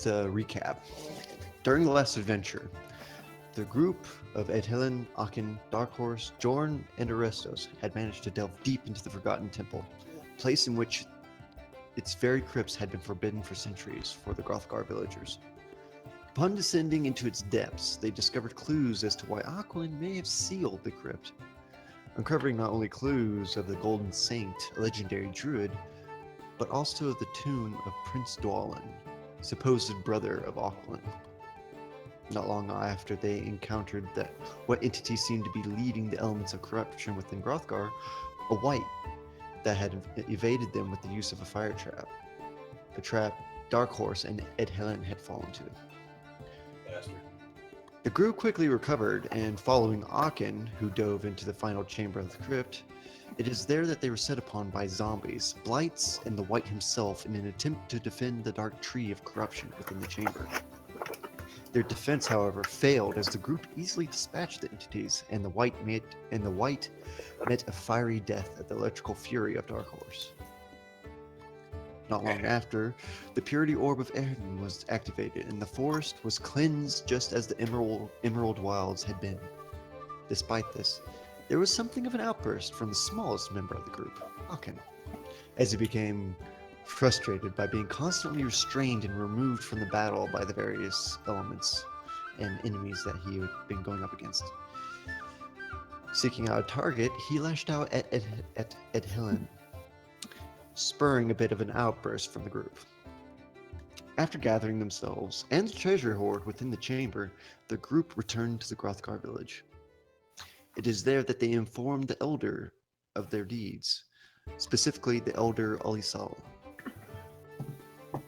just a recap. During the last adventure, the group of Edhelen, Akin, Dark Horse, Jorn, and Arestos had managed to delve deep into the Forgotten Temple, a place in which its very crypts had been forbidden for centuries for the Grothgar villagers. Upon descending into its depths, they discovered clues as to why Aquilin may have sealed the crypt, uncovering not only clues of the Golden Saint, a legendary druid, but also the tomb of Prince Dwalin, supposed brother of Aquilin. Not long after they encountered what entity seemed to be leading the elements of corruption within Grothgar, a wight that had evaded them with the use of a fire trap. A trap Dark Horse and Edhelen had fallen to. Bastard. The group quickly recovered, and following Akin, who dove into the final chamber of the crypt, it is there that they were set upon by zombies, blights, and the Wight himself in an attempt to defend the dark tree of corruption within the chamber. Their defense, however, failed as the group easily dispatched the entities, and the Wight met a fiery death at the electrical fury of Dark Horse. Not long after, the Purity Orb of Erden was activated, and the forest was cleansed just as the Emerald Wilds had been. Despite this, there was something of an outburst from the smallest member of the group, Akin, as he became frustrated by being constantly restrained and removed from the battle by the various elements and enemies that he had been going up against. Seeking out a target, he lashed out at Edhelen, spurring a bit of an outburst from the group. After gathering themselves and the treasure hoard within the chamber, the group returned to the Grothgar village. It is there that they informed the elder of their deeds, specifically the elder Alisal.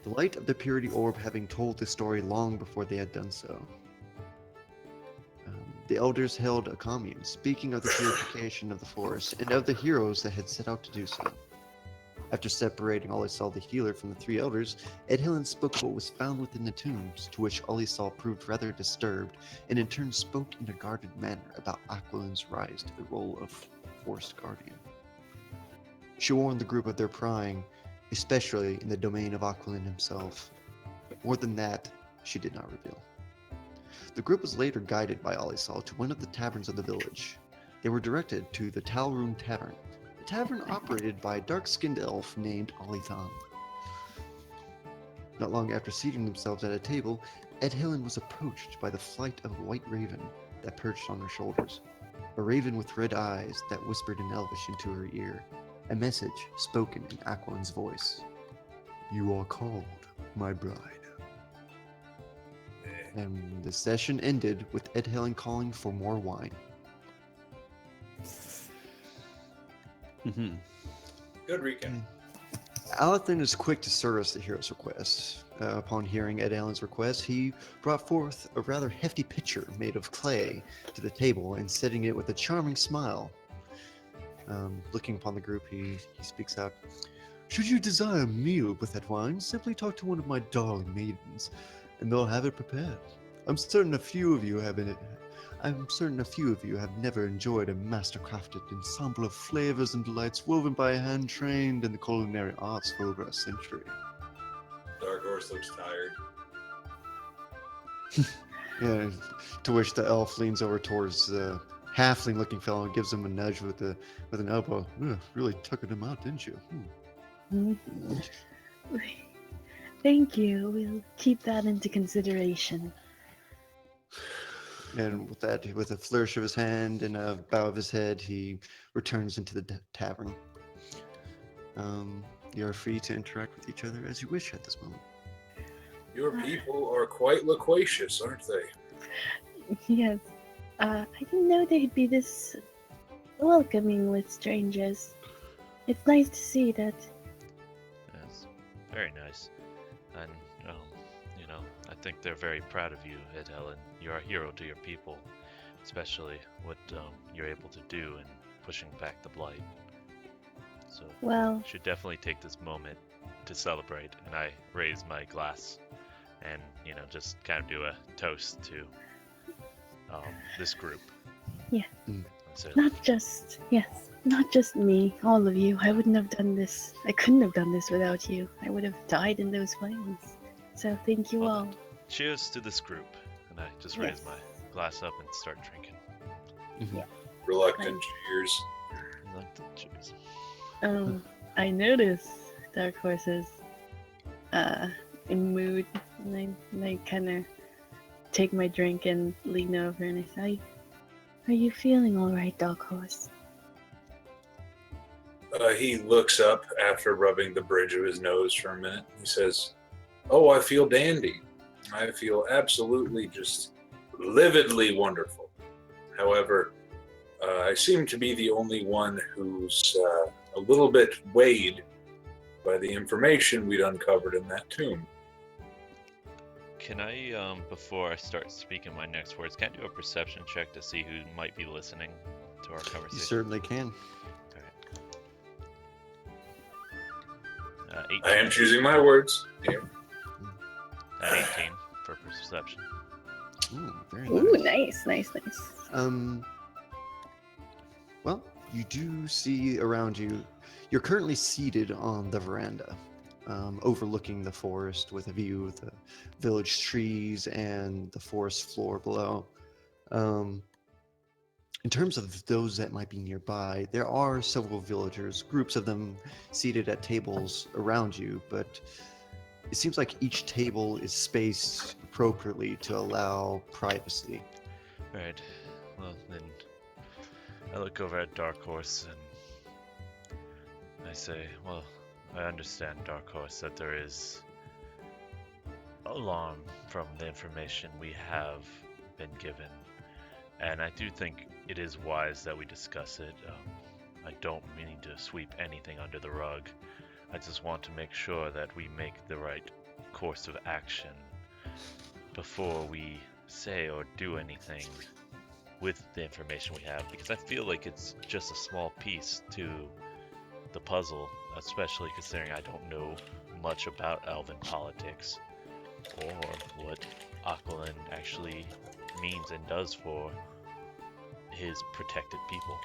The light of the Purity Orb having told the story long before they had done so. The elders held a commune, speaking of the purification of the forest and of the heroes that had set out to do so. After separating Alisal the healer from the three elders, Edhelen spoke of what was found within the tombs, to which Alisal proved rather disturbed, and in turn spoke in a guarded manner about Aquilin's rise to the role of Forest Guardian. She warned the group of their prying, especially in the domain of Aquilin himself. More than that, she did not reveal. The group was later guided by Alisal to one of the taverns of the village. They were directed to the Talrun Tavern, a tavern operated by a dark-skinned elf named Alithan. Not long after seating themselves at a table, Edhelen was approached by the flight of a white raven that perched on her shoulders. A raven with red eyes that whispered in Elvish into her ear, a message spoken in Aquilin's voice. "You are called, my bride." And the session ended with Edhelen calling for more wine. Good recap. Alathan is quick to service the hero's request. Upon hearing Edhelen's request, he brought forth a rather hefty pitcher made of clay to the table and setting it with a charming smile. Looking upon the group, he speaks out. "Should you desire a meal with that wine, simply talk to one of my darling maidens, and they'll have it prepared. I'm certain a few of you have never enjoyed a master-crafted ensemble of flavors and delights woven by a hand trained in the culinary arts for over a century." Dark Horse looks tired. Yeah, to which the elf leans over towards the halfling-looking fellow and gives him a nudge with an elbow. Really tuckered him out, didn't you? Thank you. We'll keep that into consideration. And with that, with a flourish of his hand and a bow of his head, he returns into the tavern. You are free to interact with each other as you wish at this moment. Your people are quite loquacious, aren't they? Yes. I didn't know they'd be this welcoming with strangers. It's nice to see that. Yes, very nice. And, I think they're very proud of you, Edhelen. You're a hero to your people, especially what you're able to do in pushing back the blight. So, Well, you should definitely take this moment to celebrate. And I raise my glass and, just kind of do a toast to this group. Yeah. So, not just me, all of you. I wouldn't have done this. I couldn't have done this without you. I would have died in those flames. So thank you Well all. done. Cheers to this group. And I just Yes. raise my glass up and start drinking. Yeah. Reluctant cheers. Cheers. I notice Dark Horse's in mood, and I kind of take my drink and lean over and I say, "Are you feeling all right, Dark Horse?" He looks up after rubbing the bridge of his nose for a minute. He says, "Oh, I feel dandy. I feel absolutely just lividly wonderful. However, I seem to be the only one who's a little bit weighed by the information we'd uncovered in that tomb." Can I, before I start speaking my next words, can I do a perception check to see who might be listening to our You conversation? certainly can. Alright. 18. I am choosing my words. Yeah. 18 for perception. Ooh, very Ooh, nice. nice. Well, you do see around you. You're currently seated on the veranda, overlooking the forest with a view of the village trees and the forest floor below. In terms of those that might be nearby, there are several villagers, groups of them seated at tables around you, but it seems like each table is spaced appropriately to allow privacy. Alright. Well, then I look over at Dark Horse and I say, well, I understand, Dark Horse, that there is alarm from the information we have been given. And I do think it is wise that we discuss it. I don't mean to sweep anything under the rug. I just want to make sure that we make the right course of action before we say or do anything with the information we have, because I feel like it's just a small piece to the puzzle, especially considering I don't know much about elven politics or what Aquilin actually means and does for his protected people.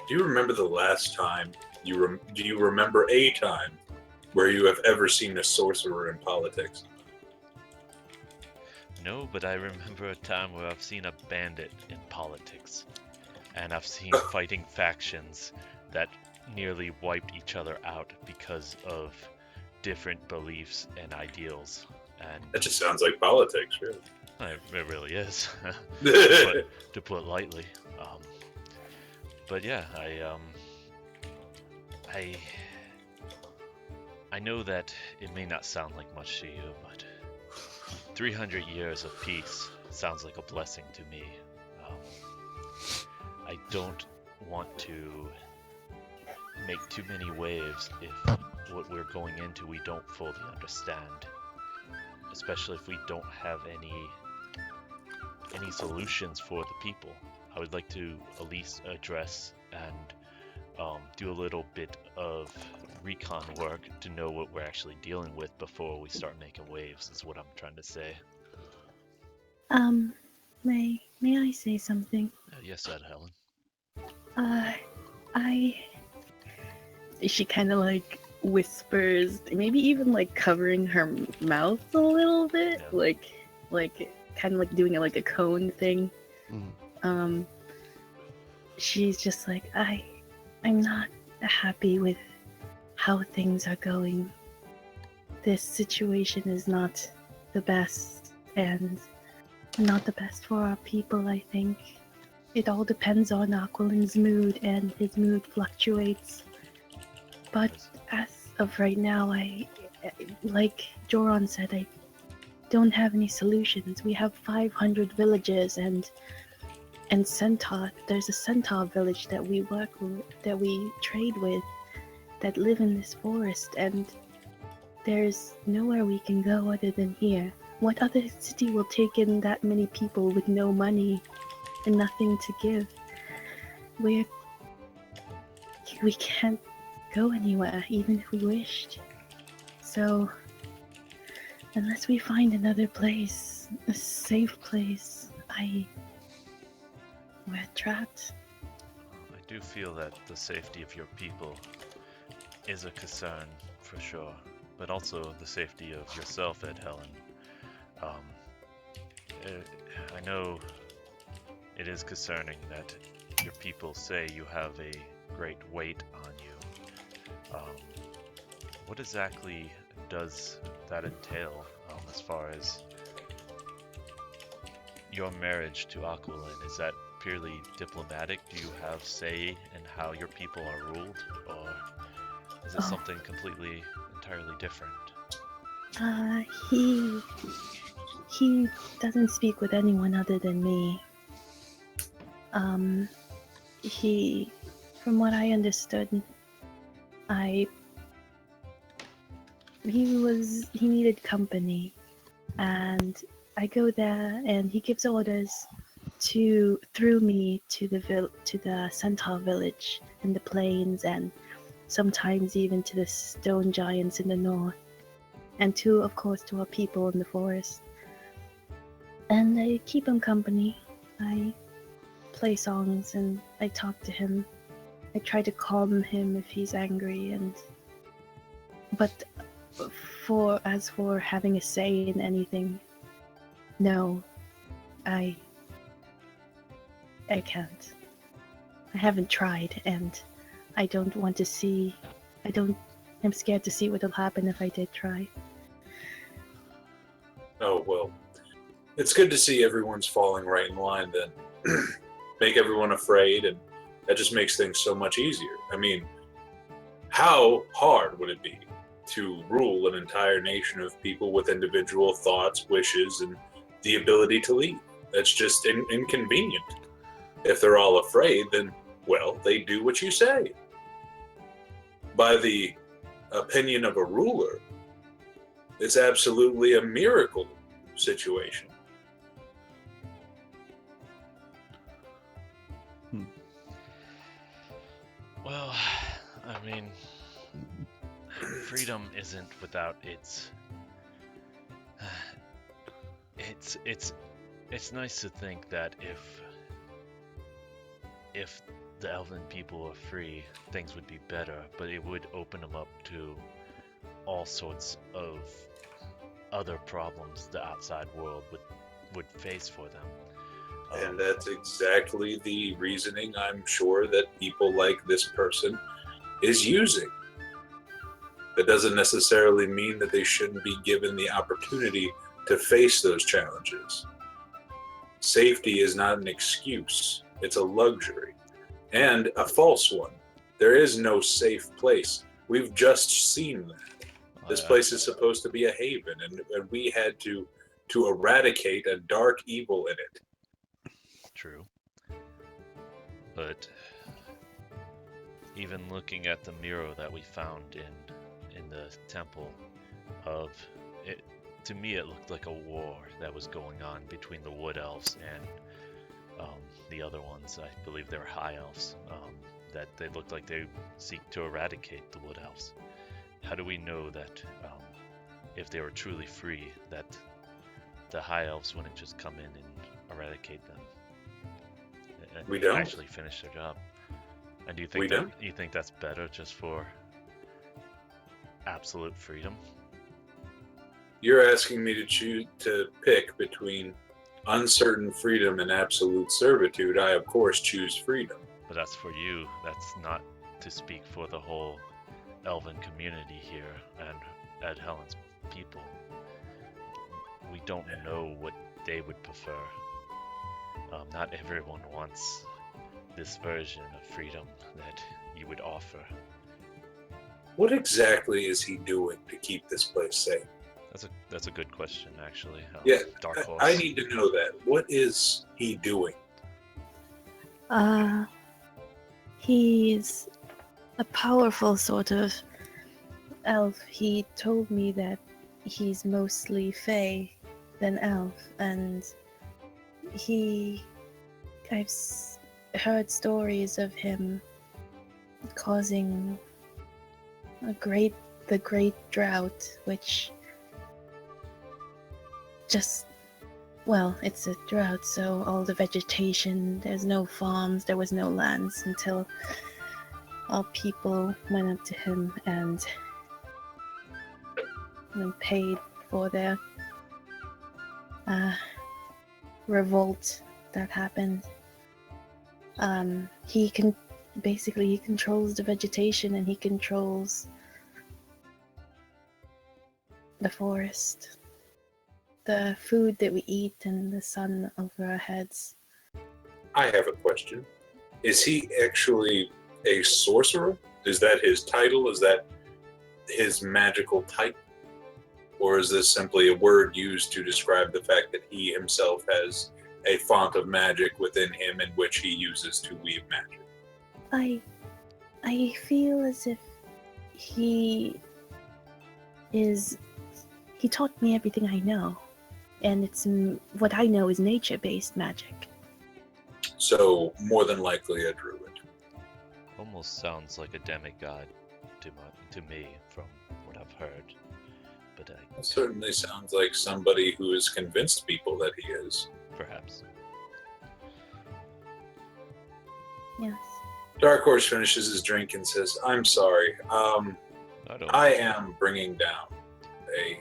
Do you remember the last time do you remember a time where you have ever seen a sorcerer in politics? No, but I remember a time where I've seen a bandit in politics, and I've seen fighting factions that nearly wiped each other out because of different beliefs and ideals. And That just sounds like politics, really. it really is, That's to put lightly. But yeah, I know that it may not sound like much to you, but 300 years of peace sounds like a blessing to me. I don't want to make too many waves if what we're going into we don't fully understand, especially if we don't have any solutions for the people. I would like to at least address and do a little bit of recon work to know what we're actually dealing with before we start making waves, is what I'm trying to say. May I say something? Yes, said Helen. She kind of like whispers, maybe even like covering her mouth a little bit, Yeah. like kind of like doing it like a cone thing. Mm. She's just like, I'm not happy with how things are going. This situation is not the best, and not the best for our people, I think. It all depends on Aquilin's mood, and his mood fluctuates. But as of right now, like Joron said, I don't have any solutions. We have 500 villages and Centaur. There's a Centaur village that we work with, that we trade with, that live in this forest, and there's nowhere we can go other than here. What other city will take in that many people with no money and nothing to give? We can't go anywhere, even if we wished. So, unless we find another place, a safe place, we're trapped. I do feel that the safety of your people is a concern, for sure. but also the safety of yourself, Ed Helen. Um, I know it is concerning that your people say you have a great weight on you. What exactly does that entail as far as your marriage to Aquilin? Is that purely diplomatic? Do you have say in how your people are ruled? Or is it Oh. something completely, entirely different? He doesn't speak with anyone other than me. From what I understood, he needed company, and I go there, and he gives orders through me to the Centaur village in the plains, and sometimes even to the stone giants in the north, and of course, to our people in the forest. And I keep him company. I play songs and I talk to him. I try to calm him if he's angry, but as for having a say in anything, no, I can't. I haven't tried, and I don't want to see. I'm scared to see what will happen if I did try. Oh, well, it's good to see everyone's falling right in line then. Make everyone afraid, and that just makes things so much easier. I mean, how hard would it be to rule an entire nation of people with individual thoughts, wishes, and the ability to lead? That's just inconvenient. If they're all afraid, then, well, they do what you say. By the opinion of a ruler, it's absolutely a miracle situation. Well, I mean, freedom isn't without its. It's nice to think that if the elven people are free, things would be better, but it would open them up to all sorts of other problems the outside world would face for them. And that's exactly the reasoning I'm sure that people like this person is using. That doesn't necessarily mean that they shouldn't be given the opportunity to face those challenges. Safety is not an excuse, it's a luxury, and a false one. There is no safe place. We've just seen that. This place is supposed to be a haven, and we had to eradicate a dark evil in it. True. But even looking at the mural that we found in the temple of it, to me it looked like a war that was going on between the wood elves and the other ones. I believe they were high elves. That they looked like they seek to eradicate the wood elves. How do we know that if they were truly free, that the high elves wouldn't just come in and eradicate them? We don't. Actually finish their job. And do you think you think that's better just for absolute freedom? You're asking me to pick between uncertain freedom and absolute servitude. I of course choose freedom. But that's for you. That's not to speak for the whole elven community here and Ed Helen's people. We don't know what they would prefer. Not everyone wants this version of freedom that you would offer. What exactly is he doing to keep this place safe? That's a good question, actually. Yeah, Dark Horse. I need to know that. What is he doing? He's a powerful sort of elf. He told me that he's mostly Fae than elf, and I've heard stories of him causing the great drought, which it's a drought, so all the vegetation, there's no farms, there was no lands until all people went up to him and and paid for their revolt that happened. He controls the vegetation and he controls the forest, the food that we eat, and the sun over our heads. I have a question. Is he actually a sorcerer? Is that his title? Is that his magical type? Or is this simply a word used to describe the fact that he himself has a font of magic within him in which he uses to weave magic? I feel as if he taught me everything I know, and it's what I know is nature-based magic. So, more than likely a druid. Almost sounds like a demigod to me from what I've heard. But It certainly sounds like somebody who has convinced people that he is. perhaps. Yes. Dark Horse finishes his drink and says, I'm sorry. I am bringing down a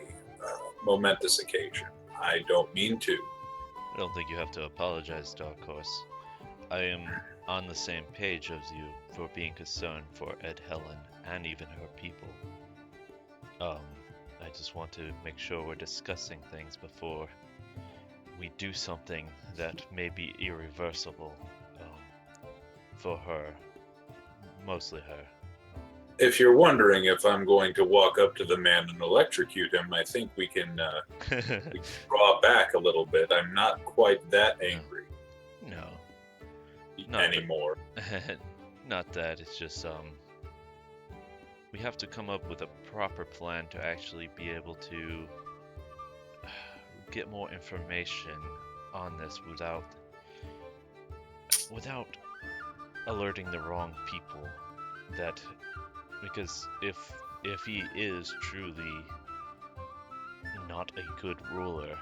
momentous occasion. I don't mean to. I don't think you have to apologize, Dark Horse. I am on the same page as you for being concerned for Ed Helen and even her people. I just want to make sure we're discussing things before we do something that may be irreversible for her, mostly her. If you're wondering if I'm going to walk up to the man and electrocute him, I think we can draw back a little bit. I'm not quite that angry No, anymore. not that. It's just we have to come up with a proper plan to actually be able to get more information on this without alerting the wrong people. Because if he is truly not a good ruler,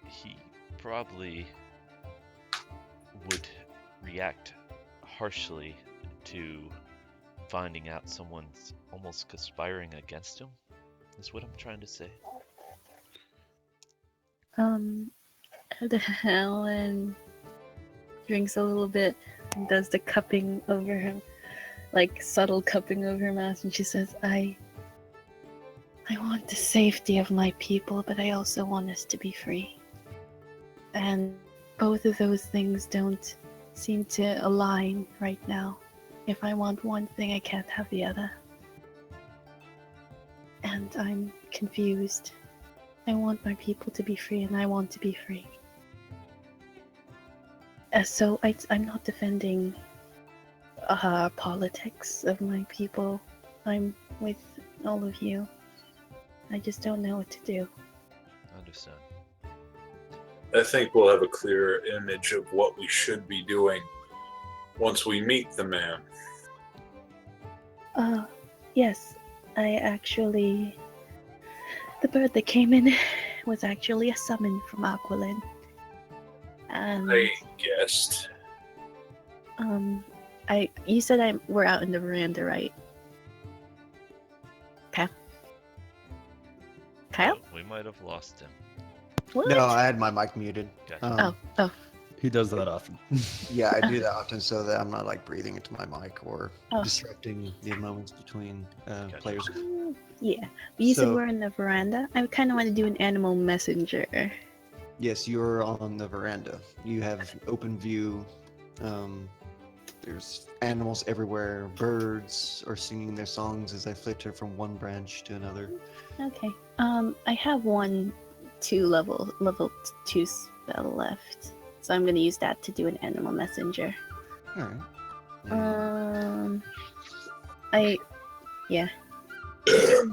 he probably would react harshly to finding out someone's almost conspiring against him, is what I'm trying to say. Helen drinks a little bit and does the cupping over him, like subtle cupping over her mouth, and she says, I want the safety of my people, but I also want us to be free. And both of those things don't seem to align right now. If I want one thing, I can't have the other. And I'm confused. I want my people to be free, and I want to be free. So I'm not defending politics of my people. I'm with all of you. I just don't know what to do. Understand. I think we'll have a clearer image of what we should be doing once we meet the man. Yes. The bird that came in was actually a summon from Aquilin. And I guessed. you said we're out in the veranda, right? Kyle? We might have lost him. What? No, I had my mic muted. Gotcha. Oh. He does that often. Yeah, I do that often so that I'm not like breathing into my mic or Oh. disrupting the moments between players. Yeah. You said So- we're in the veranda. I kind of want to do an animal messenger. Yes, you're on the veranda. You have open view. There's animals everywhere. Birds are singing their songs as they flitter from one branch to another. Okay. I have level 2 spell left. So I'm gonna use that to do an animal messenger. All right.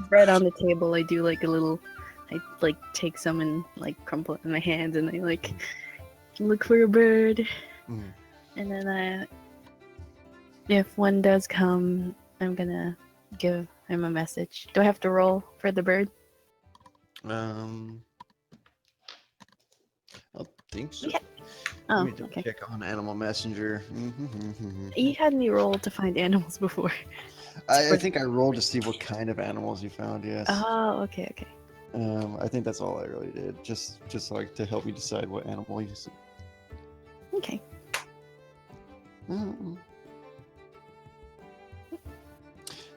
Bread on the table. I do like a little. I like take some and like crumple it in my hands, and I like look for a bird. Mhm. And then if one does come, I'm gonna give him a message. Do I have to roll for the bird? I think so. Yeah. Oh, Let me okay. check on Animal Messenger. You had me roll to find animals before. I think I rolled to see what kind of animals you found. Yes. Oh, okay. I think that's all I really did. Just like to help me decide what animal you see. Okay. Mm.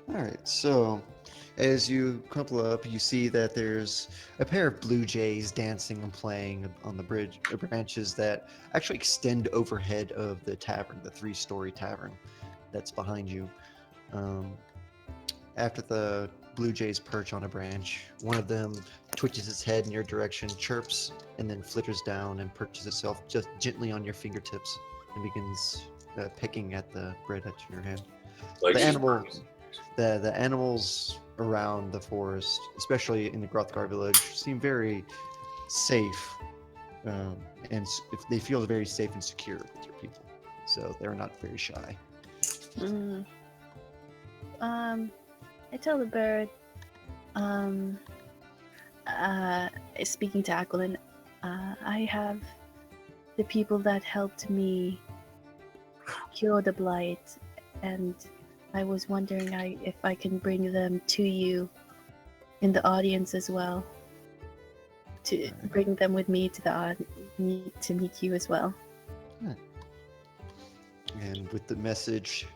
All right. So, as you crumple up, you see that there's a pair of blue jays dancing and playing on the branches that actually extend overhead of the tavern, the 3-story tavern that's behind you. After the blue jays perch on a branch, one of them twitches its head in your direction, chirps, and then flitters down and perches itself just gently on your fingertips and begins picking at the bread at your hand. Like The she's animal, burning. the animals around the forest, especially in the Grothgar village, seem very safe, if they feel very safe and secure with your people. So they're not very shy. Mm. I tell the bird, speaking to Aquilin, I have the people that helped me cure the blight, and I was wondering if I can bring them to you in the audience as well. To bring them with me to to meet you as well. And with the message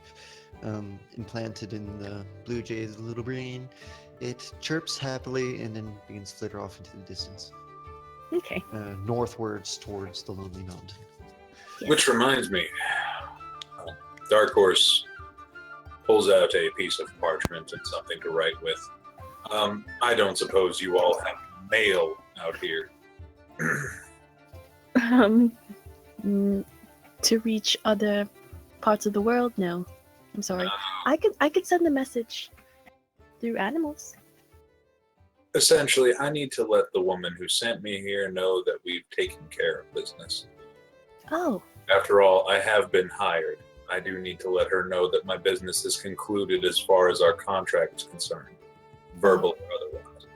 implanted in the blue jay's little brain, it chirps happily and then begins to flitter off into the distance, Okay. northwards towards the Lonely Mountain. Yes. Which reminds me, Dark Horse pulls out a piece of parchment and something to write with. I don't suppose you all have mail out here. To reach other parts of the world, no. I'm sorry. I could send a message through animals. Essentially, I need to let the woman who sent me here know that we've taken care of business. Oh, After all, I have been hired. I do need to let her know that my business is concluded as far as our contract is concerned, verbal or otherwise.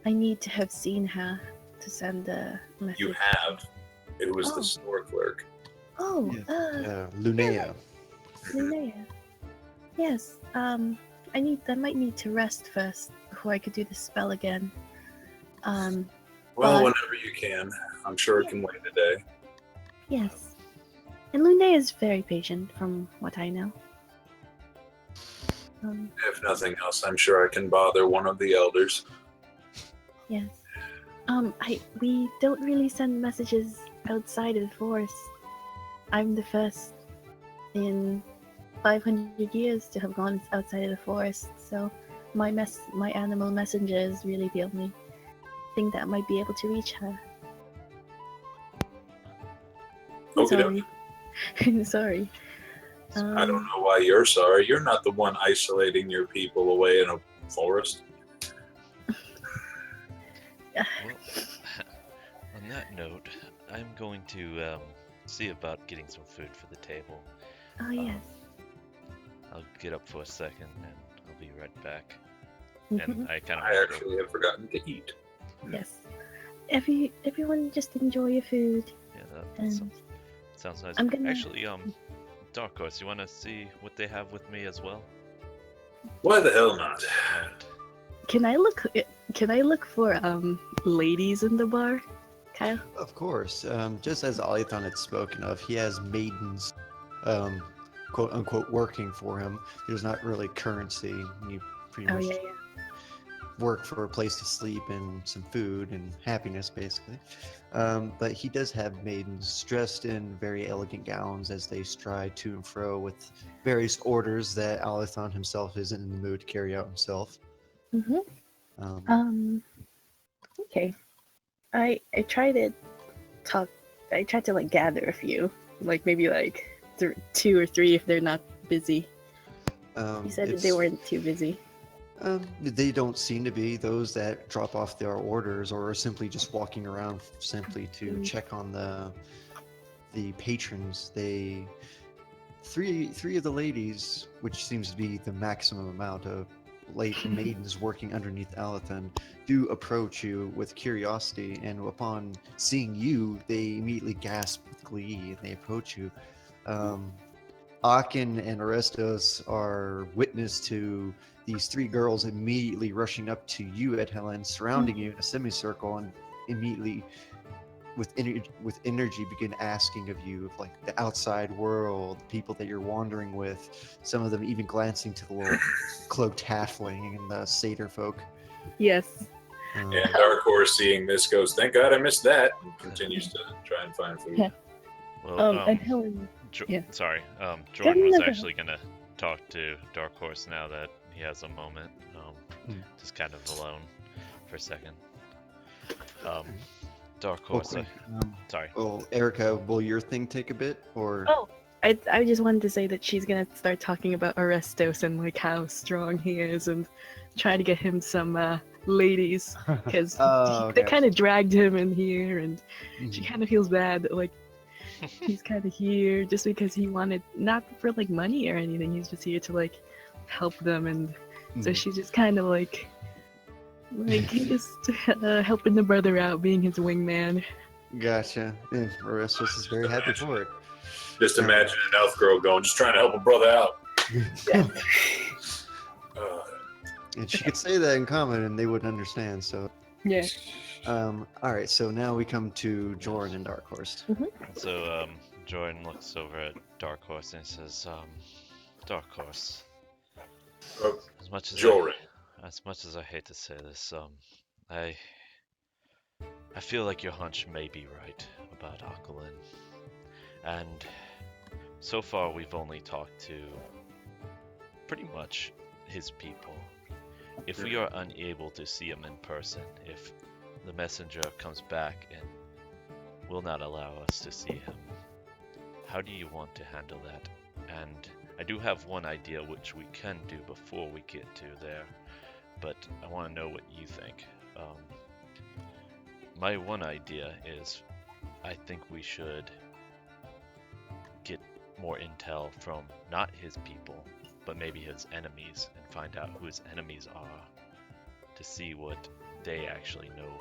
I need to have seen her to send a message. You have. It was Oh. the store clerk. Oh, Lunea. Linnea. Yes. I might need to rest first before I could do the spell again. Well, But- whenever you can. I'm sure it can wait a day. Yes. And Linnea is very patient, from what I know. If nothing else, I'm sure I can bother one of the elders. Yes. We don't really send messages outside of the forest. I'm the first in 500 years to have gone outside of the forest, so my animal messengers really the only thing that might be able to reach her. I'm Okey-dokey. sorry. Sorry. I don't know why you're sorry. You're not the one isolating your people away in a forest. Well, on that note, I'm going to see about getting some food for the table. Oh yes. I'll get up for a second and I'll be right back. Mhm. And I kind of I actually have forgotten to eat. Yes. Everyone just enjoy your food. Yeah, that And sounds nice. I'm gonna- Actually, Dark Horse, you want to see what they have with me as well? Why the hell not? Right. Can I look for ladies in the bar, Kyle? Of course. Just as Alithon had spoken of, he has maidens, quote unquote, working for him. There's not really currency. You pretty Oh much yeah. work for a place to sleep and some food and happiness, basically. But he does have maidens dressed in very elegant gowns as they stride to and fro with various orders that Alithon himself isn't in the mood to carry out himself. Mm-hmm. Okay. I tried to talk. I tried to gather a few, maybe 2 or 3 if they're not busy. You said that they it's- weren't too busy. They don't seem to be those that drop off their orders or are simply just walking around simply to Mm. check on the patrons. Three of the ladies, which seems to be the maximum amount of maidens working underneath Alithon, do approach you with curiosity, and upon seeing you, they immediately gasp with glee and they approach you. Akin and Orestos are witness to these three girls immediately rushing up to you, Ed Helen, surrounding you in a semicircle, and immediately with energy begin asking of you of like the outside world, the people that you're wandering with. Some of them even glancing to the little cloaked halfling and the satyr folk. Yes. Um, And Dark Horse, seeing this, goes, "Thank God I missed that," and continues to try and find food. Yeah. Well, And Helen. yeah. Sorry, Jordan was no, go actually gonna talk to Dark Horse now that he has a moment, just kind of alone for a second. Dark real Horse, quick, sorry. well, Erica, will your thing take a bit, or? Oh, I just wanted to say that she's gonna start talking about Orestos and like how strong he is, and try to get him some ladies, because Oh, they okay. kind of dragged him in here, and she Mhm. kind of feels bad that like he's kind of here just because he wanted, not for like money or anything. He's just here to like help them, and so Mhm. she's just kind of like just helping the brother out, being his wingman. Gotcha. And Orestos is very happy for it. Just imagine an elf girl going, just trying to help a brother out. And she could say that in common and they wouldn't understand, so. Yeah. All right, so now we come to Jordan and Dark Horse. So Jordan looks over at Dark Horse and he says, Dark Horse, as much as Jordan. as much as I hate to say this, I feel like your hunch may be right about Akulin. And so far we've only talked to pretty much his people. If we are unable to see him in person, if the messenger comes back and will not allow us to see him, how do you want to handle that? And I do have one idea which we can do before we get to there, but I want to know what you think. My one idea is I think we should get more intel from not his people, but maybe his enemies, and find out who his enemies are to see what they actually know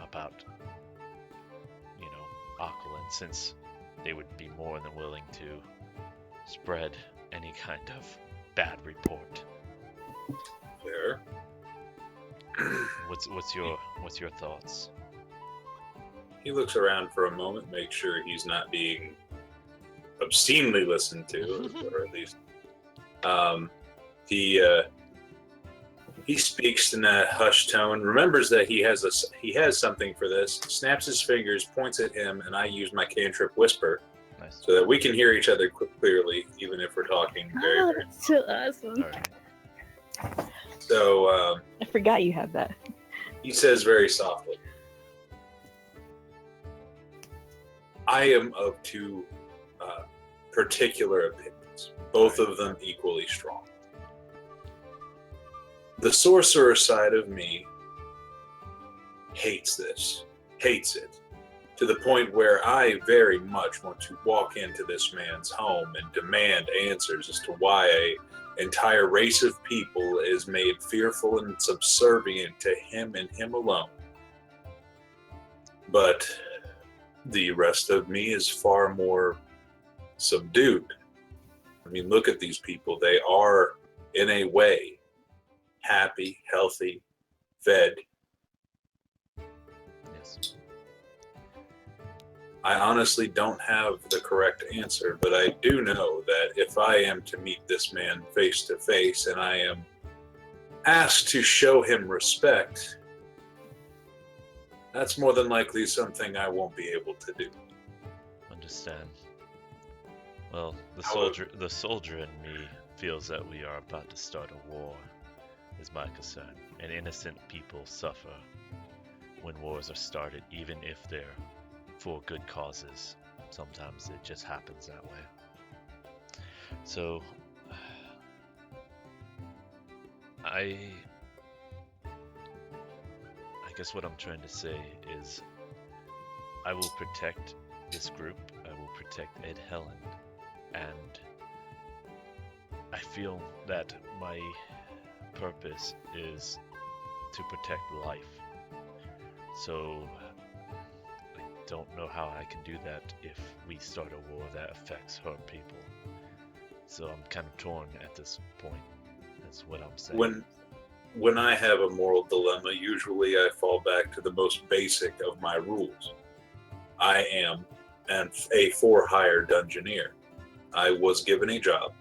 about, Akulin, since they would be more than willing to spread any kind of bad report. Fair. What's your thoughts? He looks around for a moment, makes sure he's not being obscenely listened to, or at least he speaks in a hushed tone, remembers that he has something for this, snaps his fingers, points at him, and I use my cantrip whisper Nice. so that we can hear each other clearly, even if we're talking very, Oh, very. that's so awesome. All right. So I forgot you had that. he says very softly, "I am of two particular opinions, both of them equally strong. The sorcerer side of me hates it, to the point where I very much want to walk into this man's home and demand answers as to why an entire race of people is made fearful and subservient to him and him alone. But the rest of me is far more subdued. I mean, look at these people. They are, in a way, happy, healthy, fed. Yes. I honestly don't have the correct answer, but I do know that if I am to meet this man face to face and I am asked to show him respect, that's more than likely something I won't be able to do." Understand. Well, However- the soldier in me feels that we are about to start a war, is my concern. And innocent people suffer when wars are started, even if they're for good causes. Sometimes it just happens that way. So, I guess what I'm trying to say is I will protect this group, I will protect Ed Helen, and I feel that my purpose is to protect life. So I don't know how I can do that if we start a war that affects her people. So I'm kind of torn at this point. That's what I'm saying. When I have a moral dilemma, usually I fall back to the most basic of my rules. I am a for-hire dungeoneer. I was given a job.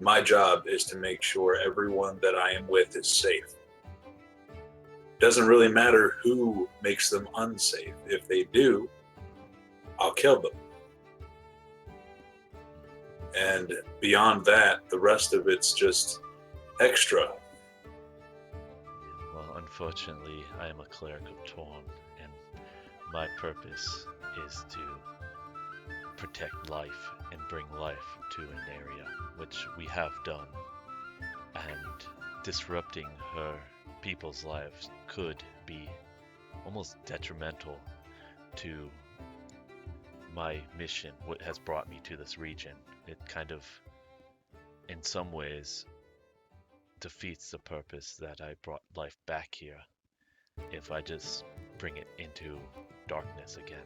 My job is to make sure everyone that I am with is safe. Doesn't really matter who makes them unsafe. If they do, I'll kill them. And beyond that, the rest of it's just extra. Well, unfortunately, I am a cleric of Torn, and my purpose is to protect life and bring life to an area, which we have done. And disrupting her people's lives could be almost detrimental to my mission, what has brought me to this region. It kind of, in some ways, defeats the purpose that I brought life back here if I just bring it into darkness again.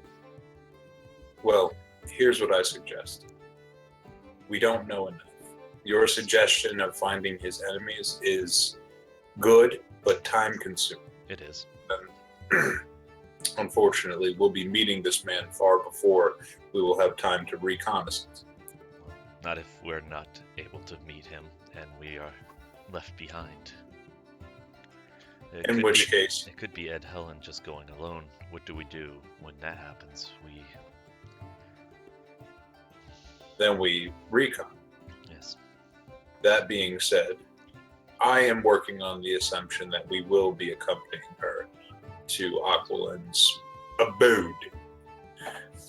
Well, here's what I suggest. We don't know enough. Your suggestion of finding his enemies is good, but time-consuming. It is. Unfortunately, we'll be meeting this man far before we will have time to reconnaissance. Well, not if we're not able to meet him and we are left behind. In which case, it could be Ed Helen just going alone. What do we do when that happens? then we recon. Yes. That being said, I am working on the assumption that we will be accompanying her to Aquilin's abode.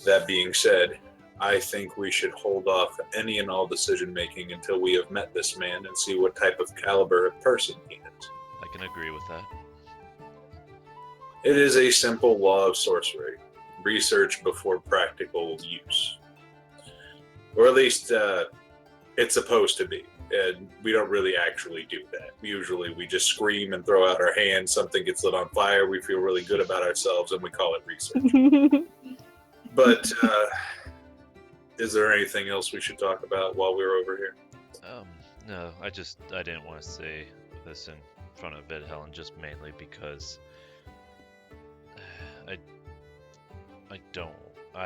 That being said, I think we should hold off any and all decision making until we have met this man and see what type of caliber of person he is. I can agree with that. It is a simple law of sorcery. Research before practical use. Or at least it's supposed to be. And we don't really actually do that. Usually we just scream and throw out our hands, something gets lit on fire, we feel really good about ourselves, and we call it research. But is there anything else we should talk about while we're over here? No, I didn't want to say this in front of Ed Helen just mainly because I don't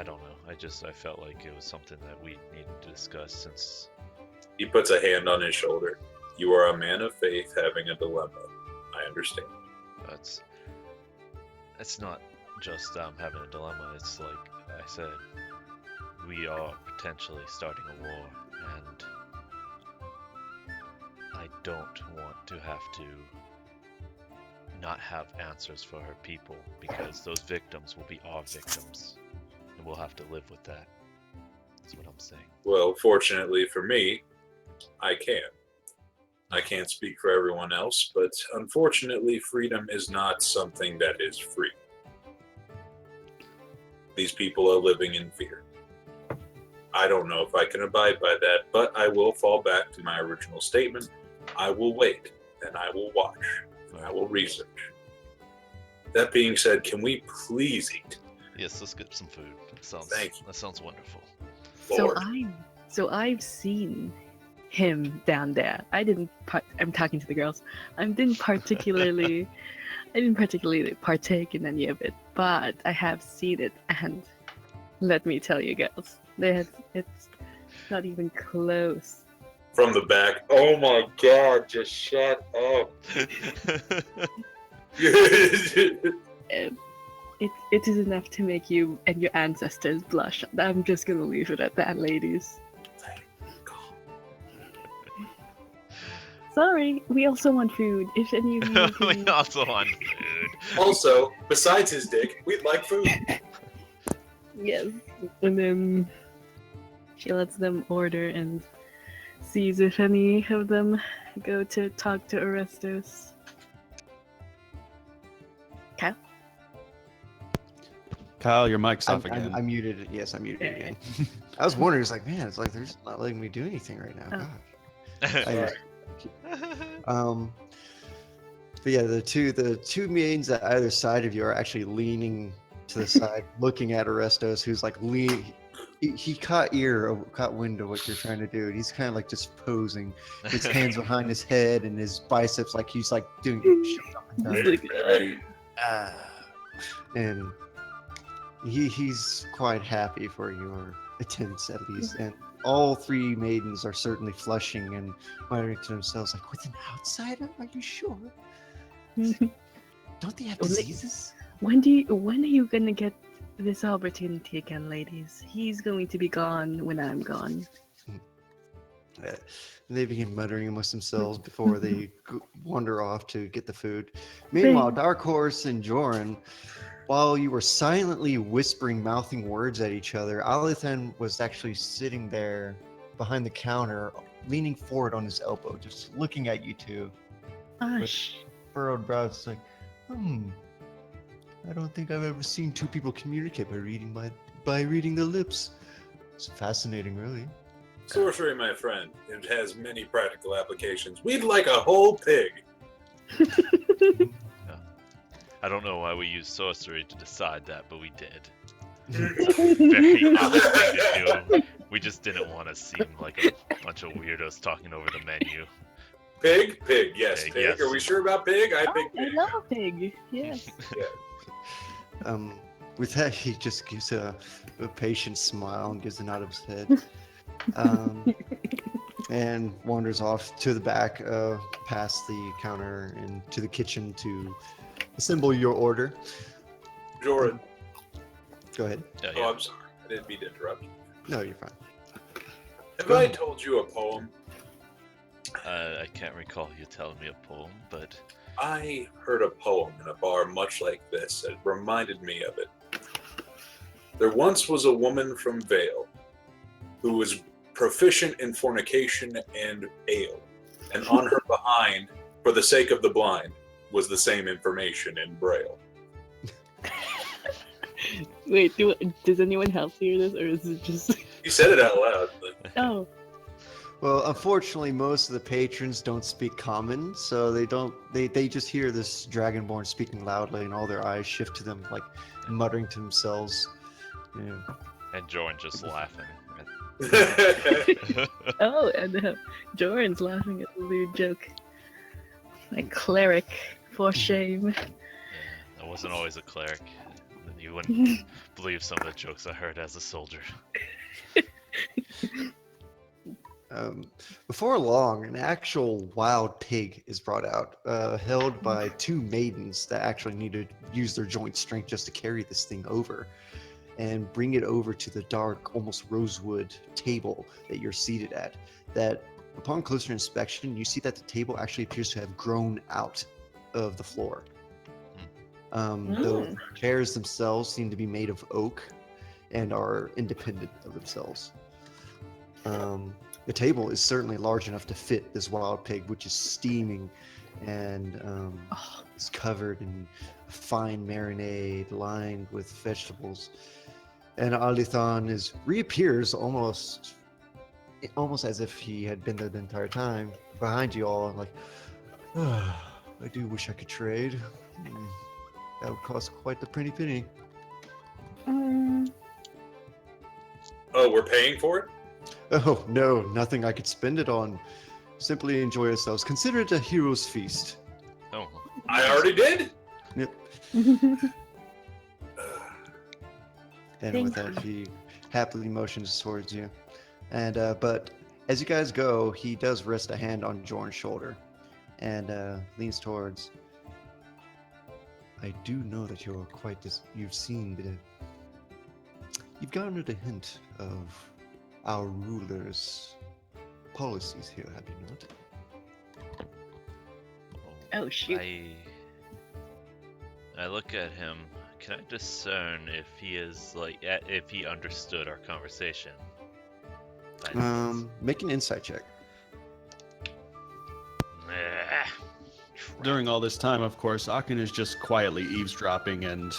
know. I felt like it was something that we needed to discuss since. He puts a hand on his shoulder. You are a man of faith having a dilemma. I understand. It's not just having a dilemma. It's like I said, we are potentially starting a war, and I don't want to have to not have answers for her people, because those victims will be our victims, and we'll have to live with that. That's what I'm saying. Well, fortunately for me, I can. I can't speak for everyone else, but unfortunately, freedom is not something that is free. These people are living in fear. I don't know if I can abide by that, but I will fall back to my original statement. I will wait, and I will watch, and I will research. That being said, can we please eat? Yes, let's get some food. Thank you. That sounds wonderful. Lord. So I've seen him down there. I'm talking to the girls. I didn't particularly partake in any of it, but I have seen it, and let me tell you girls, it's not even close. From the back. Oh my god, just shut up. It is enough to make you and your ancestors blush. I'm just gonna leave it at that, ladies. Sorry, we also want food. If any of you We also want food. Also, besides his dick, we'd like food. Yes. And then she lets them order and sees if any of them go to talk to Orestes. Kyle? Kyle, your mic's off again. I muted it. Yes, I muted it again. I was wondering, it's like, man, it's like they're just not letting me do anything right now. Oh. Gosh. Sorry. But yeah, the two mains at either side of you are actually leaning to the side, looking at Orestes, who's like he caught wind of what you're trying to do, and he's kind of like just posing, his hands behind his head and his biceps like he's like doing shit up and down. Like, And he's quite happy for your attempts at least, and all three maidens are certainly flushing and muttering to themselves like, "With an outsider? Are you sure? Don't they have Well, diseases?" when are you gonna get this opportunity again, ladies? He's going to be gone when I'm gone. They begin muttering amongst themselves before they wander off to get the food. Meanwhile, Dark Horse and Joran, while you were silently whispering, mouthing words at each other, Alithan was actually sitting there behind the counter, leaning forward on his elbow, just looking at you two. Gosh. Furrowed brows, like, I don't think I've ever seen two people communicate by reading their lips. It's fascinating, really. Sorcery, my friend. It has many practical applications. We'd like a whole pig. I don't know why we used sorcery to decide that, but we did. It's a very odd thing to do. We just didn't want to seem like a bunch of weirdos talking over the menu. Pig? Pig, yes. Pig, Pig. yes. Are we sure about pig? I Oh, think I pig. love a pig. Yes. With that, he just gives a patient smile and gives a nod of his head, and wanders off to the back, past the counter and to the kitchen to assemble your order. Joran. Go ahead. Yeah, Oh, I'm sorry. I didn't mean to interrupt. No, you're fine. Have I told you a poem? I can't recall you telling me a poem, but I heard a poem in a bar much like this. It reminded me of it. There once was a woman from Vale who was proficient in fornication and ale, and on her behind, for the sake of the blind, was the same information in Braille. Wait, does anyone else hear this, or is it just? You said it out loud. But Oh, Well, unfortunately, most of the patrons don't speak common, so they just hear this dragonborn speaking loudly, and all their eyes shift to them, like muttering to themselves. Yeah. and Jordan just laughing. oh, and Joran's laughing at the weird joke. Like cleric, for shame. Yeah, I wasn't always a cleric. You wouldn't believe some of the jokes I heard as a soldier. Before long, an actual wild pig is brought out, held by two maidens that actually need to use their joint strength just to carry this thing over, and bring it over to the dark, almost rosewood table that you're seated at. That, upon closer inspection, you see that the table actually appears to have grown out of the floor. The chairs themselves seem to be made of oak and are independent of themselves. The table is certainly large enough to fit this wild pig, which is steaming and is covered in fine marinade lined with vegetables. And Alithan reappears almost as if he had been there the entire time, behind you all, and like, I do wish I could trade. That would cost quite the pretty penny. Oh, we're paying for it? Oh, no, nothing I could spend it on. Simply enjoy yourselves. Consider it a hero's feast. Oh, I already did? Yep. And Thank with that, he happily motions towards you. And but as you guys go, he does rest a hand on Jorn's shoulder and leans towards. I do know that you're quite you've seen you've garnered a hint of our ruler's policies here, have you not? Oh, shoot. I look at him. Can I discern if he is if he understood our conversation? Make an insight check. During all this time, of course, Akin is just quietly eavesdropping, and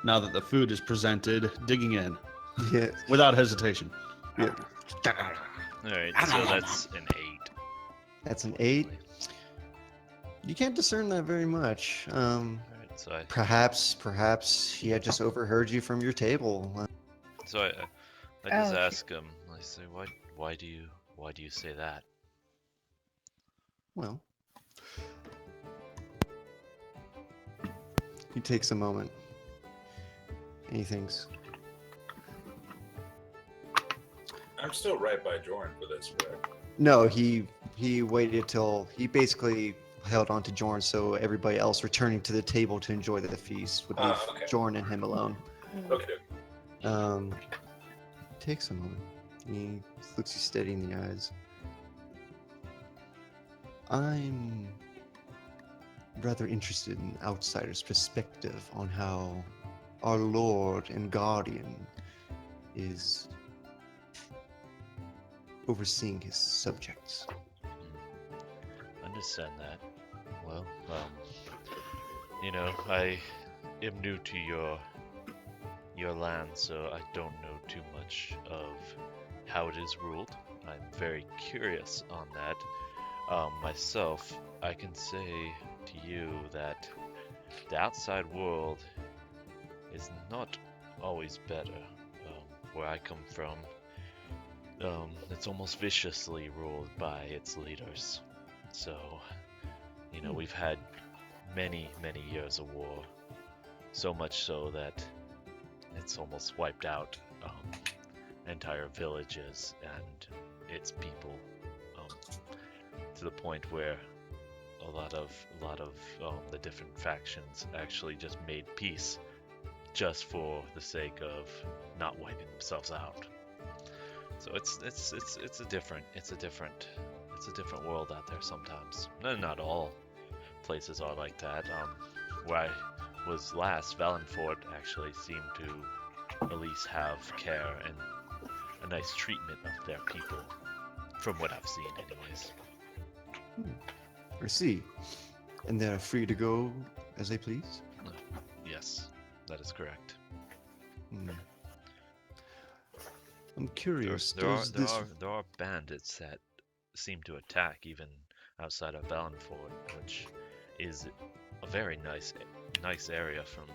now that the food is presented, digging in Yeah. without hesitation. Yeah. Alright, so that's an 8. That's an 8. You can't discern that very much. Alright, so Perhaps he had just overheard you from your table. I I just Oh, ask him. I say, why do you say that? Well, he takes a moment and he thinks, I'm still right by Jordan for this, correct? no, he waited till he basically held on to Jorn so everybody else returning to the table to enjoy the feast would leave Okay. Jorn and him alone. Okay. Takes a moment. He looks you steady in the eyes. I'm rather interested in outsider's perspective on how our Lord and Guardian is overseeing his subjects. Understand that. Well, I am new to your land, so I don't know too much of how it is ruled. I'm very curious on that. Myself, I can say to you that the outside world is not always better. Where I come from, it's almost viciously ruled by its leaders. So, we've had many, many years of war. So much so that it's almost wiped out entire villages and its people, to the point where a lot of the different factions actually just made peace just for the sake of not wiping themselves out. So it's a different world out there sometimes. No, not all places are like that. Where I was last, Valenfort actually seemed to at least have care and a nice treatment of their people, from what I've seen, anyways. I see. And they're free to go as they please? Yes, that is correct. Hmm. I'm curious. There does this... are bandits that seem to attack even outside of Valenfort, which is a very nice area from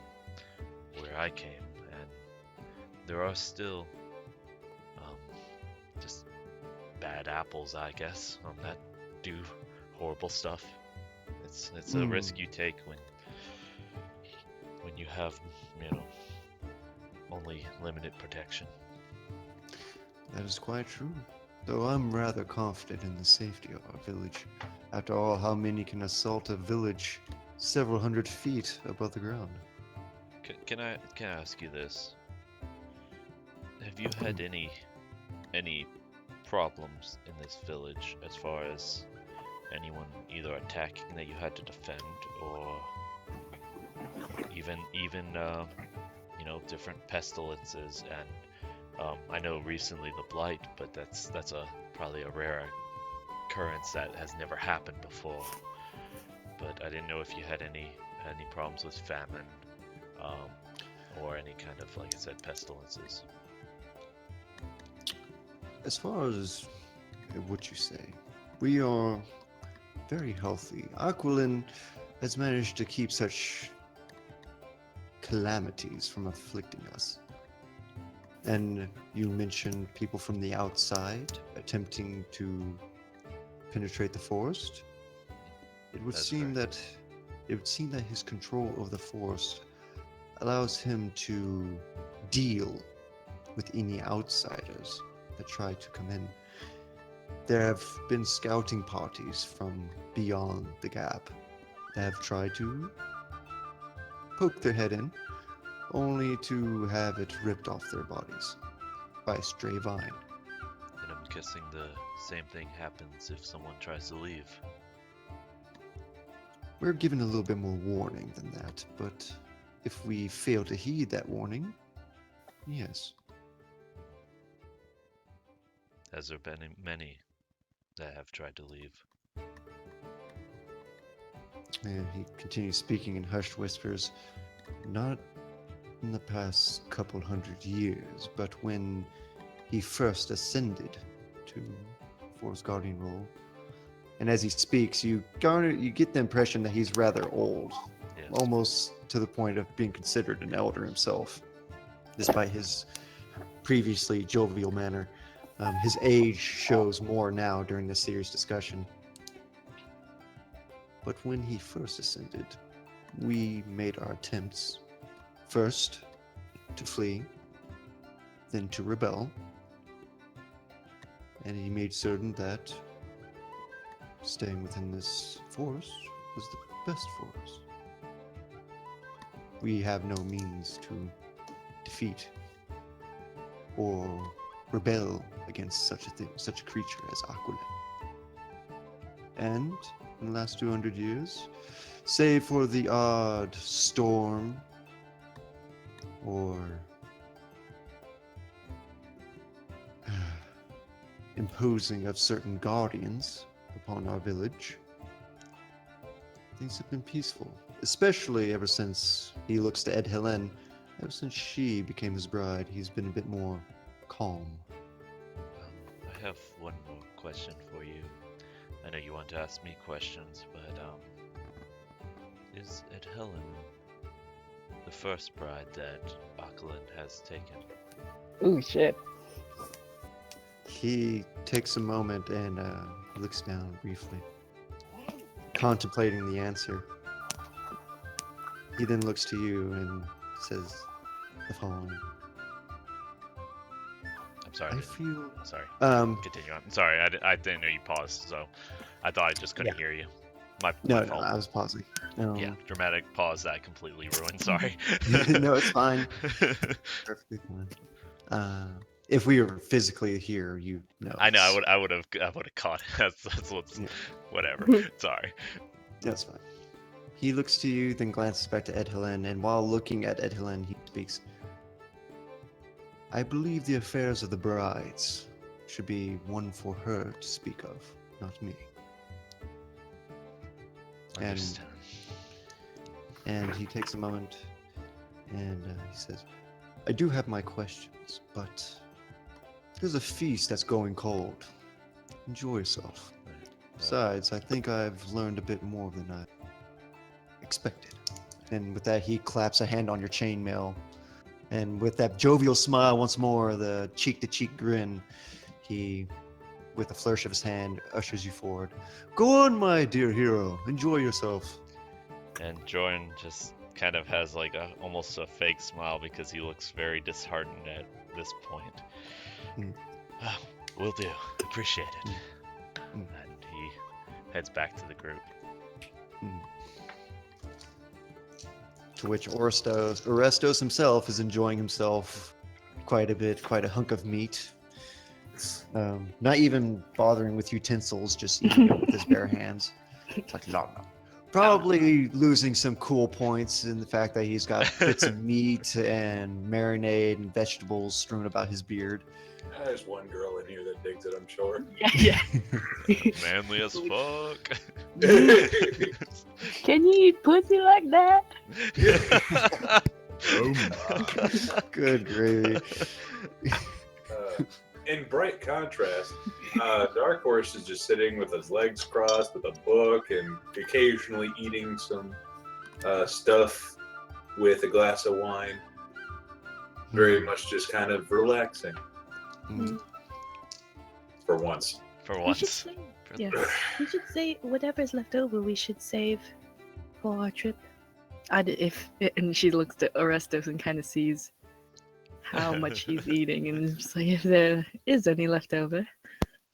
where I came, and there are still just bad apples, I guess, that do horrible stuff. It's a risk you take when you have only limited protection. That is quite true. Though I'm rather confident in the safety of our village. After all, how many can assault a village several hundred feet above the ground? Can I ask you this? Have you had any problems in this village as far as anyone either attacking that you had to defend, or even different pestilences? And I know recently the blight, but that's probably a rare occurrence that has never happened before. But I didn't know if you had any problems with famine, or any kind of, like I said, pestilences. As far as what you say, we are very healthy. Aquilin has managed to keep such calamities from afflicting us. And you mentioned people from the outside attempting to penetrate the forest. It would seem that his control of the forest allows him to deal with any outsiders that try to come in. There have been scouting parties from beyond the gap that have tried to poke their head in, only to have it ripped off their bodies by a stray vine. And I'm guessing the same thing happens if someone tries to leave. We're given a little bit more warning than that, but if we fail to heed that warning, yes. Has there been many that have tried to leave? And he continues speaking in hushed whispers. Not in the past couple hundred years, but when he first ascended to Forest Guardian role. And as he speaks, you get the impression that he's rather old, Yes. almost to the point of being considered an elder himself, despite his previously jovial manner. His age shows more now during this serious discussion. But when he first ascended, we made our attempts. First, to flee, then to rebel. And he made certain that staying within this forest was the best for us. We have no means to defeat or rebel against such a creature as Aquila. And in the last 200 years, save for the odd storm or imposing of certain guardians upon our village, things have been peaceful, especially ever since he looks to Ed Helen. Ever since she became his bride, he's been a bit more calm. I have one more question for you. I know you want to ask me questions, but is Ed Helen the first bride that Aquilan has taken? Ooh, shit. He takes a moment and looks down briefly, contemplating the answer. He then looks to you and says the following. I'm sorry. I feel... Sorry. Um, Continue on. Sorry, I didn't know you paused, so I thought I just couldn't hear you. My no, fault. I was pausing. Yeah, dramatic pause that I completely ruined. Sorry. No, it's fine. Perfectly fine. If we were physically here, you know. I know. I would have caught it. That's what's. Yeah. Whatever. Sorry. That's fine. He looks to you, then glances back to Ed Helen, and while looking at Ed Helen, he speaks. I believe the affairs of the brides should be one for her to speak of, not me. Understand. And he takes a moment and he says, I do have my questions, but there's a feast that's going cold. Enjoy yourself. Besides, I think I've learned a bit more than I expected. And with that, he claps a hand on your chainmail. And with that jovial smile once more, the cheek-to-cheek grin, he, with a flourish of his hand, ushers you forward. Go on, my dear hero. Enjoy yourself. And Jordan just kind of has like almost a fake smile because he looks very disheartened at this point. Mm. Oh, will do. Appreciate it. Mm. And he heads back to the group. To which Orestos himself is enjoying himself quite a bit, quite a hunk of meat. Not even bothering with utensils, just eating it with his bare hands. It's like, no. Probably losing some cool points in the fact that he's got bits of meat and marinade and vegetables strewn about his beard. There's one girl in here that digs it, I'm sure. Yeah. Manly as fuck. Can you eat pussy like that? Oh Good gravy. In bright contrast, Dark Horse is just sitting with his legs crossed with a book and occasionally eating some stuff with a glass of wine. Very much just kind of relaxing Mm. for once. For We should once. say, yeah, we should say whatever's left over. We should save for our trip. And she looks at Orestos and kind of sees how much he's eating, and is just like, if there is any left over.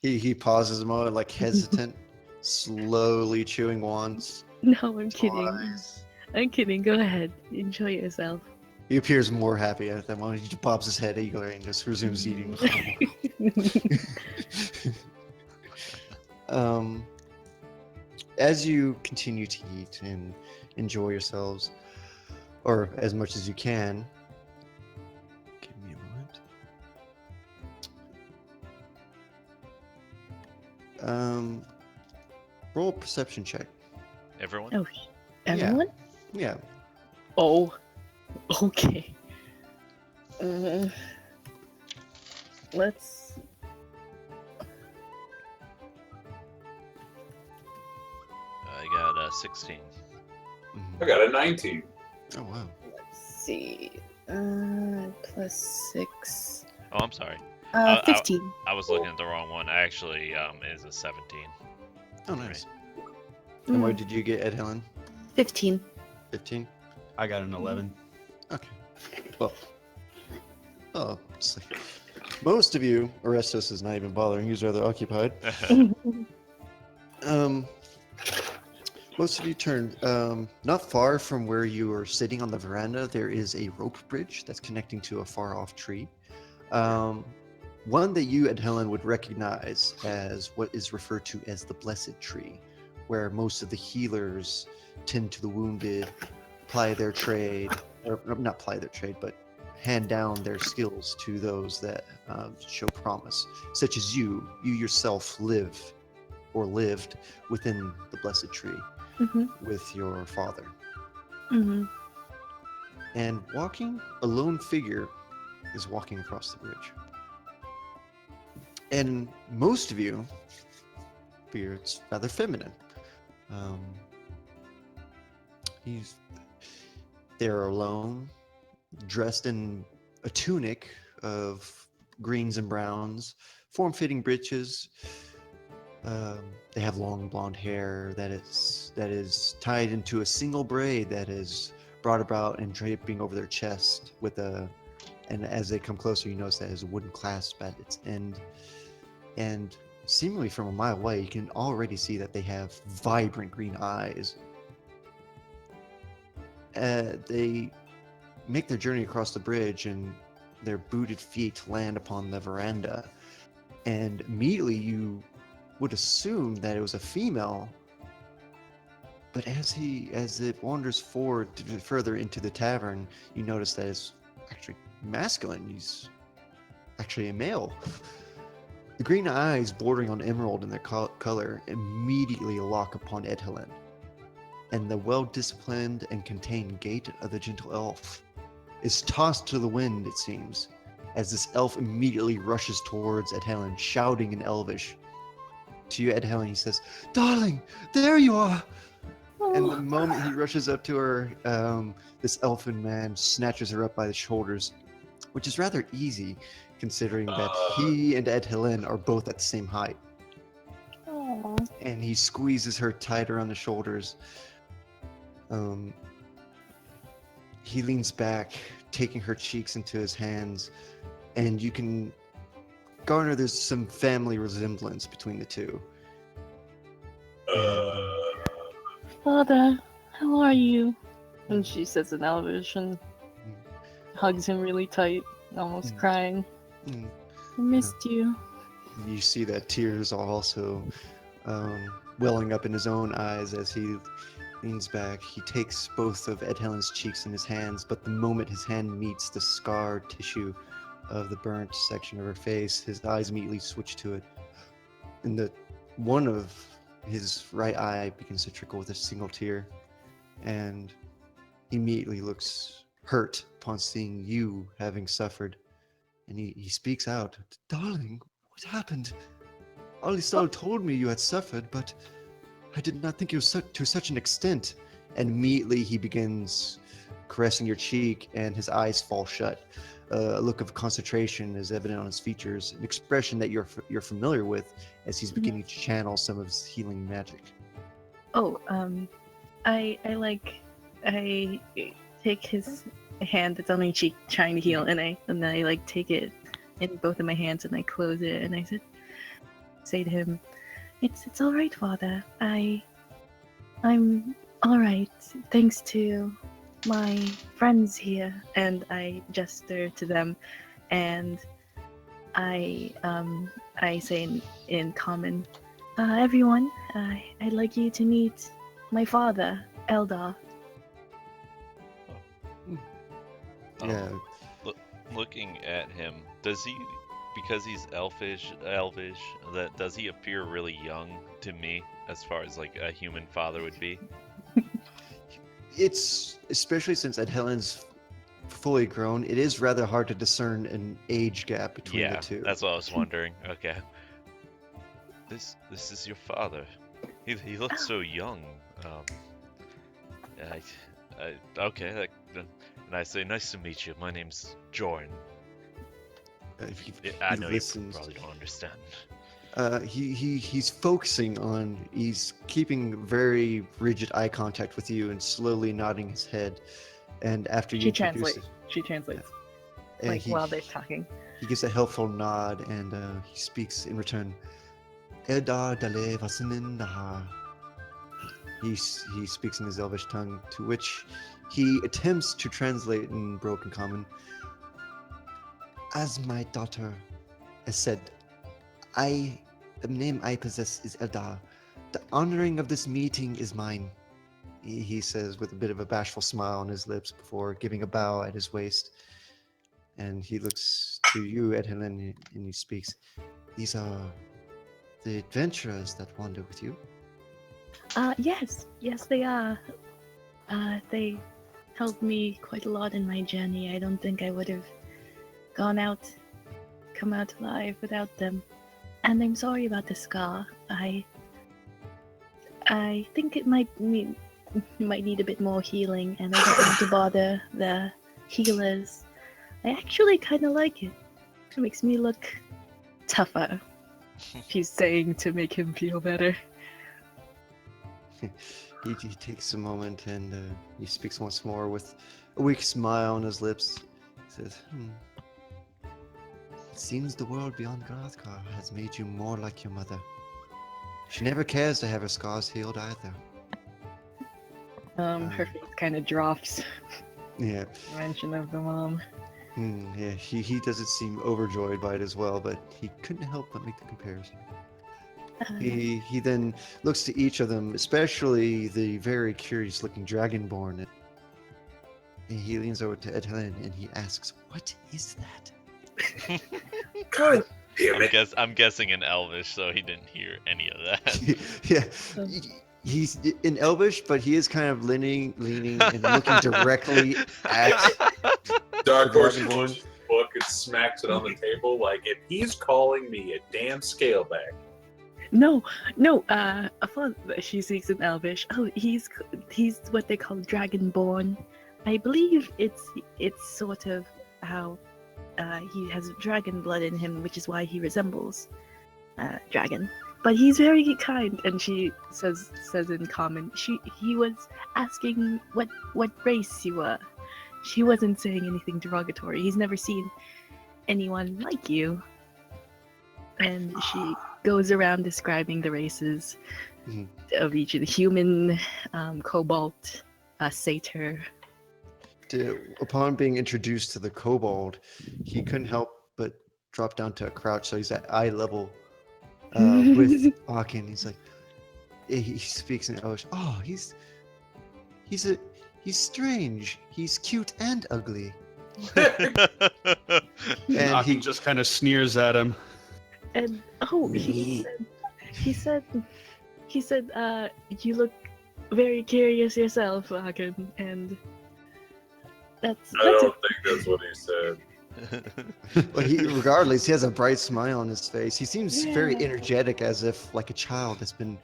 He pauses a moment, like hesitant, slowly chewing once. No, I'm kidding. Twice. I'm kidding. Go ahead. Enjoy yourself. He appears more happy at that moment. He just pops his head eagerly and just resumes eating. As you continue to eat and enjoy yourselves, or as much as you can, give me a moment. Roll a perception check. Everyone? Oh, everyone? Yeah. Oh, okay. Let's. I got 16. I got a 19. Oh wow. Let's see. +6. Oh, I'm sorry. I- 15. I was looking at the wrong one. I actually is a 17. Oh, nice. And what Mm, did you get, Ed Helen? 15. 15? I got an 11. Okay. Well, it's like most of you, Orestes is not even bothering. He's rather occupied. Um, most of you turned. Not far from where you are sitting on the veranda, there is a rope bridge that's connecting to a far-off tree. One that you and Helen would recognize as what is referred to as the Blessed Tree, where most of the healers tend to the wounded, ply their trade, or not ply their trade, but hand down their skills to those that show promise, such as you. You yourself live or lived within the Blessed Tree Mm-hmm. with your father. Mm-hmm. And walking, a lone figure is walking across the bridge. And most of you figure it's rather feminine. He's there alone, dressed in a tunic of greens and browns, form-fitting breeches. They have long blonde hair that is tied into a single braid that is brought about and draping over their chest with a, and as they come closer, you notice that has a wooden clasp at its end. And seemingly from a mile away, you can already see that they have vibrant green eyes. They make their journey across the bridge, and their booted feet land upon the veranda. And immediately you would assume that it was a female, but as it wanders forward further into the tavern, you notice that it's actually masculine. He's actually a male. The green eyes, bordering on emerald in their color, immediately lock upon Ed Helen, and the well-disciplined and contained gait of the gentle elf is tossed to the wind, it seems, as this elf immediately rushes towards Ed Helen, shouting in Elvish. To you, Ed Helen, he says, "Darling, there you are!" And the moment he rushes up to her, this elfin man snatches her up by the shoulders, which is rather easy, considering that he and Ed Helen are both at the same height. Aw. And he squeezes her tight around the shoulders. He leans back, taking her cheeks into his hands, and you can garner there's some family resemblance between the two. Father, how are you? And she says in Elvish and hugs him really tight, almost Mm. crying. Mm. I missed you. You see that tears are also welling up in his own eyes as he leans back. He takes both of Ed Helen's cheeks in his hands, but the moment his hand meets the scar tissue of the burnt section of her face, his eyes immediately switch to it. And the one of his right eye begins to trickle with a single tear, and he immediately looks hurt upon seeing you having suffered. And he speaks out, "Darling, what happened? Alistar told me you had suffered, but I did not think it was to such an extent." And immediately he begins caressing your cheek, and his eyes fall shut. A look of concentration is evident on his features, an expression that you're familiar with, as he's beginning to channel some of his healing magic. Oh, I take his hand that's on my cheek, trying to heal, and I like take it in both of my hands and I close it, and I say to him, "It's all right, Father. I'm all right, thanks to my friends here." And I gesture to them, and I say in common, "Everyone, I'd like you to meet my father, Eldar." Yeah. Looking at him, does he, because he's elvish, that does he appear really young to me as far as like a human father would be? It's, especially since Ed Helen's fully grown, it is rather hard to discern an age gap between Yeah, the two. that's what I was wondering. Okay. This is your father. He looks so young. Okay. And I say, "Nice to meet you. My name's Jorn." If Yeah, he I know you listens, probably don't understand. he's focusing on. He's keeping very rigid eye contact with you and slowly nodding his head. And after you She introduce translates. She translates. it, Like while they're talking. he gives a helpful nod and he speaks in return. Eldar dale vasinin daha. He speaks in his Elvish tongue, to which he attempts to translate in Broken Common. As my daughter has said, the name I possess is Eldar. The honoring of this meeting is mine. He says with a bit of a bashful smile on his lips before giving a bow at his waist. And he looks to you, Edhelen, and he speaks. These are the adventurers that wander with you. Yes, they are. They helped me quite a lot in my journey. I don't think I would have come out alive without them. And I'm sorry about the scar. I think it might need a bit more healing, and I don't want to bother the healers. I actually kind of like it. It makes me look tougher. She's saying to make him feel better. He takes a moment and he speaks once more with a weak smile on his lips. He says, It seems the world beyond Grathkar has made you more like your mother. She never cares to have her scars healed either. Her face kind of drops. Yeah. Mention of the mom. Yeah, he doesn't seem overjoyed by it as well, but he couldn't help but make the comparison. He then looks to each of them, especially the very curious looking Dragonborn. And he leans over to Edhelen and he asks, What is that? God damn it. I'm guessing in Elvish, so he didn't hear any of that. Yeah. He's in Elvish, but he is kind of leaning and looking directly at Dark Horse Dragonborn. pulls his book and smacks it on the table like, if he's calling me a damn scaleback. No, she speaks in Elvish. Oh, he's what they call Dragonborn. I believe it's sort of how he has dragon blood in him, which is why he resembles dragon. But he's very kind, and she says in common. He was asking what race you were. She wasn't saying anything derogatory. He's never seen anyone like you. And she goes around describing the races of each of the human, kobold, satyr. Upon being introduced to the kobold, he couldn't help but drop down to a crouch, so he's at eye level with Aachen. He's like, he speaks in Elvish. Oh, he's strange. He's cute and ugly. And And Aachen he just kind of sneers at him. And he said, you look very curious yourself, Hagen, and that's I don't it. think that's what he said. Well, regardless, he has a bright smile on his face. He seems very Yeah. energetic, as if like a child has been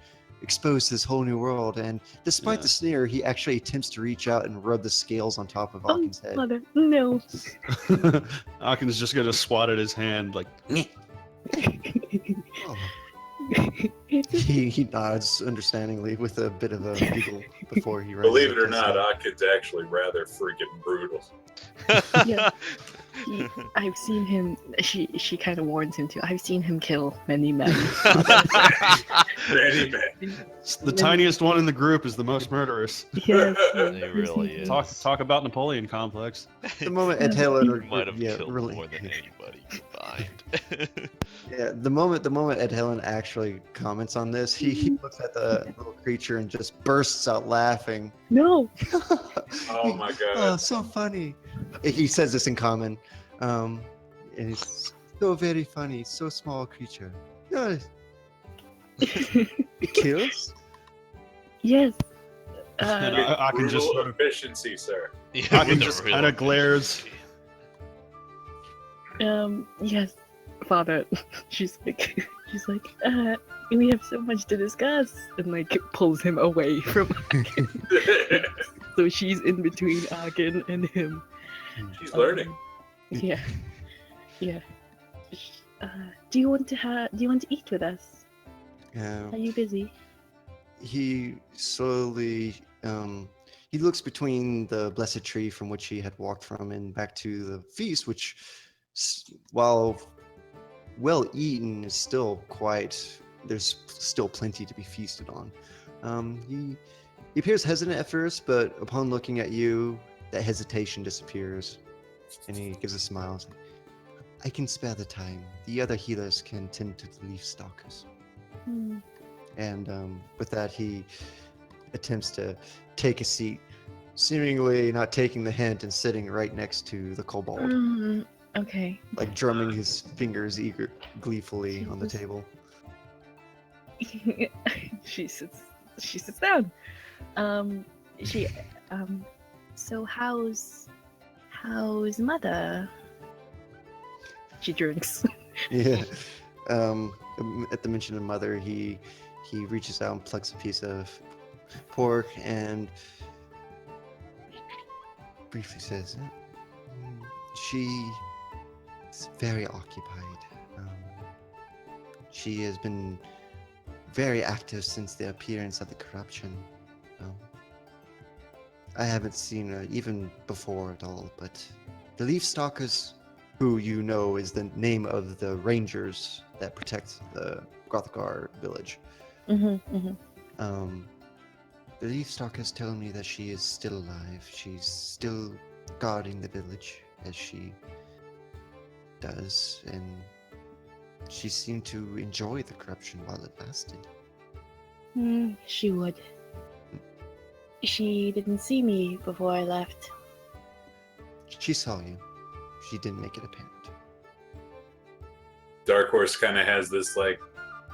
exposed to this whole new world. And despite Yeah. the sneer, he actually attempts to reach out and rub the scales on top of Oh, Aaken's head. mother, no. Aaken's just gonna swat at his hand like, Oh. He nods understandingly with a bit of a giggle before he rises Believe up it or to not, say, Aaken's actually rather freaking brutal. Yeah. I've seen him. She kind of warns him too. I've seen him kill many men. Many men. the tiniest one in the group is the most murderous. Yes, It really is. Talk about Napoleon complex. the moment Ed Taylor You might have killed really, more than anybody combined. yeah, the moment Ed Helen actually comments on this, he looks at the little creature and just bursts out laughing. No. Oh my Oh, god. so funny. He says this in common. And it's so very funny, so small creature. Yeah, it kills? Yes. And Uh, I can just Brutal sort of- efficiency, sir. Yeah, Aaken with a just real kind of glares. yes, Father. She's like, we have so much to discuss, and like pulls him away from. So she's in between Aachen and him. She's learning. Yeah. Do you want to eat with us? Uh, Are you busy? he slowly he looks between the blessed tree from which he had walked from and back to the feast, which, while well eaten, is still quite. There's still plenty to be feasted on. He appears hesitant at first, but upon looking at you, that hesitation disappears, and he gives a smile. He's like, I can spare the time. The other healers can tend to the leaf stalkers. Hmm. And with that, he attempts to take a seat, seemingly not taking the hint and sitting right next to the kobold, Okay. like drumming his fingers gleefully on the Jesus. table. She sits down. She so how's mother? She drinks. Yeah. At the mention of mother, he reaches out and plucks a piece of pork and briefly says, she is very occupied. She has been very active since the appearance of the corruption. I haven't seen her even before at all, but the Leaf Stalkers, who you know is the name of the rangers that protect the Grothgar village. The Leaf Stalkers tell me that she is still alive. She's still guarding the village as she does, and she seemed to enjoy the corruption while it lasted. She would. She didn't see me before I left. She saw you. She didn't make it apparent. Dark Horse kind of has this like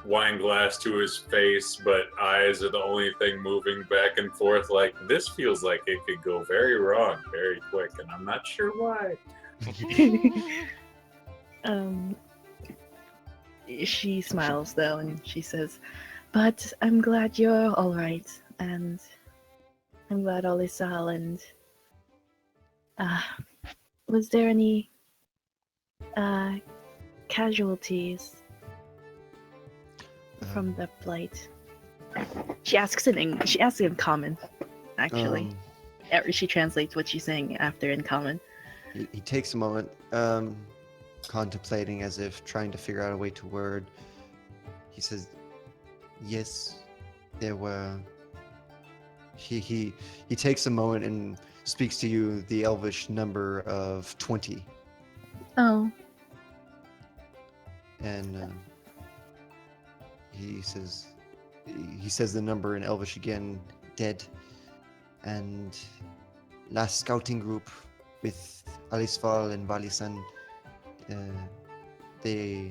wine glass to his face, but eyes are the only thing moving back and forth. Like, this feels like it could go very wrong very quick, and I'm not sure why. She smiles though, and she says, "But I'm glad you're all right, and I'm glad all is well. And was there any casualties from the blight?" She asks She asks in common, actually. She translates what she's saying after in common. He takes a moment, contemplating as if trying to figure out a way to word. He says, yes, there were. He takes a moment and speaks to you the elvish number of 20. Oh. And he says the number in elvish again, dead. And last scouting group with Alisval and Valisan, they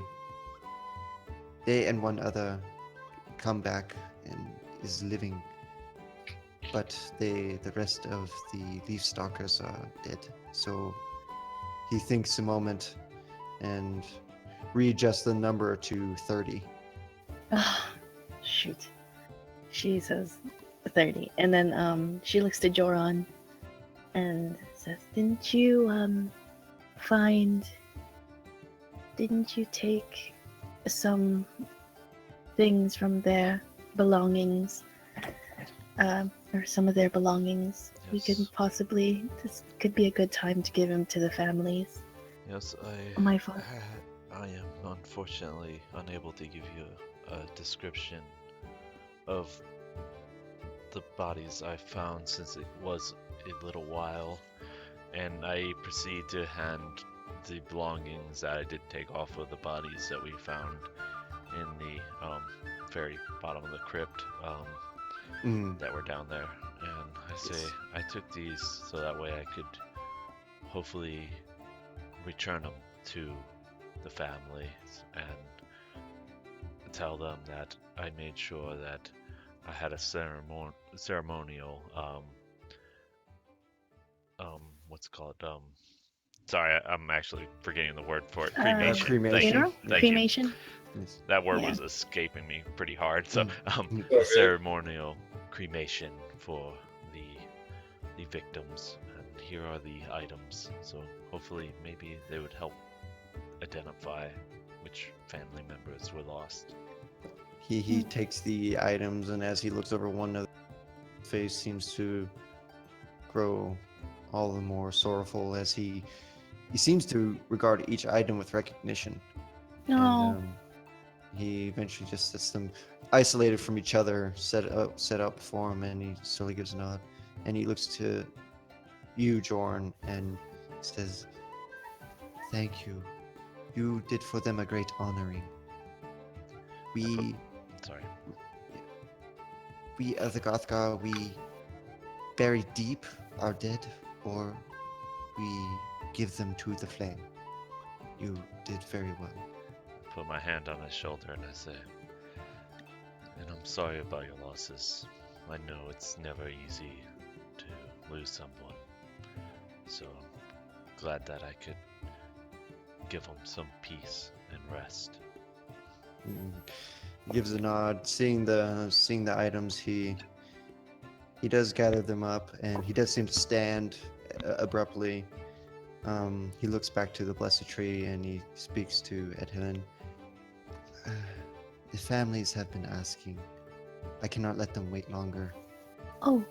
and one other come back and is living, but the rest of the leaf stalkers are dead. So he thinks a moment and readjusts the number to 30. Shoot. She says 30. And then she looks to Joran and says, didn't you take some things from their belongings, or some of their belongings? We could Yes. possibly, this could be a good time to give them to the families. Yes, My fault. I am unfortunately unable to give you a description of the bodies I found, since it was a little while, and I proceed to hand the belongings that I did take off of the bodies that we found in the very bottom of the crypt that were down there. And I say, Yes. I took these so that way I could hopefully return them to the families and tell them that I made sure that I had a ceremonial what's it called, sorry, I'm actually forgetting the word for it. Cremation. Thank cremation. you. Funeral? Thank you. Cremation? Yes. That word Yeah. was escaping me pretty hard. So, Okay. a ceremonial cremation for the victims, and here are the items. So hopefully, maybe they would help identify which family members were lost. He takes the items, and as he looks over one of the face seems to grow all the more sorrowful as he seems to regard each item with recognition. No. And he eventually just sets them isolated from each other, set up before him, and he slowly gives a nod. And he looks to you, Jorn, and says, "Thank you. You did for them a great honoring. We of the Gothgar, we bury deep our dead, or we give them to the flame. You did very well." Put my hand on his shoulder and I say, "And I'm sorry about your losses. I know it's never easy to lose someone. So I'm glad that I could give them some peace and rest." He gives a nod, seeing the items. He does gather them up, and he does seem to stand abruptly. He looks back to the blessed tree and he speaks to Edhelen. "The families have been asking. I cannot let them wait longer. Oh,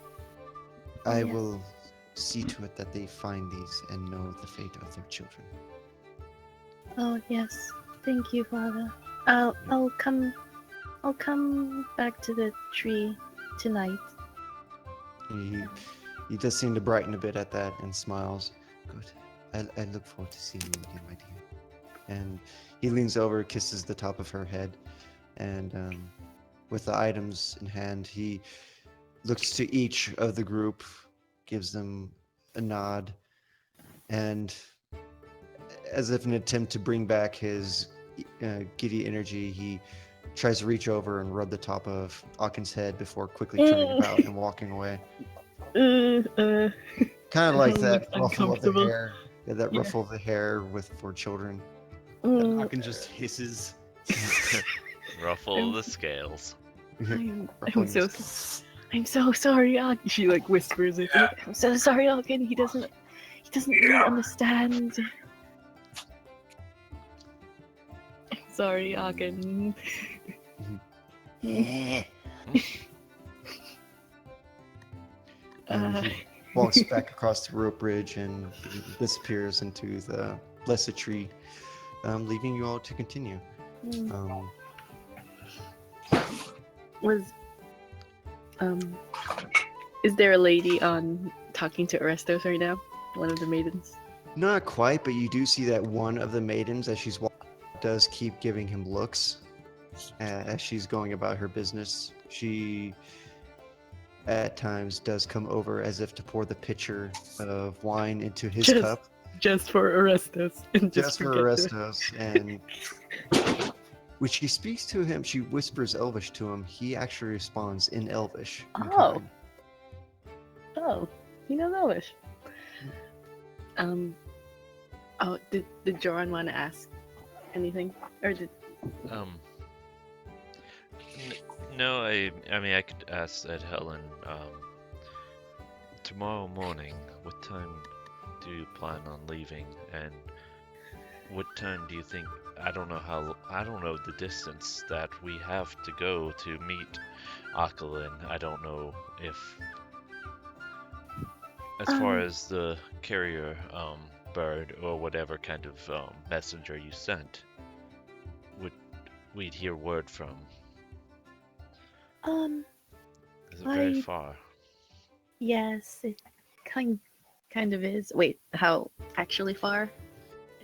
I yes. will see to it that they find these and know the fate of their children." oh yes. Thank you, Father. I'll come back to the tree tonight. He does seem to brighten a bit at that and smiles. "Good. I look forward to seeing you again, my dear." And he leans over, kisses the top of her head, and with the items in hand, he looks to each of the group, gives them a nod, and as if in an attempt to bring back his giddy energy, he tries to reach over and rub the top of Akin's head before quickly turning about and walking away. Kind of like That that looks ruffle of the uncomfortable. hair. Yeah, that Yeah. ruffle of the hair for children. Akin just hisses. Ruffle the scales. I'm Ruffling so his- I'm so sorry, Akin. She like whispers it. Like, "I'm so sorry, Akin. He doesn't really understand." I'm sorry, Akin. And he walks back across the rope bridge and disappears into the blessed tree, leaving you all to continue. Mm. Was is there a lady on talking to Orestos right now? One of the maidens. Not quite, but you do see that one of the maidens, as she's walking, does keep giving him looks as she's going about her business. She, at times, does come over as if to pour the pitcher of wine into his Just cup, Just for Orestos. And just for forget to- Orestos. And when she speaks to him, she whispers Elvish to him. He actually responds in Elvish. in Oh. kind. Oh, he knows Elvish. Oh, did Joran want to ask anything? Or did No, I mean I could ask Ed Helen. Tomorrow morning, what time do you plan on leaving, and what time do you think? I don't know the distance that we have to go to meet Akelin. I don't know if, as far as the carrier bird or whatever kind of messenger you sent, we'd hear word from. Is it very I- far? Yes, it kind of is. Wait, how actually far?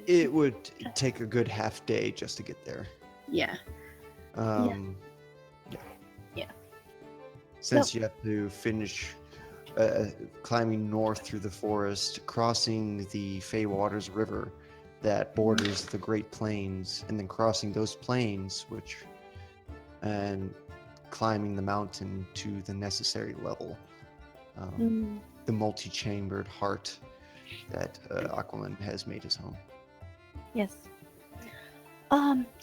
It would take a good half day just to get there. Yeah. Yeah. Since you have to finish climbing north through the forest, crossing the Fey Waters River that borders the Great Plains, and then crossing those plains, and climbing the mountain to the necessary level. The multi-chambered heart that Aquaman has made his home. Yes.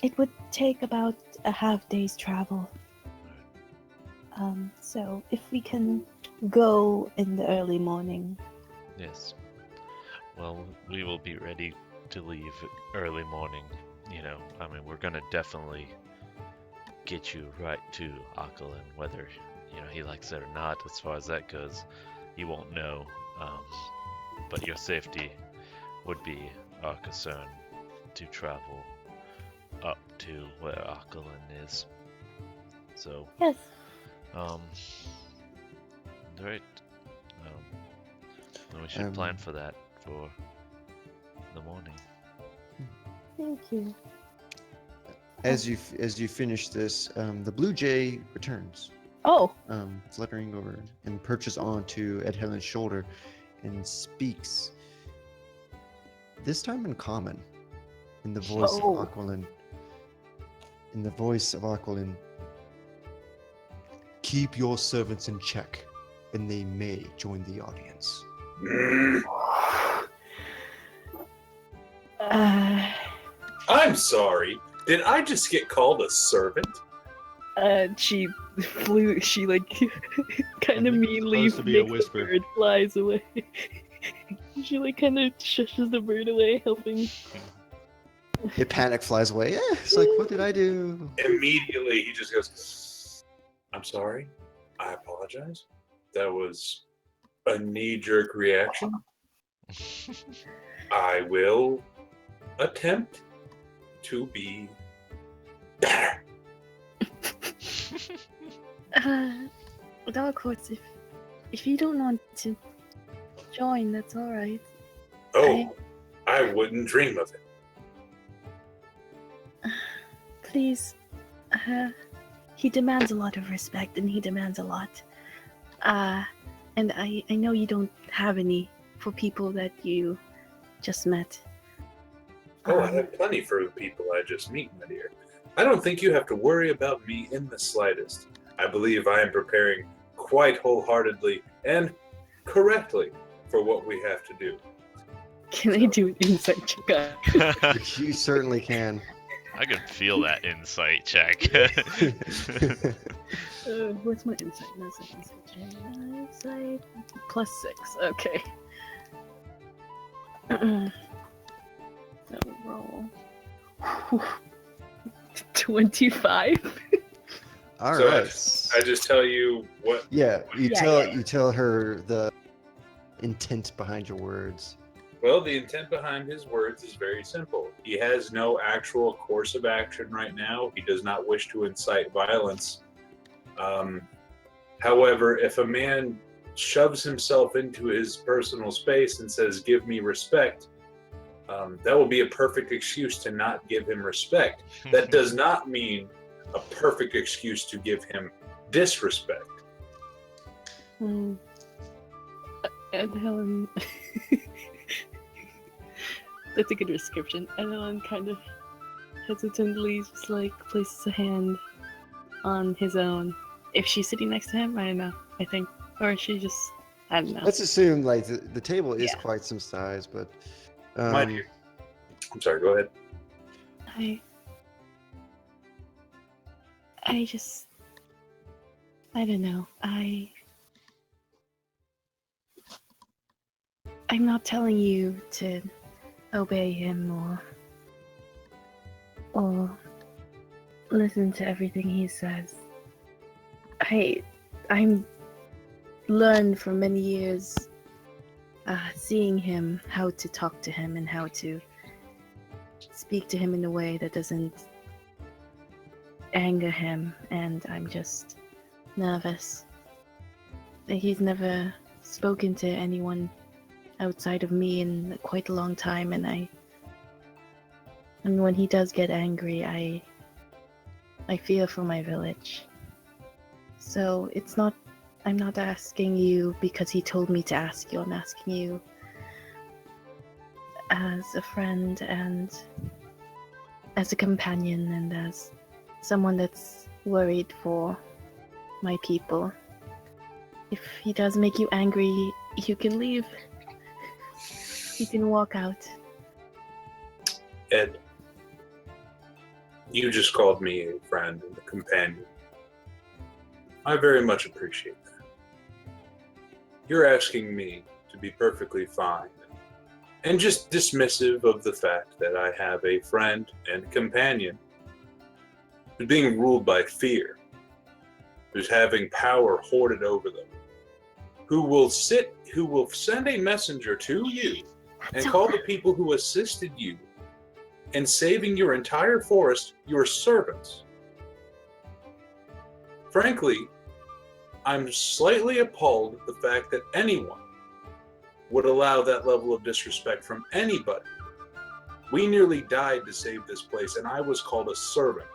It would take about a half day's travel. So if we can go in the early morning. Yes. Well, we will be ready to leave early morning, I mean, we're gonna definitely get you right to Akelin, whether he likes it or not. As far as that goes, you won't know. But your safety would be our concern to travel up to where Akelin is. So, Yes. right. Then we should plan for that for the morning. Thank you. As you finish this, the blue jay returns, Oh, fluttering over and perches onto Ed Helen's shoulder, and speaks. This time in common, in the voice of Oh. Aquilin. In the voice of Aquilin. Keep your servants in check, and they may join the audience. I'm sorry. Did I just get called a servant? She flew. She like kind of think it's meanly supposed to be a makes whisper. the bird flies away. She like kind of shushes the bird away, helping. It panic flies away. It's like, what did I do? Immediately, he just goes, I'm sorry. I apologize. That was a knee-jerk reaction. I will attempt to be better. Dark Horse, if you don't want to join, that's all right. Oh, I wouldn't dream of it. Please, he demands a lot of respect, and he demands a lot. And I know you don't have any for people that you just met. Oh, I have plenty for the people I just meet, my dear. I don't think you have to worry about me in the slightest. I believe I am preparing quite wholeheartedly and correctly for what we have to do. Can I do an insight check? You certainly can. I can feel that insight check. What's my insight? No, it's not insight check. Insight +6. Okay. So roll 25. All So right. I just tell you what. Yeah, you Yeah, tell her the intent behind your words. Well, the intent behind his words is very simple. He has no actual course of action right now. He does not wish to incite violence. However, if a man shoves himself into his personal space and says, "Give me respect," that will be a perfect excuse to not give him respect. That does not mean a perfect excuse to give him disrespect. And Helen. That's a good description. And Helen kind of hesitantly just like places a hand on his own. If she's sitting next to him, I don't know. I think, or she just, I don't know. Let's assume like the table is Yeah. quite some size, but My dear. I'm sorry, go ahead. I just, I don't know. I'm not telling you to obey him or listen to everything he says. I'm learned for many years seeing him, how to talk to him and how to speak to him in a way that doesn't anger him, and I'm just nervous. He's never spoken to anyone outside of me in quite a long time, and when he does get angry, I fear for my village. So I'm not asking you because he told me to ask you. I'm asking you as a friend and as a companion and as someone that's worried for my people. If he does make you angry, you can leave. You can walk out. Ed, you just called me a friend and a companion. I very much appreciate that. You're asking me to be perfectly fine and just dismissive of the fact that I have a friend and companion who's being ruled by fear, who's having power hoarded over them, who will send a messenger to you and call the people who assisted you in saving your entire forest your servants. Frankly, I'm slightly appalled at the fact that anyone would allow that level of disrespect from anybody. We nearly died to save this place, and I was called a servant.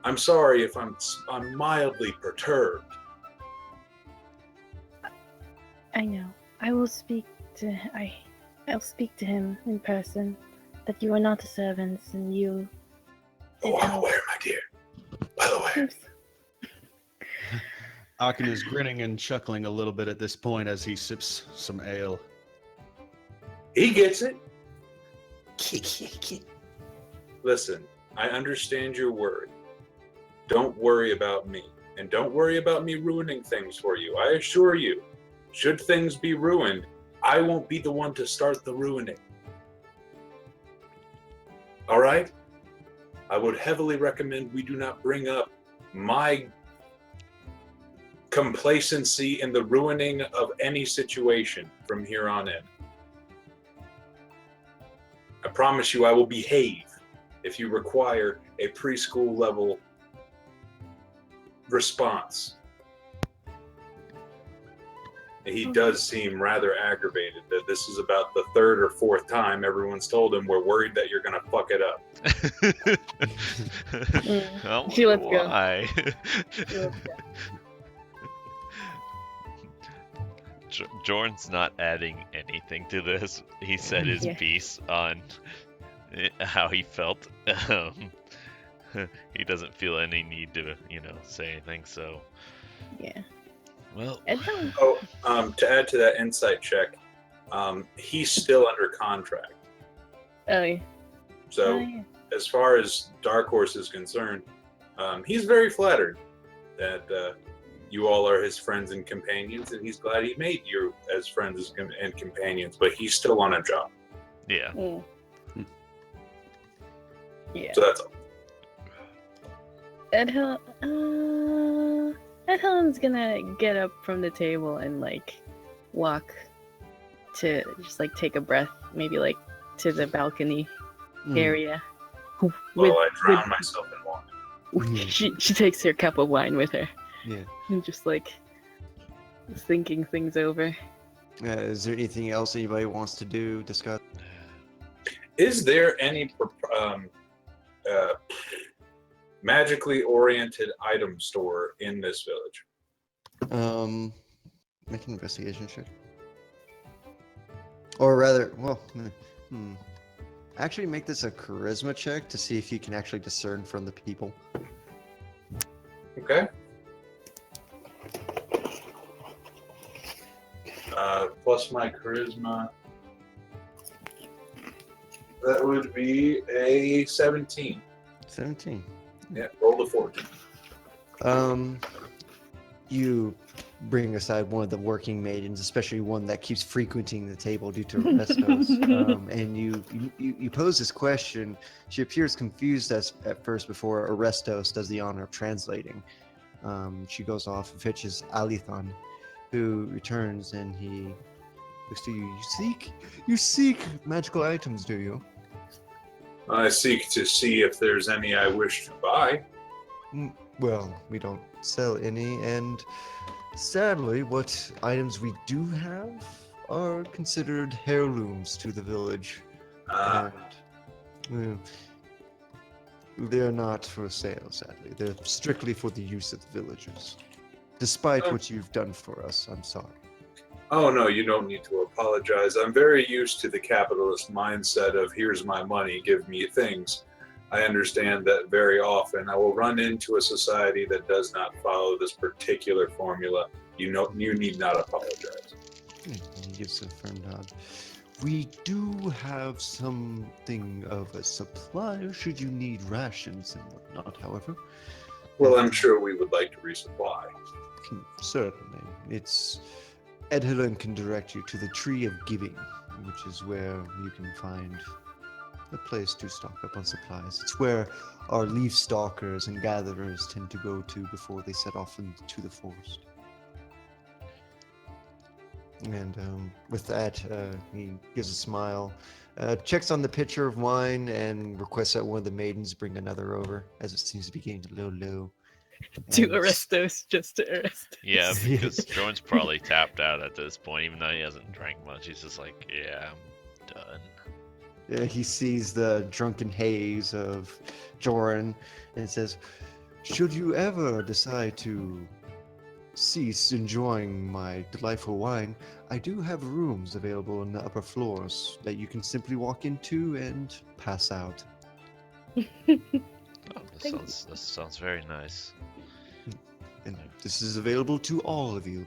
I'm sorry if I'm mildly perturbed. I know. I'll speak to him in person. That you are not a servant, and you. Oh, I'm aware, my dear. Well aware. Akin is grinning and chuckling a little bit at this point as he sips some ale. He gets it. Listen, I understand your worry. Don't worry about me. And don't worry about me ruining things for you. I assure you, should things be ruined, I won't be the one to start the ruining. All right? I would heavily recommend we do not bring up my complacency in the ruining of any situation from here on in. I promise you I will behave if you require a preschool level response. He does seem rather aggravated that this is about the third or fourth time everyone's told him we're worried that you're gonna fuck it up. I She wonder lets go. why. She lets go. Jordan's not adding anything to this. He said his Yeah. piece on how he felt. He doesn't feel any need to, say anything. So, Yeah. well, And then, To add to that insight check, he's still under contract. Oh, yeah. So yeah. as far as Dark Horse is concerned, he's very flattered that you all are his friends and companions, and he's glad he made you as friends and companions, but he's still on a job. yeah. Mm. Yeah. So that's all. Helen's gonna get up from the table and walk to just take a breath, maybe to the balcony area. Well, I drown myself in water. She takes her cup of wine with her Yeah. and just thinking things over. Is there anything else anybody wants to do, discuss? Is there any magically oriented item store in this village? Make an investigation check. Or rather, actually make this a charisma check to see if you can actually discern from the people. Okay. Plus my charisma. That would be a 17. 17. Yeah, roll the 14. You bring aside one of the working maidens, especially one that keeps frequenting the table due to Restos, and you pose this question. She appears confused at first before Arestos does the honor of translating. She goes off and fetches Alithan, who returns, and he looks to you. You seek magical items, do you? I seek to see if there's any I wish to buy. Well, we don't sell any, and sadly, what items we do have are considered heirlooms to the village. And they're not for sale, sadly. They're strictly for the use of the villagers. Despite what you've done for us, I'm sorry. Oh, no, you don't need to apologize. I'm very used to the capitalist mindset of here's my money, give me things. I understand that very often I will run into a society that does not follow this particular formula. You need not apologize. He gives a firm nod. We do have something of a supply should you need rations and whatnot, however. Well, I'm sure we would like to resupply. Certainly. It's Ed Helen can direct you to the Tree of Giving. which is where you can find a place to stock up on supplies. It's where our leaf stalkers and gatherers tend to go to before they set off into the forest. And with that, he gives a smile, checks on the pitcher of wine, and requests that one of the maidens bring another over, as it seems to be getting a little low. To And- Arestos, just to Arestos. Yeah, because Jordan's probably tapped out at this point, even though he hasn't drank much. He's just like, yeah, I'm done. Yeah, he sees the drunken haze of Joran and says, "Should you ever decide to cease enjoying my delightful wine, I do have rooms available in the upper floors that you can simply walk into and pass out." Oh, Thank you. this sounds very nice. And this is available to all of you.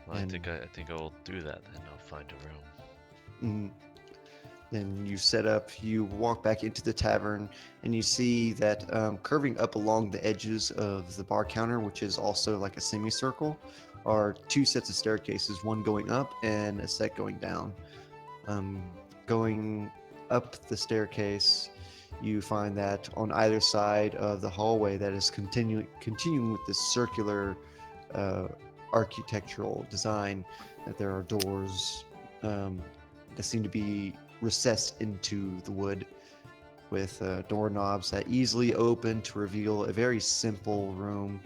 Well, And- I think I will do that, and I'll find a room. Mm. Then you set up, you walk back into the tavern, and you see that curving up along the edges of the bar counter, which is also like a semicircle, are two sets of staircases, one going up and a set going down. Going up the staircase, you find that on either side of the hallway that is continuing with this circular architectural design, that there are doors that seem to be recessed into the wood with doorknobs that easily open to reveal a very simple room,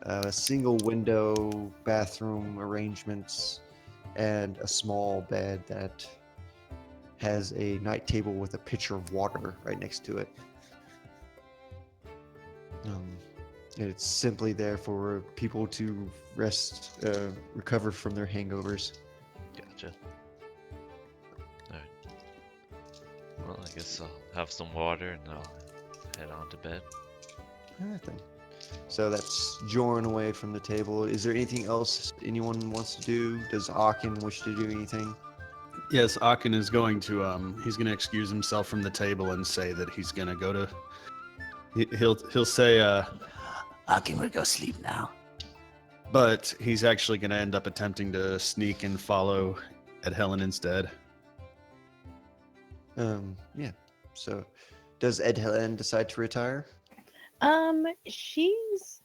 a single window, bathroom arrangements, and a small bed that has a night table with a pitcher of water right next to it. It's simply there for people to rest, recover from their hangovers. Gotcha. Alright. Well, I guess I'll have some water and I'll head on to bed. Alright then. So that's Jorn away from the table. Is there anything else anyone wants to do? Does Aachen wish to do anything? Yes, Aachen is going to he's going to excuse himself from the table and say that he's going to go to he'll say Aachen will go sleep now. but he's actually going to end up attempting to sneak and follow Ed Helen instead. Yeah. So does Ed Helen decide to retire? She's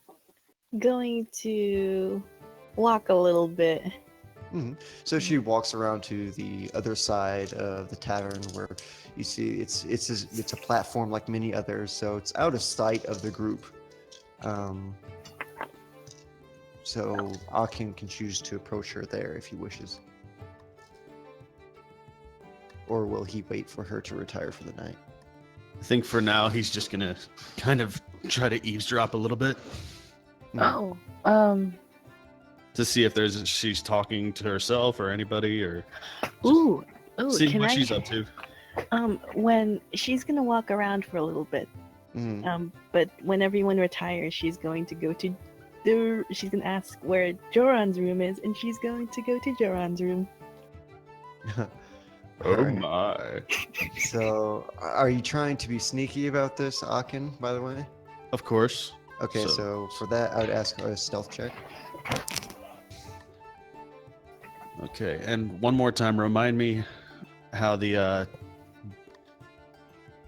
going to walk a little bit. So she walks around to the other side of the tavern, where you see it's a platform like many others, so it's out of sight of the group. So Aachen can choose to approach her there if he wishes. Or will he wait for her to retire for the night? I think for now he's just going to kind of try to eavesdrop a little bit Oh, to see if she's talking to herself or anybody or ooh, see can what I? she's up to. When she's gonna walk around for a little bit. Mhm. But when everyone retires, she's going to go to she's gonna ask where Joran's room is, and she's going to go to Joran's room. Alright. My. So, are you trying to be sneaky about this, Aachen, by the way? Of course. Okay, so for that, I would ask a stealth check. Okay, and one more time, remind me how the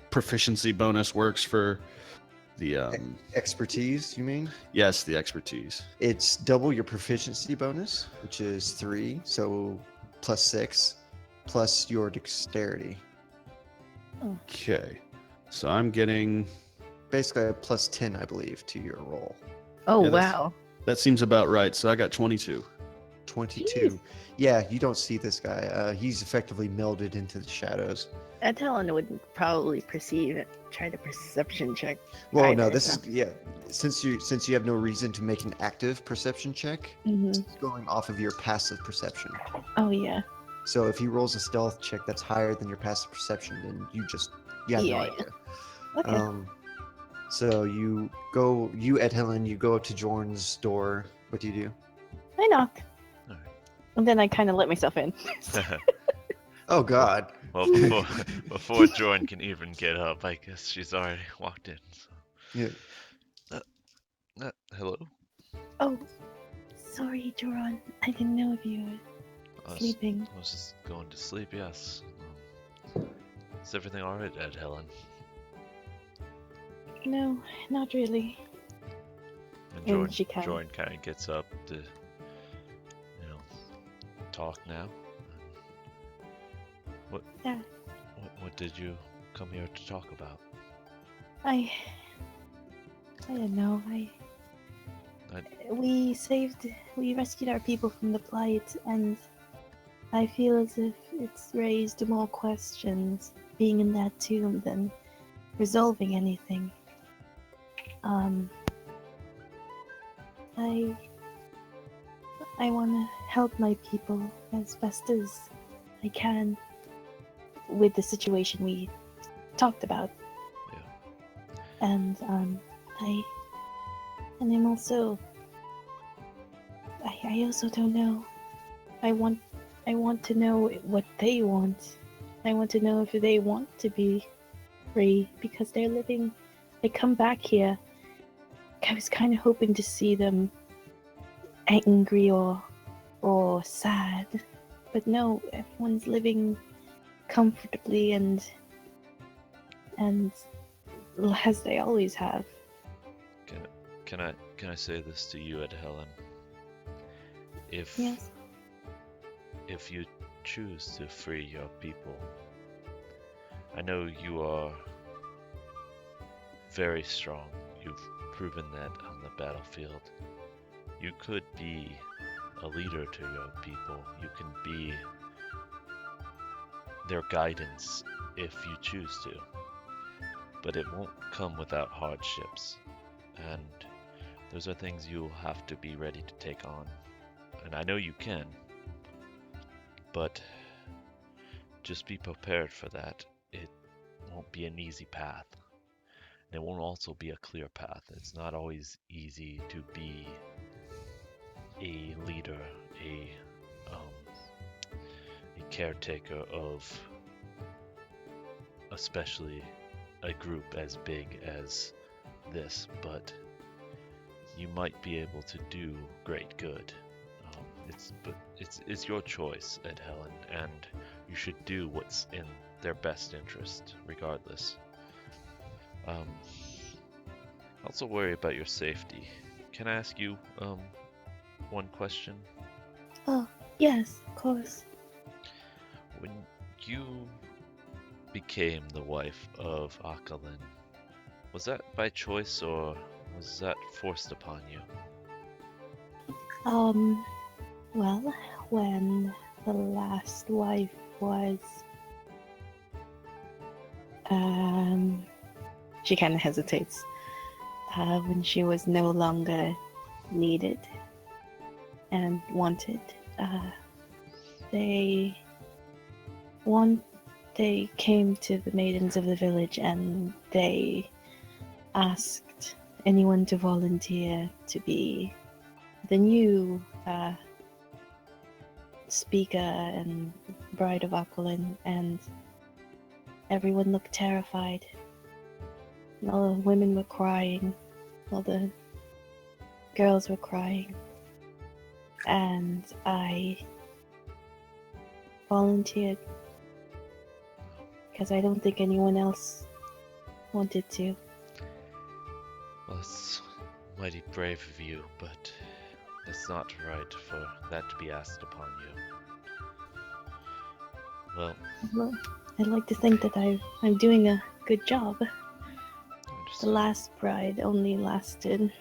proficiency bonus works for the Expertise, you mean? yes, the expertise. It's double your proficiency bonus, which is 3, so plus 6, plus your dexterity. Okay, so I'm getting Basically, a plus 10, I believe, to your roll. Oh Yeah, that's- wow! that seems about right. So I got 22. 22. Yeah, you don't see this guy. He's effectively melded into the shadows. Ed Helen would probably perceive it. Try the perception check. Well, no, Either, this so- is yeah. Since you have no reason to make an active perception check, Mm-hmm. it's going off of your passive perception. Oh yeah. So if he rolls a stealth check that's higher than your passive perception, then you have Yeah, no yeah. idea. Okay. So you Ed Helen, you go up to Jorn's door. What do you do? I knock. Alright. And then I kind of let myself in. Oh God. Well, before Jordan can even get up, I guess she's already walked in. So. Yeah. Hello? Oh, sorry, Joran. I didn't know if you would. sleeping. I was just going to sleep, yes. Is everything alright, Ed Helen? No, not really. And And she Jordan kind of gets up to, talk now. Yeah. What did you come here to talk about? I don't know. We rescued our people from the Blight, and I feel as if it's raised more questions being in that tomb than resolving anything. I want to help my people as best as I can with the situation we talked about. Yeah. And I'm also I also don't know. I want to know what they want. I want to know if they want to be free because they're living. They come back here. I was kind of hoping to see them angry or sad, but no, everyone's living comfortably and as they always have. Can I say this to you, Ed Helen? Yes. If you choose to free your people, I know you are very strong. You've proven that on the battlefield. You could be a leader to your people. You can be their guidance if you choose to. But it won't come without hardships. And those are things you'll have to be ready to take on. And I know you can. But just be prepared for that. It won't be an easy path. And it won't also be a clear path. It's not always easy to be a leader, a caretaker of especially a group as big as this, but you might be able to do great good. It's your choice, Ed Helen, and you should do what's in their best interest, regardless. Also worry about your safety. Can I ask you one question? Oh, yes, of course. When you became the wife of Akalin, was that by choice or was that forced upon you? Well, when the last wife was, she kind of hesitates. When she was no longer needed and wanted, they came to the maidens of the village and they asked anyone to volunteer to be the new speaker and bride of Akalin, and everyone looked terrified. All the women were crying, all the girls were crying, and I volunteered because I don't think anyone else wanted to. Well, it's mighty brave of you, but it's not right for that to be asked upon you. Well, I'd like to think that I'm doing a good job. I The understand. last bride only lasted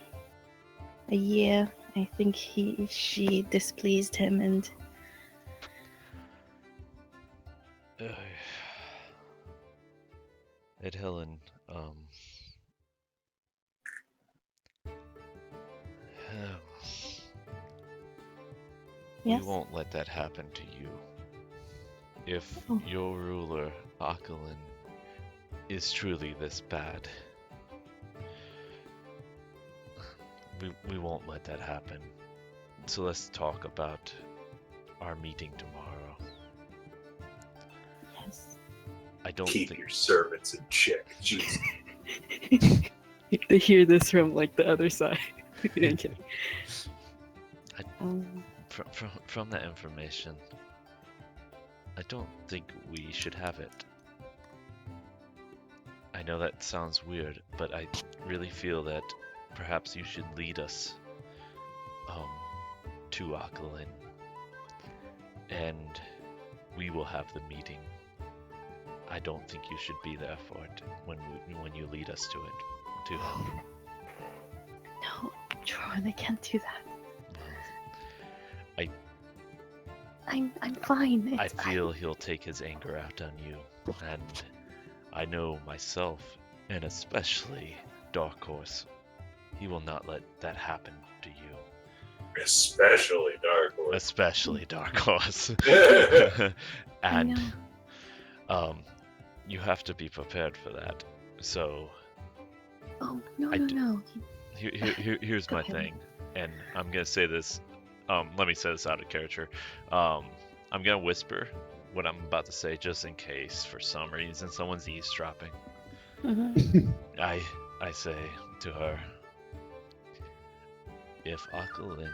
a year. I think she displeased him, and Ed Helen, yes. we won't let that happen to you. If Oh. your ruler, Akalin, is truly this bad, we won't let that happen. So let's talk about our meeting tomorrow. Yes. I don't Keep think your servants in check. Jesus. They hear this from like the other side. I'm kidding. Um, from that information, I don't think we should have it. I know that sounds weird, but I really feel that perhaps you should lead us to Akelin, and we will have the meeting. I don't think you should be there for it when you lead us to it. No, Jordan, I can't do that. I'm fine. I It's feel he'll take his anger out on you, and I know myself, and especially Dark Horse, he will not let that happen to you. Especially Dark Horse. Especially Dark Horse. I And know. you have to be prepared for that. So Oh, no, I no, d- no. here's Go my ahead. thing, and I'm gonna say this. Let me say this out of character. I'm gonna whisper what I'm about to say just in case for some reason someone's eavesdropping. Mhm. I say to her, if Akelin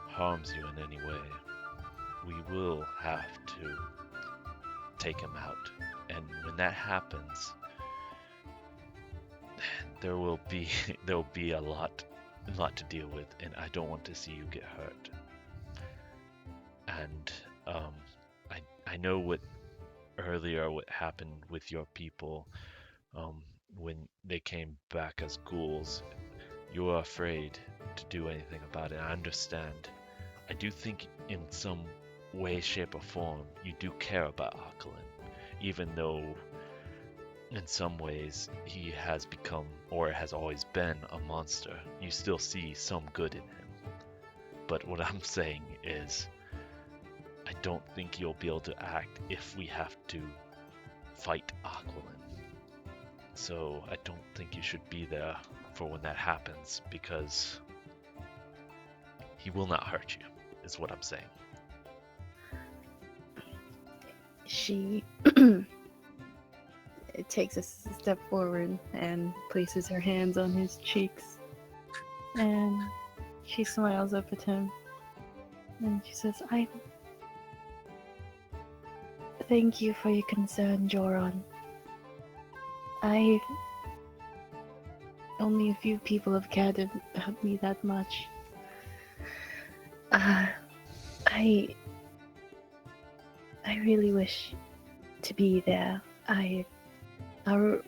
harms you in any way, we will have to take him out. And when that happens, there will be a lot to deal with, and I don't want to see you get hurt. And I know what happened with your people when they came back as ghouls. You were afraid to do anything about it. I understand. I do think in some way, shape, or form you do care about Akelin, even though in some ways he has become, or has always been, a monster. You still see some good in him. But what I'm saying is, I don't think you'll be able to act if we have to fight Akelin. So I don't think you should be there for when that happens, because he will not hurt you, is what I'm saying. She takes a step forward and places her hands on his cheeks. And she smiles up at him. And she says, I thank you for your concern, Joron. Only a few people have cared about me that much. I really wish to be there. Our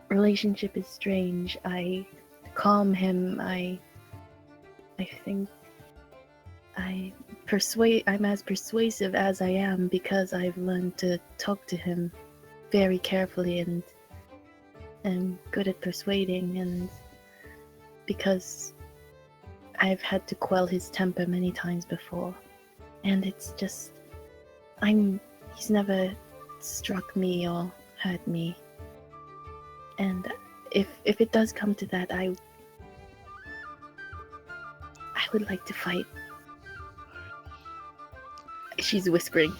relationship is strange. I calm him. I think I'm as persuasive as I am because I've learned to talk to him very carefully and good at persuading, and because I've had to quell his temper many times before. And it's just he's never struck me or hurt me. And if it does come to that, I would like to fight. She's whispering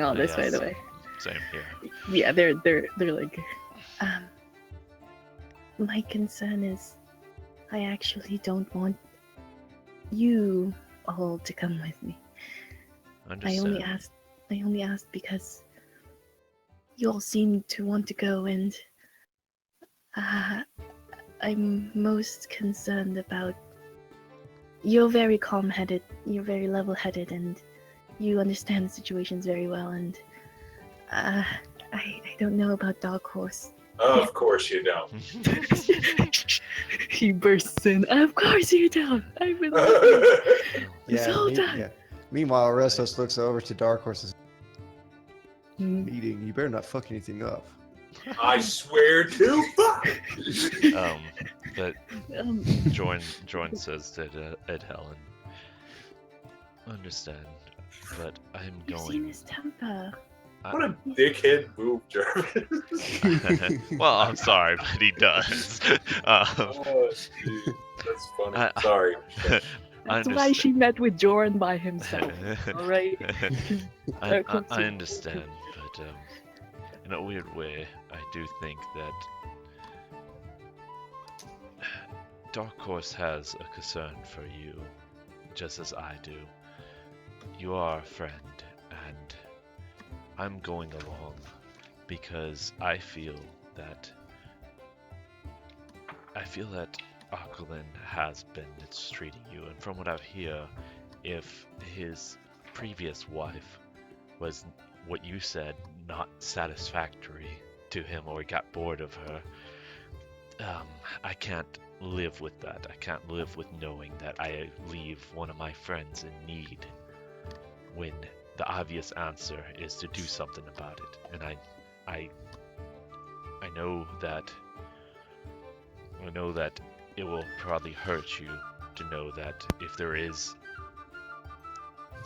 all this, by the Yes. way. Same here. Yeah, they're like, my concern is, I actually don't want you all to come with me. I only asked because you all seem to want to go, and I'm most concerned about. You're very calm-headed. You're very level-headed, and you understand the situations very well. And I don't know about Dark Horse. Of course you don't. He bursts in. Of course you don't. I've been listening this whole time. yeah. Meanwhile, Restos looks over to Dark Horse's Mm. meeting. You better not fuck anything up. I swear to fuck. But Um, Jorn says to Ed Helen, understand, but I'm you've seen going. his temper. What a dickhead move, Jervis. Well, I'm sorry, but he does. Oh, dude, that's funny. I- Sorry. That's why she met with Joran by himself. All right. I Comes in. understand, but in a weird way, I do think that Dark Horse has a concern for you, just as I do. You are a friend, and I'm going along because I feel that Aquilin has been mistreating you, and from what I hear, if his previous wife was what you said not satisfactory to him, or he got bored of her, I can't live with that. I can't live with knowing that I leave one of my friends in need when the obvious answer is to do something about it. And I know that it will probably hurt you to know that if there is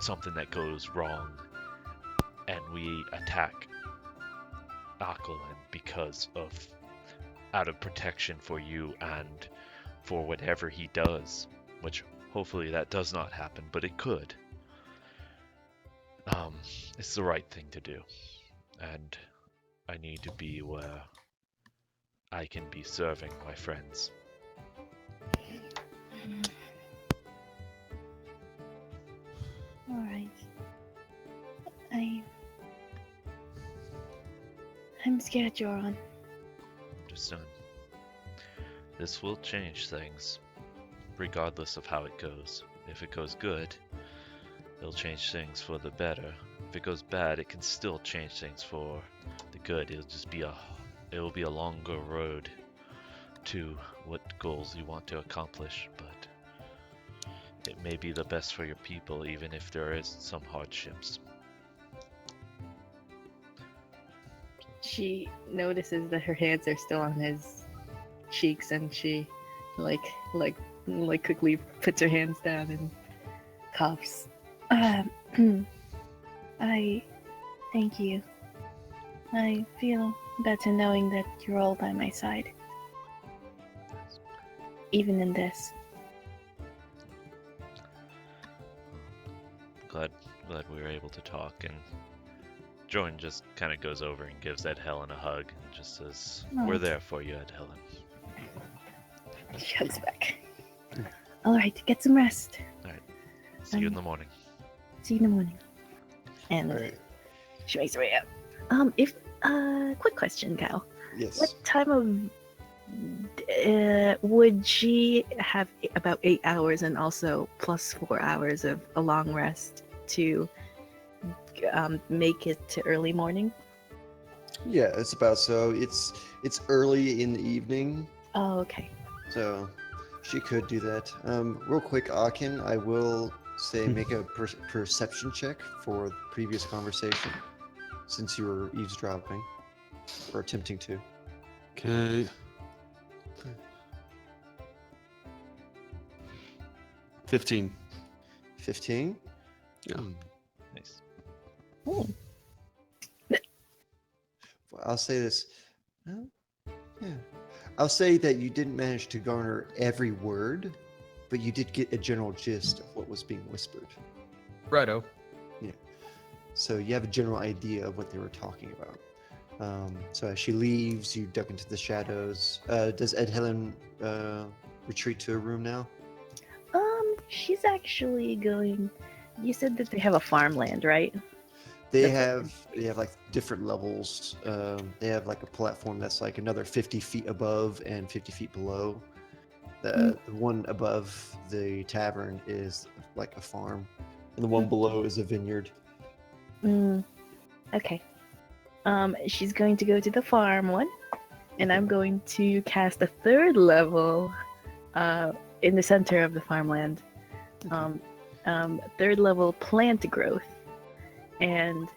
something that goes wrong and we attack Aquilin because of out of protection for you and for whatever he does, which hopefully that does not happen, but it could. It's the right thing to do, and I need to be where I can be serving my friends. All right. I'm scared, Joron. Understood. This will change things, regardless of how it goes. If it goes good, it'll change things for the better. If it goes bad, it can still change things for the good. It'll be a longer road to what goals you want to accomplish, but it may be the best for your people, even if there is some hardships. She notices that her hands are still on his cheeks, and she like quickly puts her hands down and coughs. I thank you. I feel better knowing that you're all by my side. Even in this. Glad we were able to talk, and Jordan just kind of goes over and gives Ed Helen a hug and just says, "We're there for you, Ed Helen." She hugs back. Alright, get some rest. See you in the morning. See you in the morning. And Alright. she makes her way out. Quick question, Cal. Yes. What time of would she have about 8 hours and also plus 4 hours of a long rest to make it to early morning? Yeah, it's about so. It's early in the evening, Oh, okay. so she could do that. Real quick, Akin, I will say make a perception check for the previous conversation, since you were eavesdropping or attempting to. Okay. 15. 15. Yeah. Nice. I'll say this. Yeah. I'll say that you didn't manage to garner every word, but you did get a general gist of what was being whispered. Righto. So you have a general idea of what they were talking about. So as she leaves, you duck into the shadows. Does Ed Helen retreat to a room now? She's actually going. You said that they have a farmland, right? They That's have like different levels. They have like a platform that's like another 50 feet above and 50 feet below. The one above the tavern is like a farm, and the one below is a vineyard. Okay. She's going to go to the farm one, and I'm going to cast a third level in the center of the farmland. Third level plant growth. And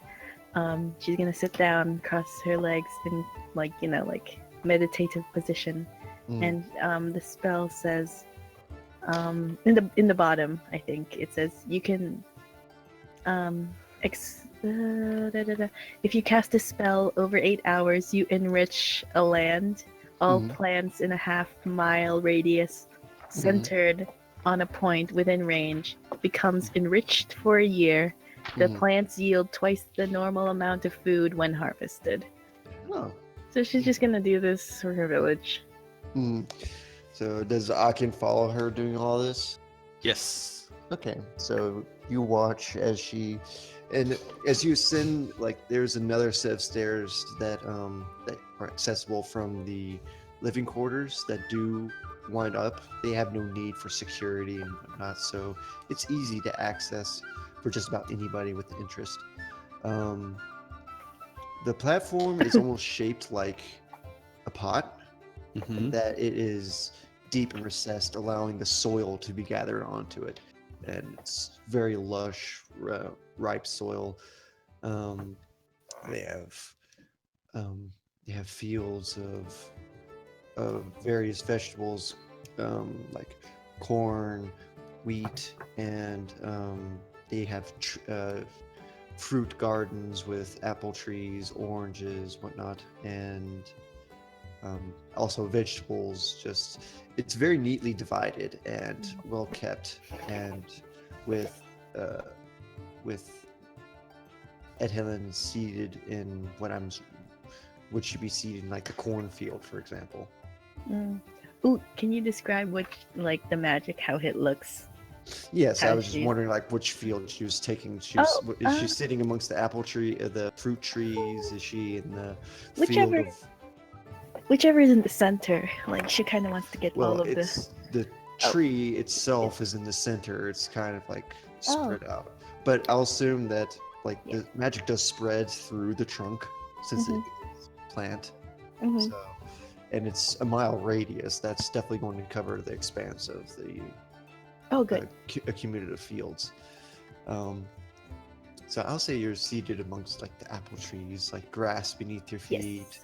she's gonna sit down, cross her legs in like meditative position. And the spell says in the bottom, I think it says you can if you cast a spell over 8 hours, you enrich a land. All plants in a half-mile radius centered on a point within range becomes enriched for a year. The plants yield twice the normal amount of food when harvested. Oh. So she's just gonna do this for her village. So does Akin follow her doing all this? Yes. Okay, so you watch as she And as you ascend, like there's another set of stairs that that are accessible from the living quarters that do wind up. They have no need for security and whatnot, so it's easy to access for just about anybody with interest. Um, the platform is almost shaped like a pot, Hmm. that it is deep and recessed, allowing the soil to be gathered onto it. And it's very lush, ripe soil. Um, they have they have fields of various vegetables, like corn, wheat, and they have fruit gardens with apple trees, oranges, whatnot, and also vegetables. Just it's very neatly divided and well kept, and with uh, with Ed Helen seated in what should be seated in like the cornfield, for example. Mm. Ooh, can you describe which, like, the magic, how it looks? Yes, I How was just she's- wondering like which field she was taking. Oh, Is she sitting amongst the apple tree, the fruit trees? Is she in the Whichever. field of? Whichever is in the center. Like, she kind of wants to get Well, all of the. it's the Oh. tree itself is in the center. It's kind of like Oh. spread out. But I'll assume that like Yeah. the magic does spread through the trunk since Mhm. it is a plant. Mhm. So, and it's a mile radius. That's definitely going to cover the expanse of the Oh, good. accumulative fields. So I'll say you're seated amongst like the apple trees, like grass beneath your feet,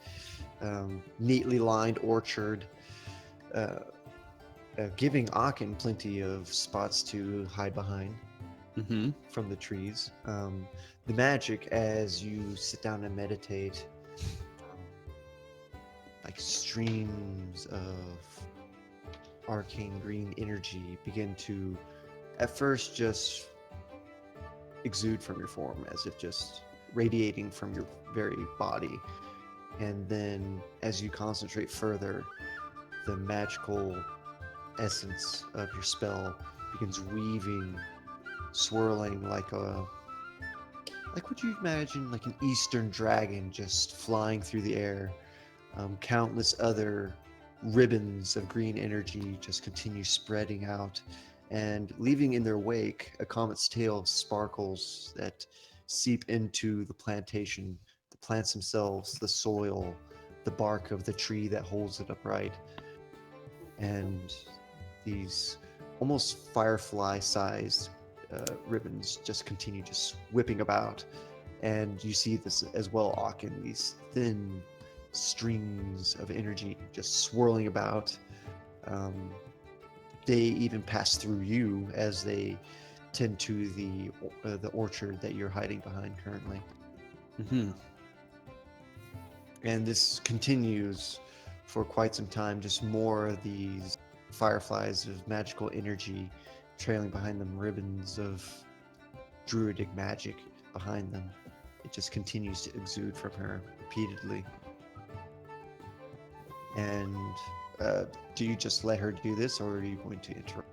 Yes. neatly lined orchard, giving Aachen plenty of spots to hide behind Hmm. from the trees. The magic, as you sit down and meditate, like streams of arcane green energy begin to, at first, just exude from your form as if just radiating from your very body. And then as you concentrate further, the magical essence of your spell begins weaving, swirling like would you imagine like an eastern dragon just flying through the air. Countless other ribbons of green energy just continue spreading out and leaving in their wake a comet's tail of sparkles that seep into the plantation, the plants themselves, the soil, the bark of the tree that holds it upright. And these almost firefly-sized ribbons just continue just whipping about. And you see this as well, Aachen, these thin strings of energy just swirling about. They even pass through you as they tend to the orchard that you're hiding behind currently. Hmm. And this continues for quite some time. Just more of these fireflies of magical energy trailing behind them, ribbons of druidic magic behind them. It just continues to exude from her repeatedly. And do you just let her do this, or are you going to interrupt?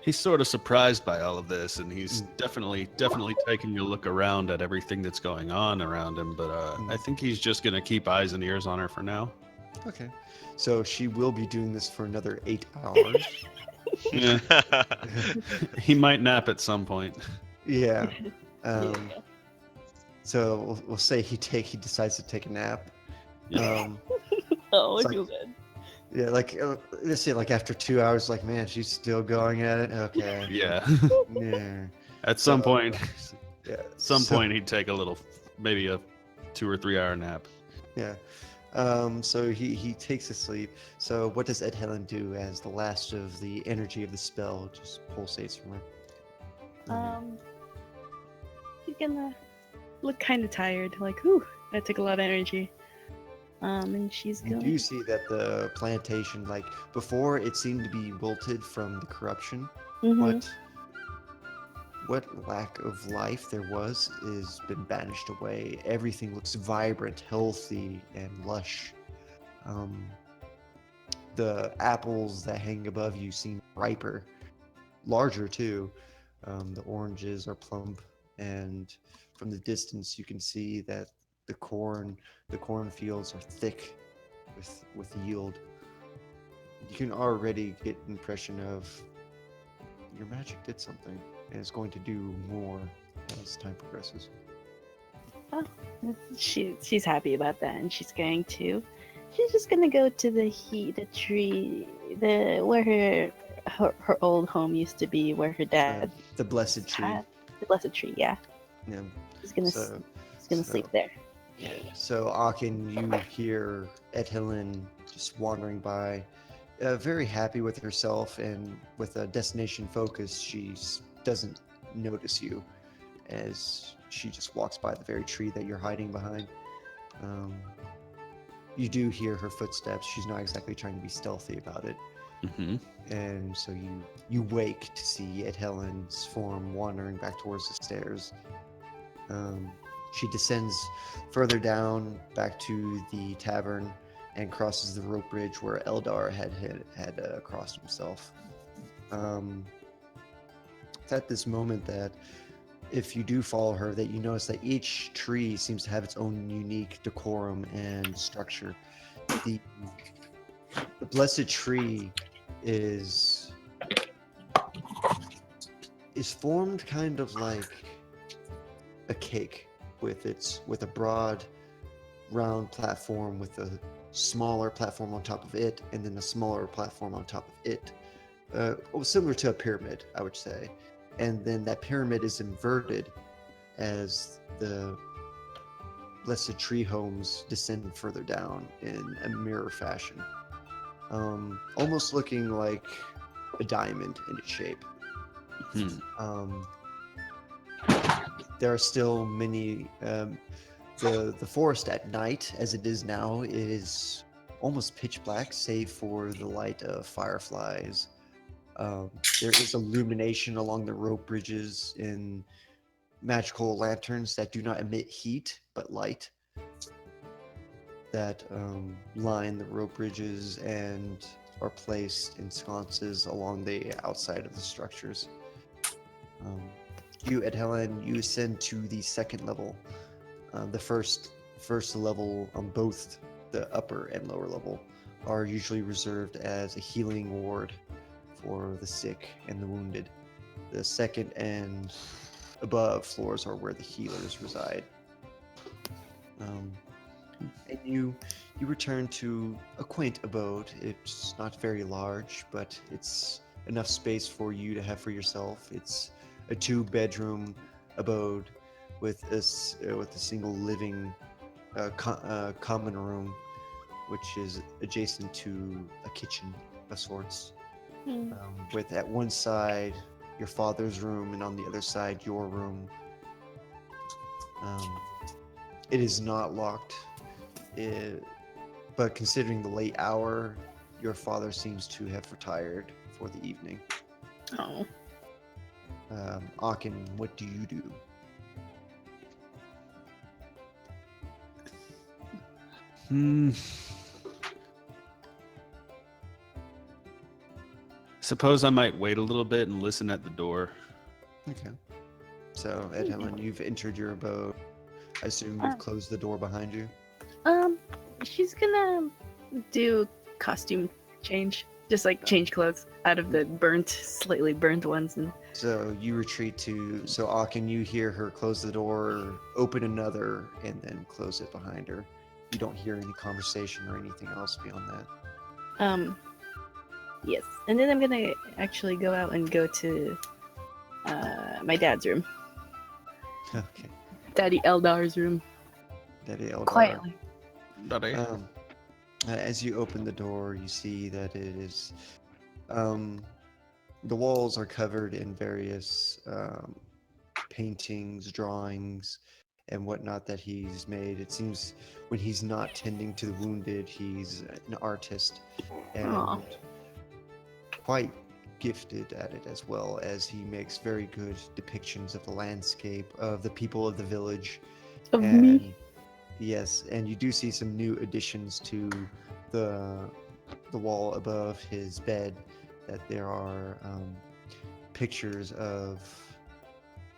He's sort of surprised by all of this, and he's definitely taking a look around at everything that's going on around him. But I think he's just gonna keep eyes and ears on her for now. Okay. So she will be doing this for another 8 hours. Yeah. He might nap at some point. Yeah. Yeah. So we'll say he decides to take a nap. Yeah. Oh, It's I feel like- bad. Yeah, like let's say like after 2 hours, like man, she's still going at it. Okay. Yeah. Yeah. At some So, point, Yeah. some so- point he'd take a little, maybe a 2 or 3 hour nap. Yeah. So he takes a sleep. So what does Ed Helen do as the last of the energy of the spell just pulsates from her? She's gonna look kind of tired. Like, whew, that took a lot of energy. And she's You going. do see that the plantation, like before, it seemed to be wilted from the corruption. Mhm. What lack of life there was is been banished away. Everything looks vibrant, healthy, and lush. The apples that hang above you seem riper, larger too. The oranges are plump and from the distance you can see that the cornfields are thick with yield. You can already get an impression of your magic did something, and it's going to do more as time progresses. She's happy about that, and she's just gonna go to the tree, where her old home used to be, where her dad The blessed tree. had the blessed tree. Yeah, Yeah. she's gonna So, sleep there. so Aachen, you hear Edhelen just wandering by, very happy with herself and with a destination focus. She doesn't notice you as she just walks by the very tree that you're hiding behind. You do hear her footsteps. She's not exactly trying to be stealthy about it. Mm-hmm. And so you wake to see Edhelen's form wandering back towards the stairs. She descends further down back to the tavern and crosses the rope bridge where Eldar had crossed himself. It's at this moment that, if you do follow her, that you notice that each tree seems to have its own unique decorum and structure. The blessed tree is formed kind of like a cake with a broad round platform with a smaller platform on top of it, and then a smaller platform on top of it, similar to a pyramid, I would say. And then that pyramid is inverted as the blessed tree homes descend further down in a mirror fashion, almost looking like a diamond in its shape. There are still many. The forest at night, as it is now, is almost pitch black, save for the light of fireflies. There is illumination along the rope bridges in magical lanterns that do not emit heat but light, that line the rope bridges and are placed in sconces along the outside of the structures. You, Edhelen, you ascend to the second level. The first level on both the upper and lower level are usually reserved as a healing ward for the sick and the wounded. The second and above floors are where the healers reside. And you return to a quaint abode. It's not very large, but it's enough space for you to have for yourself. It's a 2-bedroom abode with a single living common room, which is adjacent to a kitchen of sorts. With at one side your father's room, and on the other side your room. It is not locked, but considering the late hour, your father seems to have retired for the evening. Oh. Aachen, what do you do? Suppose I might wait a little bit and listen at the door. Okay. So, Edhelen, you've entered your abode. I assume you've closed the door behind you? She's gonna do costume change. Just like change clothes out of the slightly burnt ones. And So you retreat to... So, Aachen, you hear her close the door, open another, and then close it behind her. You don't hear any conversation or anything else beyond that. yes. And then I'm gonna actually go out and go to my dad's room. Okay. Daddy Eldar's room. Daddy Eldar. Quietly. As you open the door, you see that it is... the walls are covered in various paintings, drawings, and whatnot that he's made. It seems when he's not tending to the wounded, he's an artist and Aw. quite gifted at it, as well as he makes very good depictions of the landscape, of the people of the village. Of and, me? Yes, and you do see some new additions to the wall above his bed, that there are pictures of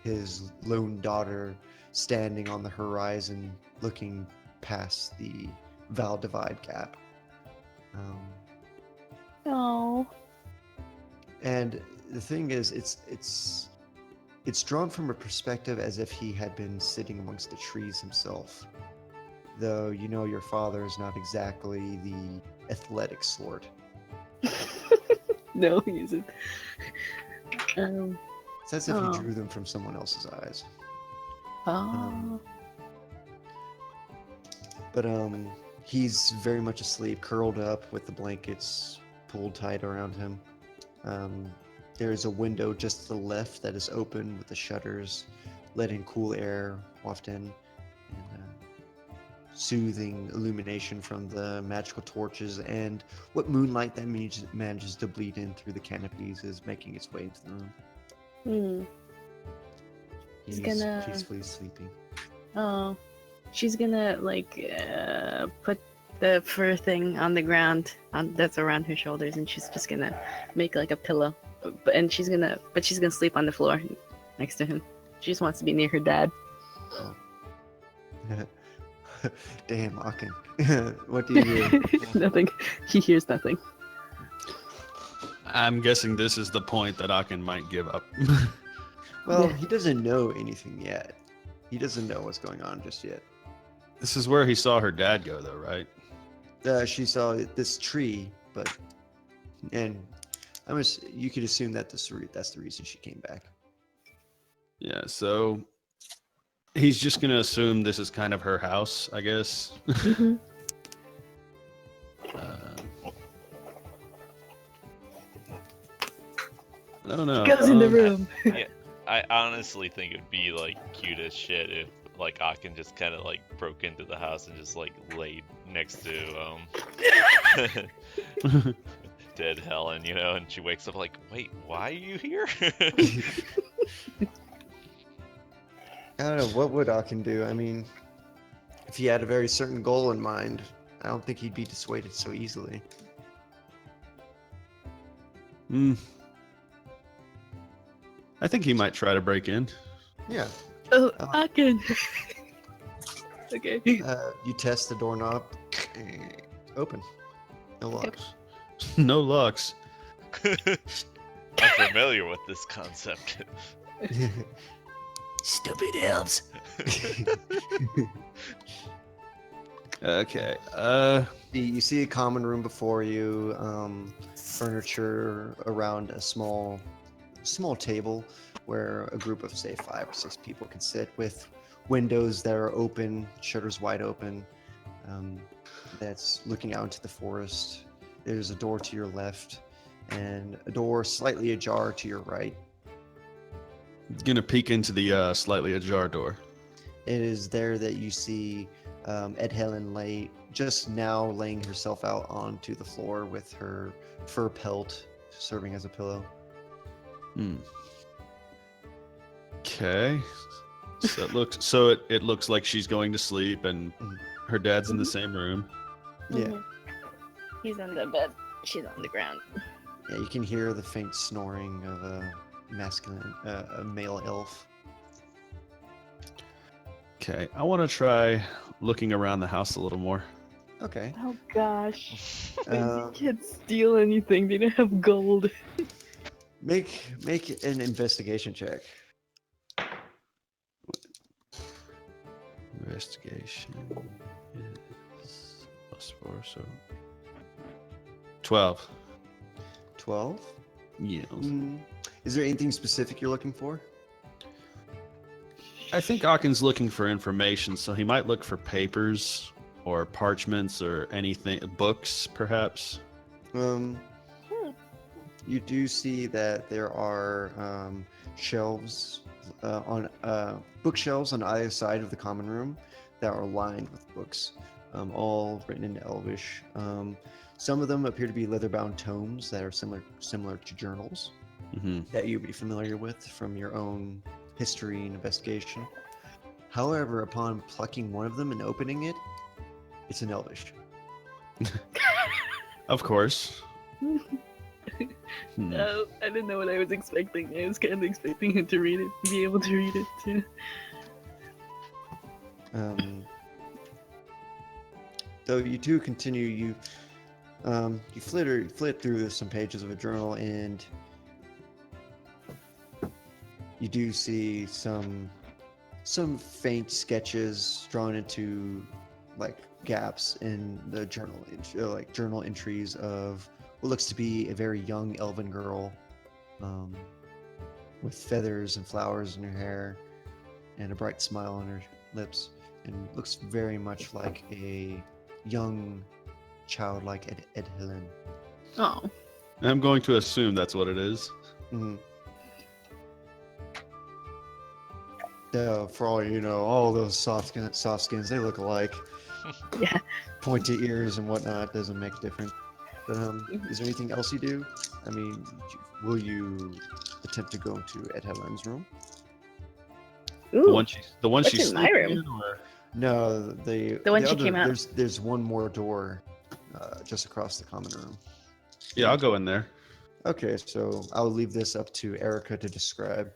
his lone daughter standing on the horizon, looking past the Val Divide gap. Oh. And the thing is, it's drawn from a perspective as if he had been sitting amongst the trees himself. Though you know your father is not exactly the athletic sort. No, he isn't. It's as if Oh. he drew them from someone else's eyes. Oh. But he's very much asleep, curled up with the blankets pulled tight around him. There is a window just to the left that is open with the shutters, letting cool air waft in, and soothing illumination from the magical torches, and what moonlight that manages to bleed in through the canopies is making its way into the room. Hmm. He's gonna- peacefully sleeping. Oh. She's gonna put the fur thing on the ground that's around her shoulders, and she's just gonna make like a pillow. But she's gonna sleep on the floor next to him. She just wants to be near her dad. Damn, Akin. What do you hear? Nothing. He hears nothing. I'm guessing this is the point that Akin might give up. Well, Yeah. he doesn't know anything yet. He doesn't know what's going on just yet. This is where he saw her dad go, though, right? She saw this tree, and you could assume that that's the reason she came back. Yeah, so he's just gonna assume this is kind of her house, I guess. Mhm. I don't know. Goes in the room. I honestly think it'd be like cute as shit if like Akin just kind of like broke into the house and just like laid next to dead Helen, you know, and she wakes up like, wait, why are you here? I don't know, what would Akin do? I mean, if he had a very certain goal in mind, I don't think he'd be dissuaded so easily. Hmm. I think he might try to break in. Yeah. Oh, Uh, Akin. Okay. You test the doorknob. Open. No locks. No locks. I'm familiar with this concept. Stupid elves. Okay. You see a common room before you, furniture around a small table where a group of, say, 5 or 6 people can sit, with windows that are open, shutters wide open, that's looking out into the forest. There's a door to your left and a door slightly ajar to your right. Gonna peek into the slightly ajar door. It is there that you see Ed Helen just now laying herself out onto the floor with her fur pelt serving as a pillow. Hmm. Okay. So it looks like she's going to sleep, and Mhm. her dad's in the same room. Yeah. Mhm. He's on the bed. She's on the ground. Yeah, you can hear the faint snoring of a male elf. Okay, I want to try looking around the house a little more. Okay. Oh gosh. Uh, You can't steal anything. They don't have gold. make an investigation check. Investigation is +4, so 12. 12. Yeah. Is there anything specific you're looking for? I think Akin's looking for information, so he might look for papers or parchments or anything, books perhaps. You do see that there are shelves on bookshelves on either side of the common room that are lined with books, all written in Elvish. Some of them appear to be leather-bound tomes that are similar to journals Hmm. that you'd be familiar with from your own history and investigation. However, upon plucking one of them and opening it, it's in Elvish. Of course. I didn't know what I was expecting. I was kind of expecting him to read it, be able to read it too. Though you do continue, you flit through some pages of a journal, and you do see some faint sketches drawn into like gaps in the journal, like journal entries of what looks to be a very young elven girl, with feathers and flowers in her hair, and a bright smile on her lips, and looks very much like a young, childlike Ed Helen. Oh, I'm going to assume that's what it is. Mm-hmm. So, for all you know, all those soft skins, they look alike. Yeah. Pointy ears and whatnot doesn't make a difference. But is there anything else you do? I mean, will you attempt to go into Ed Helen's room? Ooh, The one what's she's in my sleeping room? in, or- No, The one she came out. There's one more door, just across the common room. Yeah, I'll go in there. Okay, so I'll leave this up to Erica to describe.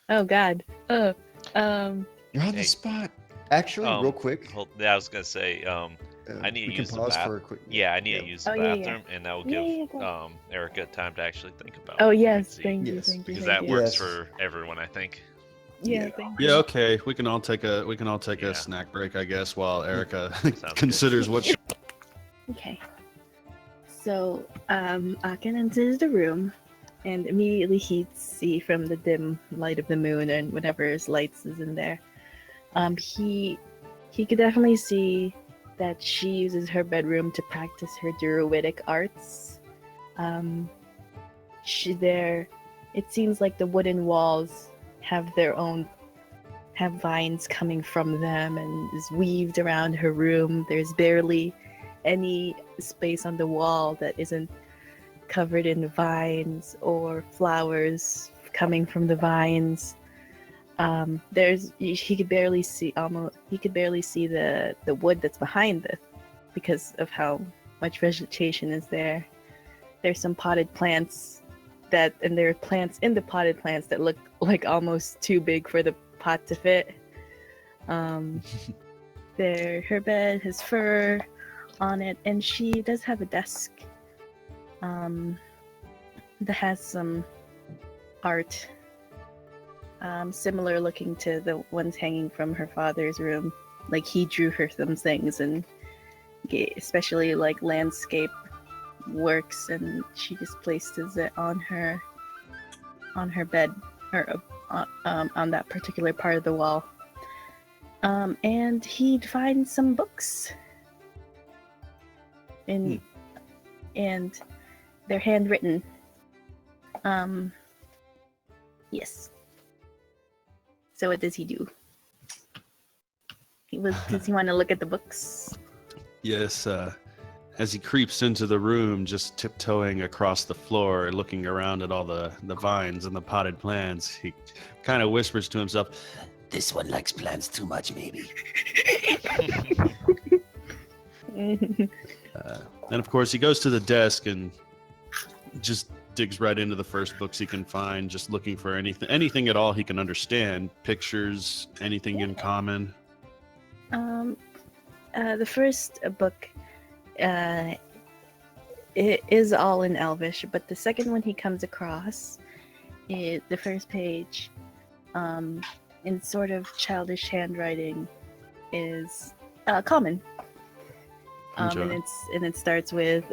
Oh God. You're on Hey. the spot. Actually, real quick, I was gonna say, I need we to can use the pause bath. for a quick. Yeah, I need to use the Oh, yeah, yeah. bathroom, and that will Yeah, give yeah, go. Erica time to actually think about. Oh it and yes, see, thank you, Yes, thank you. because thank that you. works Yes. for everyone, I think. Yeah, Yeah. thank you. Yeah, okay. We can all take a Yeah. snack break, I guess, while Erica good. considers what. Okay. So, Akin enters the room, and immediately he'd see from the dim light of the moon and whatever lights is in there. He could definitely see that she uses her bedroom to practice her druidic arts. It seems like the wooden walls have vines coming from them and is weaved around her room. There's barely any space on the wall that isn't covered in vines or flowers coming from the vines. He could barely see the wood that's behind it because of how much vegetation is there. There's some potted plants and there are plants in the potted plants that look like almost too big for the pot to fit. Her bed has fur on it, and she does have a desk that has some art similar looking to the ones hanging from her father's room. Like he drew her some things, and especially like landscape works, and she just places it on her bed, or on that particular part of the wall. And he'd find some books, and they're handwritten. Yes. So what does he do? Does he want to look at the books? Yes, as he creeps into the room, just tiptoeing across the floor, looking around at all the vines and the potted plants, he kind of whispers to himself, This one likes plants too much, maybe. and of course he goes to the desk and just digs right into the first books he can find, just looking for anything at all he can understand, pictures, anything in common. The first book it is all in Elvish, but the second one he comes across, the first page, in sort of childish handwriting, is common. Enjoy. And it starts with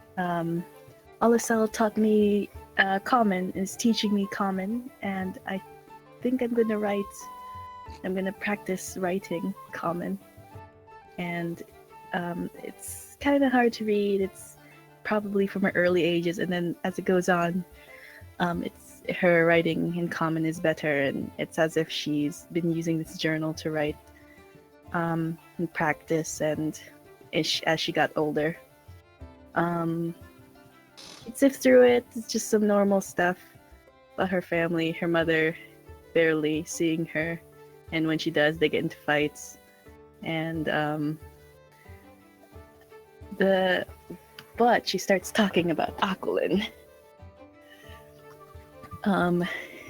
Alasal taught me common, is teaching me common, and I think I'm gonna practice writing common. And it's kind of hard to read. It's probably from her early ages, and then as it goes on, it's her writing in common is better, and it's as if she's been using this journal to write and practice, and as she got older. Sift through it. It's just some normal stuff about her family, her mother barely seeing her, and when she does, they get into fights. And But she starts talking about Aquilin.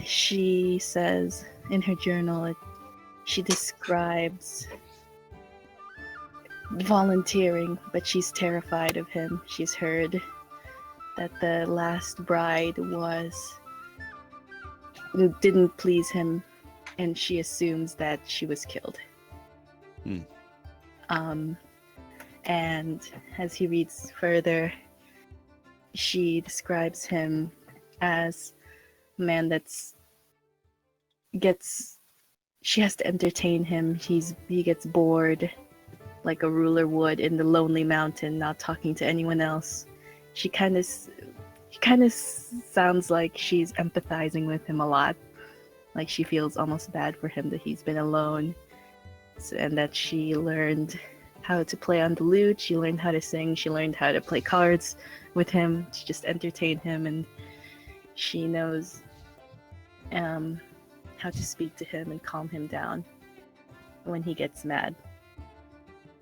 She says in her journal, she describes volunteering, but she's terrified of him. She's heard that the last bride didn't please him, and she assumes that she was killed. And as he reads further, she describes him as a man she has to entertain him. He gets bored like a ruler would in the lonely mountain, not talking to anyone else. He kind of sounds like she's empathizing with him a lot. Like she feels almost bad for him that he's been alone. And that she learned how to play on the lute, she learned how to sing, she learned how to play cards with him to just entertain him, and she knows how to speak to him and calm him down when he gets mad.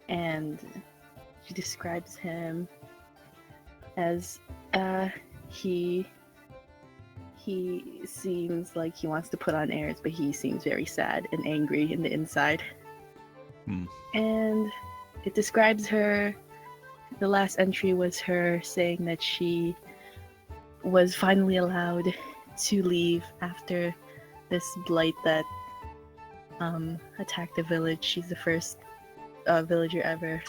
And she describes him as he seems like he wants to put on airs, but he seems very sad and angry in the inside. And it describes her. The last entry was her saying that she was finally allowed to leave after this blight that attacked the village. She's the first villager ever.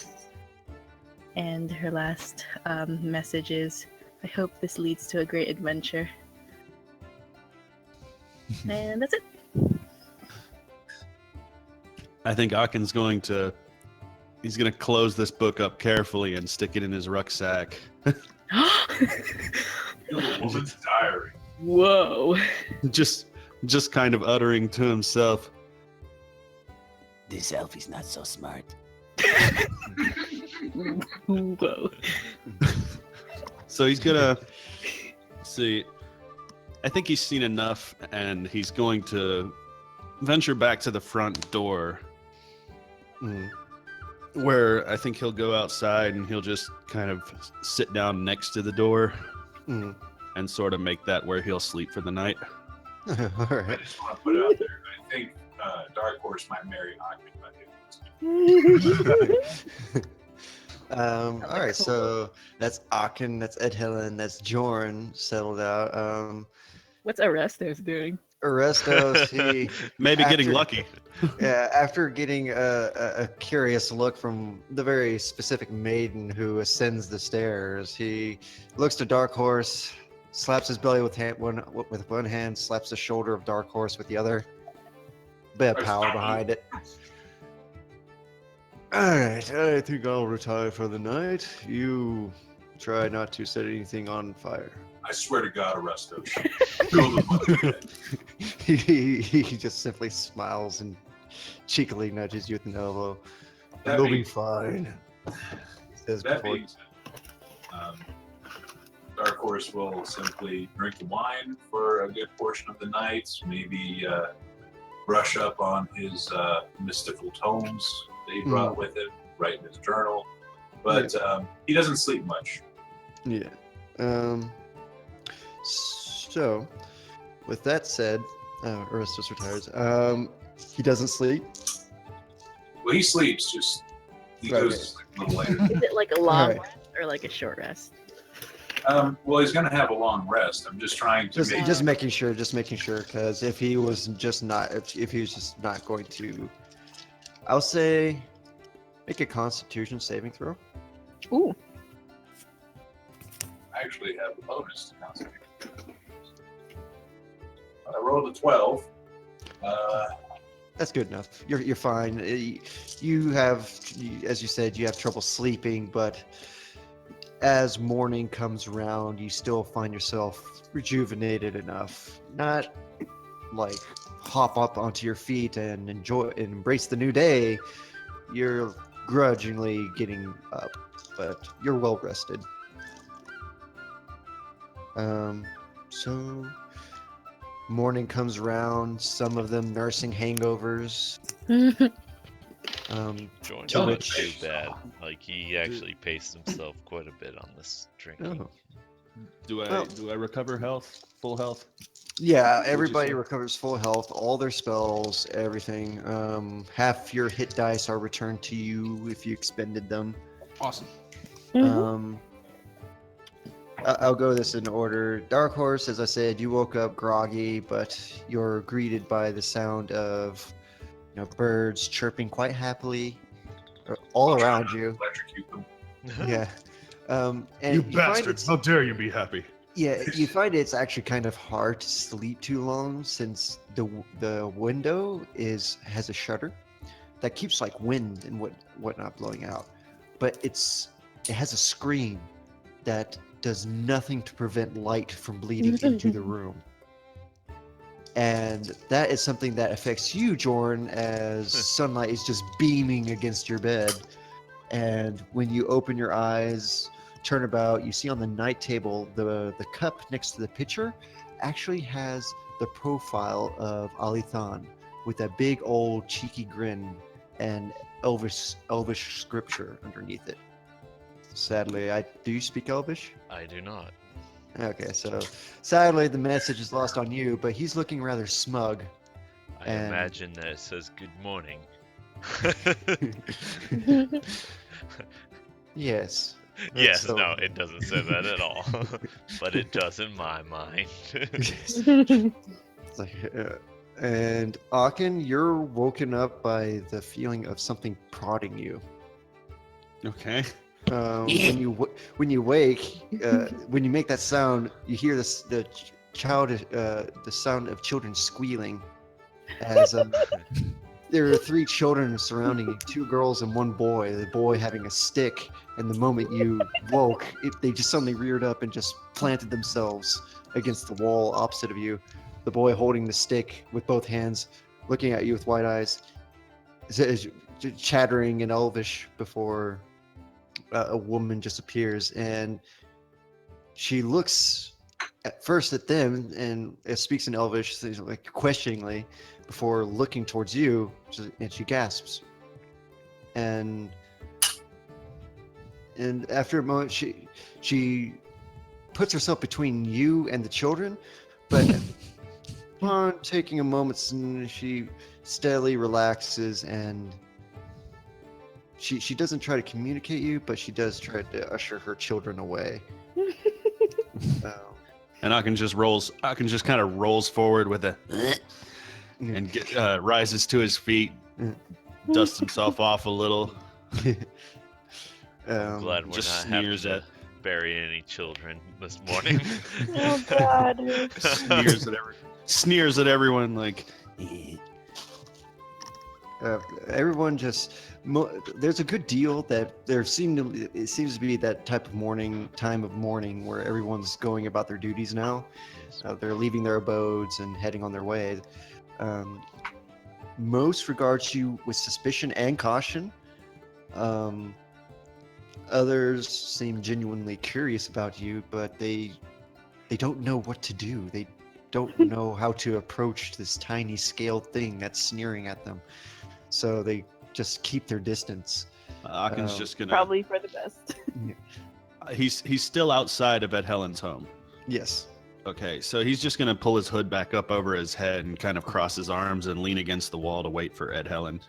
And her last message is, I hope this leads to a great adventure. And that's it. I think Akin's going to close this book up carefully and stick it in his rucksack. Woman's diary. Whoa. just kind of uttering to himself, This elf is not so smart. Whoa. So he's gonna see. I think he's seen enough, and he's going to venture back to the front door, where I think he'll go outside and he'll just kind of sit down next to the door and sort of make that where he'll sleep for the night. All I right. just want to put it out there. I think Dark Horse might marry Akin by the end of this week. All right, so that's Akin, that's Edhelen, that's Jorn settled out. What's Arestos doing? Orestos, he Maybe getting after- lucky. Yeah, after getting a curious look from the very specific maiden who ascends the stairs, he looks to Dark Horse, slaps his belly with one hand, slaps the shoulder of Dark Horse with the other. Bit of power behind it. Alright, I think I'll retire for the night. You try not to set anything on fire. I swear to God, arrest him. Go the fuck ahead. he just simply smiles and cheekily nudges you with an elbow. That You'll be being- fine. Says That before. being said, Dark Horse will simply drink the wine for a good portion of the night, maybe brush up on his mystical tomes that he brought with him, write in his journal. But he doesn't sleep much. Yeah. So, with that said, Aristos retires. He doesn't sleep. Well, he sleeps, just he Right. goes to sleep a little later. Is it like a long Alright. rest or like a short rest? Well, he's going to have a long rest. I'm just trying to make Just making sure, because if he was just not, if he was just not going to, I'll say, make a Constitution saving throw. Ooh. I actually have a bonus to Constitution. I rolled a 12. That's good enough. You're fine. You have, as you said, you have trouble sleeping, but as morning comes around, you still find yourself rejuvenated enough. Not like hop up onto your feet and enjoy and embrace the new day. You're grudgingly getting up, but you're well rested. So morning comes around, some of them nursing hangovers, Jordan's To not which- too bad. Like he actually paced himself quite a bit on this drinking. Oh. Do Well- I recover health? Full health? Yeah, you everybody say? recovers full health, all their spells, everything. Half your hit dice are returned to you if you expended them. Awesome. Um, I'll go this in order. Dark Horse, as I said, you woke up groggy, but you're greeted by the sound of birds chirping quite happily all around you. Electrocute them. Yeah. And You find bastard! it's- How dare you be happy? Yeah, you find it's actually kind of hard to sleep too long since the window has a shutter that keeps like wind and whatnot blowing out, but it has a screen that does nothing to prevent light from bleeding into the room. And that is something that affects you, Jorn, as sunlight is just beaming against your bed. And when you open your eyes, turn about, you see on the night table the cup next to the pitcher actually has the profile of Alithan with a big old cheeky grin and elvish scripture underneath it. Sadly, do you speak Elvish? I do not. Okay, so sadly the message is lost on you, but he's looking rather smug. I And- imagine that it says good morning. Yes. Yes, So- no, it doesn't say that at all. But it does in my mind. It's like, and Aachen, you're woken up by the feeling of something prodding you. Okay. When you wake, when you make that sound, you hear the sound of children squealing. As there are 3 children surrounding you, 2 girls and 1 boy. The boy having a stick, and the moment you woke, they just suddenly reared up and just planted themselves against the wall opposite of you. The boy holding the stick with both hands, looking at you with wide eyes, is chattering in Elvish before a woman just appears, and she looks at first at them and speaks in Elvish, like questioningly, before looking towards you, and she gasps. And after a moment, she puts herself between you and the children, but upon taking a moment, she steadily relaxes and she doesn't try to communicate you, but she does try to usher her children away. And Aachen just kind of rolls forward with a and rises to his feet, dusts himself off a little. I'm glad we're just not having sneers to at- bury any children this morning. Oh God. sneers at everyone like, Everyone just there's a good deal that it seems to be that type of time of morning where everyone's going about their duties now. They're leaving their abodes and heading on their way. Most regards you with suspicion and caution. Others seem genuinely curious about you, but they don't know what to do. They don't know how to approach this tiny scaled thing that's sneering at them. So they just keep their distance. Aachen's just gonna. Probably for the best. He's still outside of Ed Helen's home. Yes. Okay, so he's just gonna pull his hood back up over his head and kind of cross his arms and lean against the wall to wait for Ed Helen.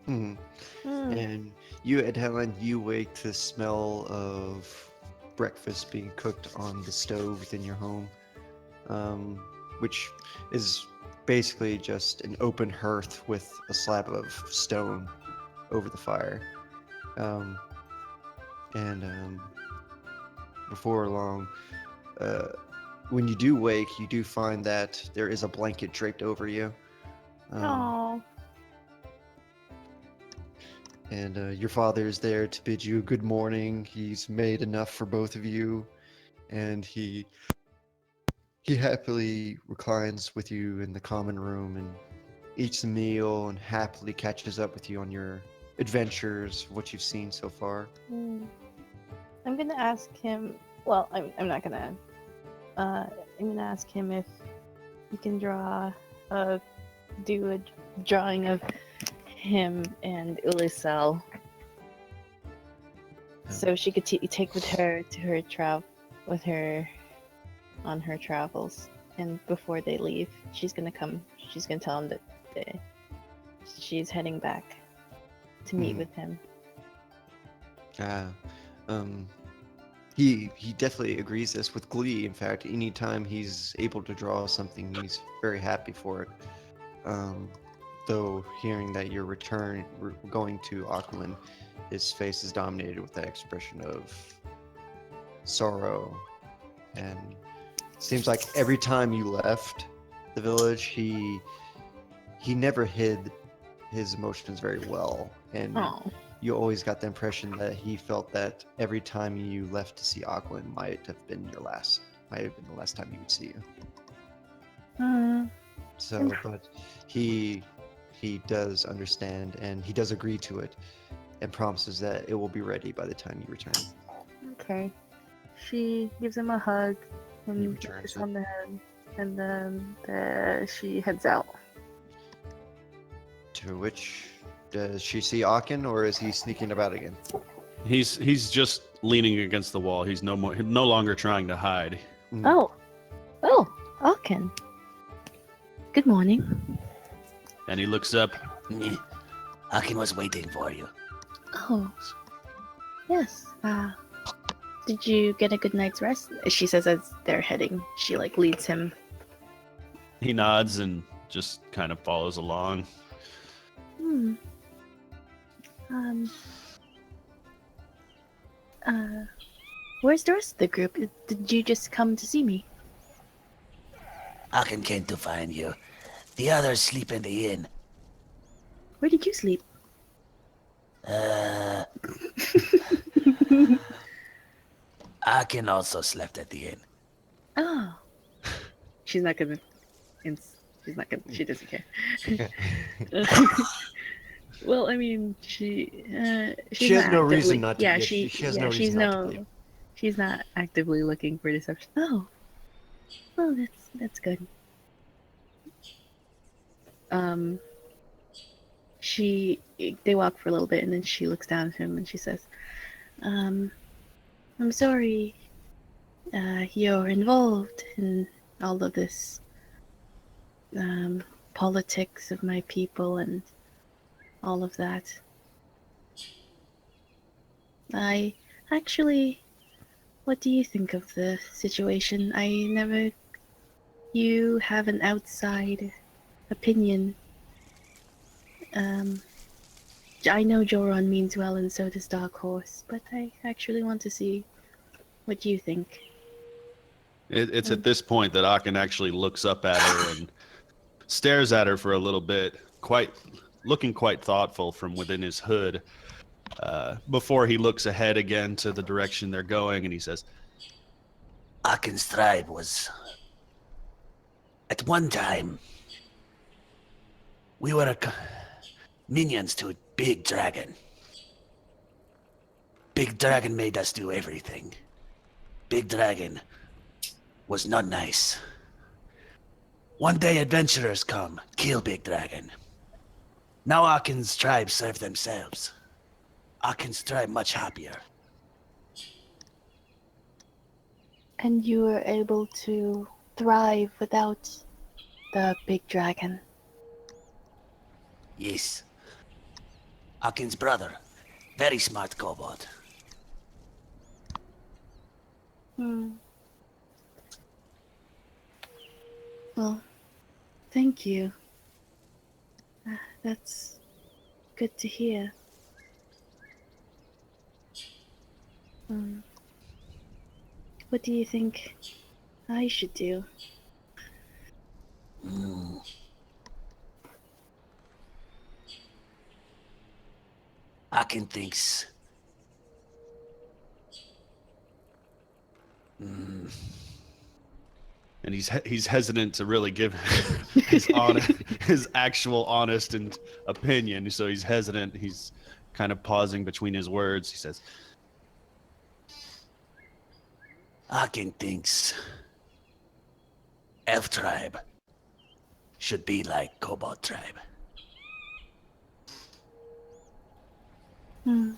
Mhm. Hmm. And you, Ed Helen, you wake to the smell of breakfast being cooked on the stove within your home, which is basically just an open hearth with a slab of stone over the fire. Before long, when you do wake, you do find that there is a blanket draped over you. Oh. And your father is there to bid you good morning. He's made enough for both of you, and he happily reclines with you in the common room and eats a meal and happily catches up with you on your adventures, what you've seen so far. I'm gonna ask him. Well, I'm not gonna. I'm gonna ask him if he can do a drawing of him and Ulisel, so she could take with her to her on her travels. And before they leave, she's gonna tell him that she's heading back to meet with him. He definitely agrees this with glee. In fact, anytime he's able to draw something, he's very happy for it. Though hearing that you're going to Aquilin, his face is dominated with that expression of sorrow, and it seems like every time you left the village, he never hid his emotions very well, and you always got the impression that he felt that every time you left to see Aquilin might have been the last time he would see you. So, but he does understand, and he does agree to it, and promises that it will be ready by the time you return. Okay. She gives him a hug He and returns kiss it. on the head, and then she heads out. To which, does she see Akin, or is he sneaking about again? He's just leaning against the wall. He's no longer trying to hide. Oh, Alkin. Good morning. And he looks up. Akin was waiting for you. Oh, yes. Did you get a good night's rest? She says as they're heading. She leads him. He nods and just kind of follows along. Where's the rest of the group? Did you just come to see me? Akin came to find you. The others sleep in the inn. Where did you sleep? Akin also slept at the inn. Oh. She's not gonna. She doesn't care. Well, I mean, she's She has not no reason actively- not to. Yeah, she has no reason not to believe. She's not actively looking for deception. Oh. Well, that's good. They walk for a little bit, and then she looks down at him and she says, I'm sorry. You're involved in all of this politics of my people and all of that. What do you think of the situation? You have an outside opinion. I know Joron means well, and so does Dark Horse, but I actually want to see what you think. It's at this point that Akin actually looks up at her and stares at her for a little bit, looking quite thoughtful from within his hood, before he looks ahead again to the direction they're going, and he says, Akin's tribe was... At one time, we were minions to a big dragon. Big dragon made us do everything. Big dragon was not nice. One day adventurers come, kill Big Dragon. Now Akin's tribe serve themselves. Akin's tribe much happier. And you were able to thrive without the big dragon. Yes. Akin's brother. Very smart kobold. Well, thank you. That's good to hear. What do you think I should do? Akin thinks... and he's hesitant to really give his actual honest and opinion, so he's hesitant. He's kind of pausing between his words. He says, Akin thinks... Elf tribe should be like kobold tribe. Hmm.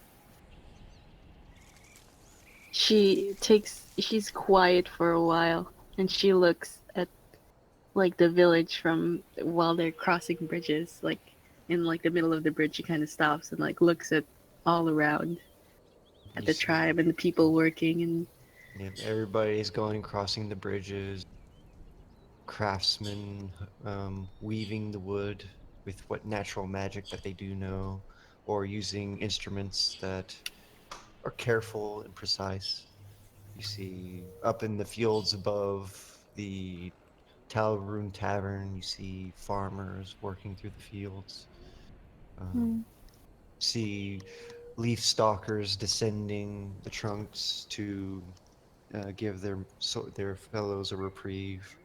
She's quiet for a while, and she looks at like the village from while they're crossing bridges, like in like the middle of the bridge. She kind of stops and like looks at all around at You the see- tribe and the people working, and Yeah, everybody's going, crossing the bridges. Craftsmen weaving the wood with what natural magic that they do know, or using instruments that are careful and precise. You see up in the fields above the Talroon Tavern, you see farmers working through the fields. Hmm. See leaf stalkers descending the trunks to give their fellows a reprieve.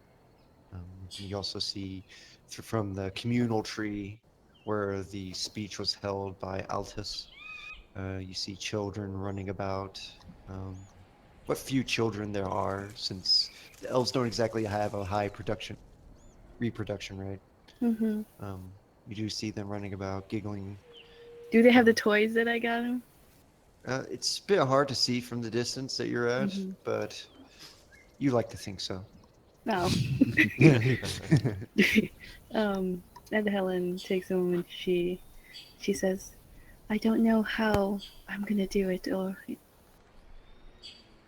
You also see from the communal tree where the speech was held by Altus. You see children running about. What few children there are, since the elves don't exactly have a high reproduction rate. hmm You do see them running about, giggling. do they have the toys that I got him? It's a bit hard to see from the distance that you're at, Mhm. but you like to think so. No. And Helen takes a moment. She says, "I don't know how I'm gonna do it,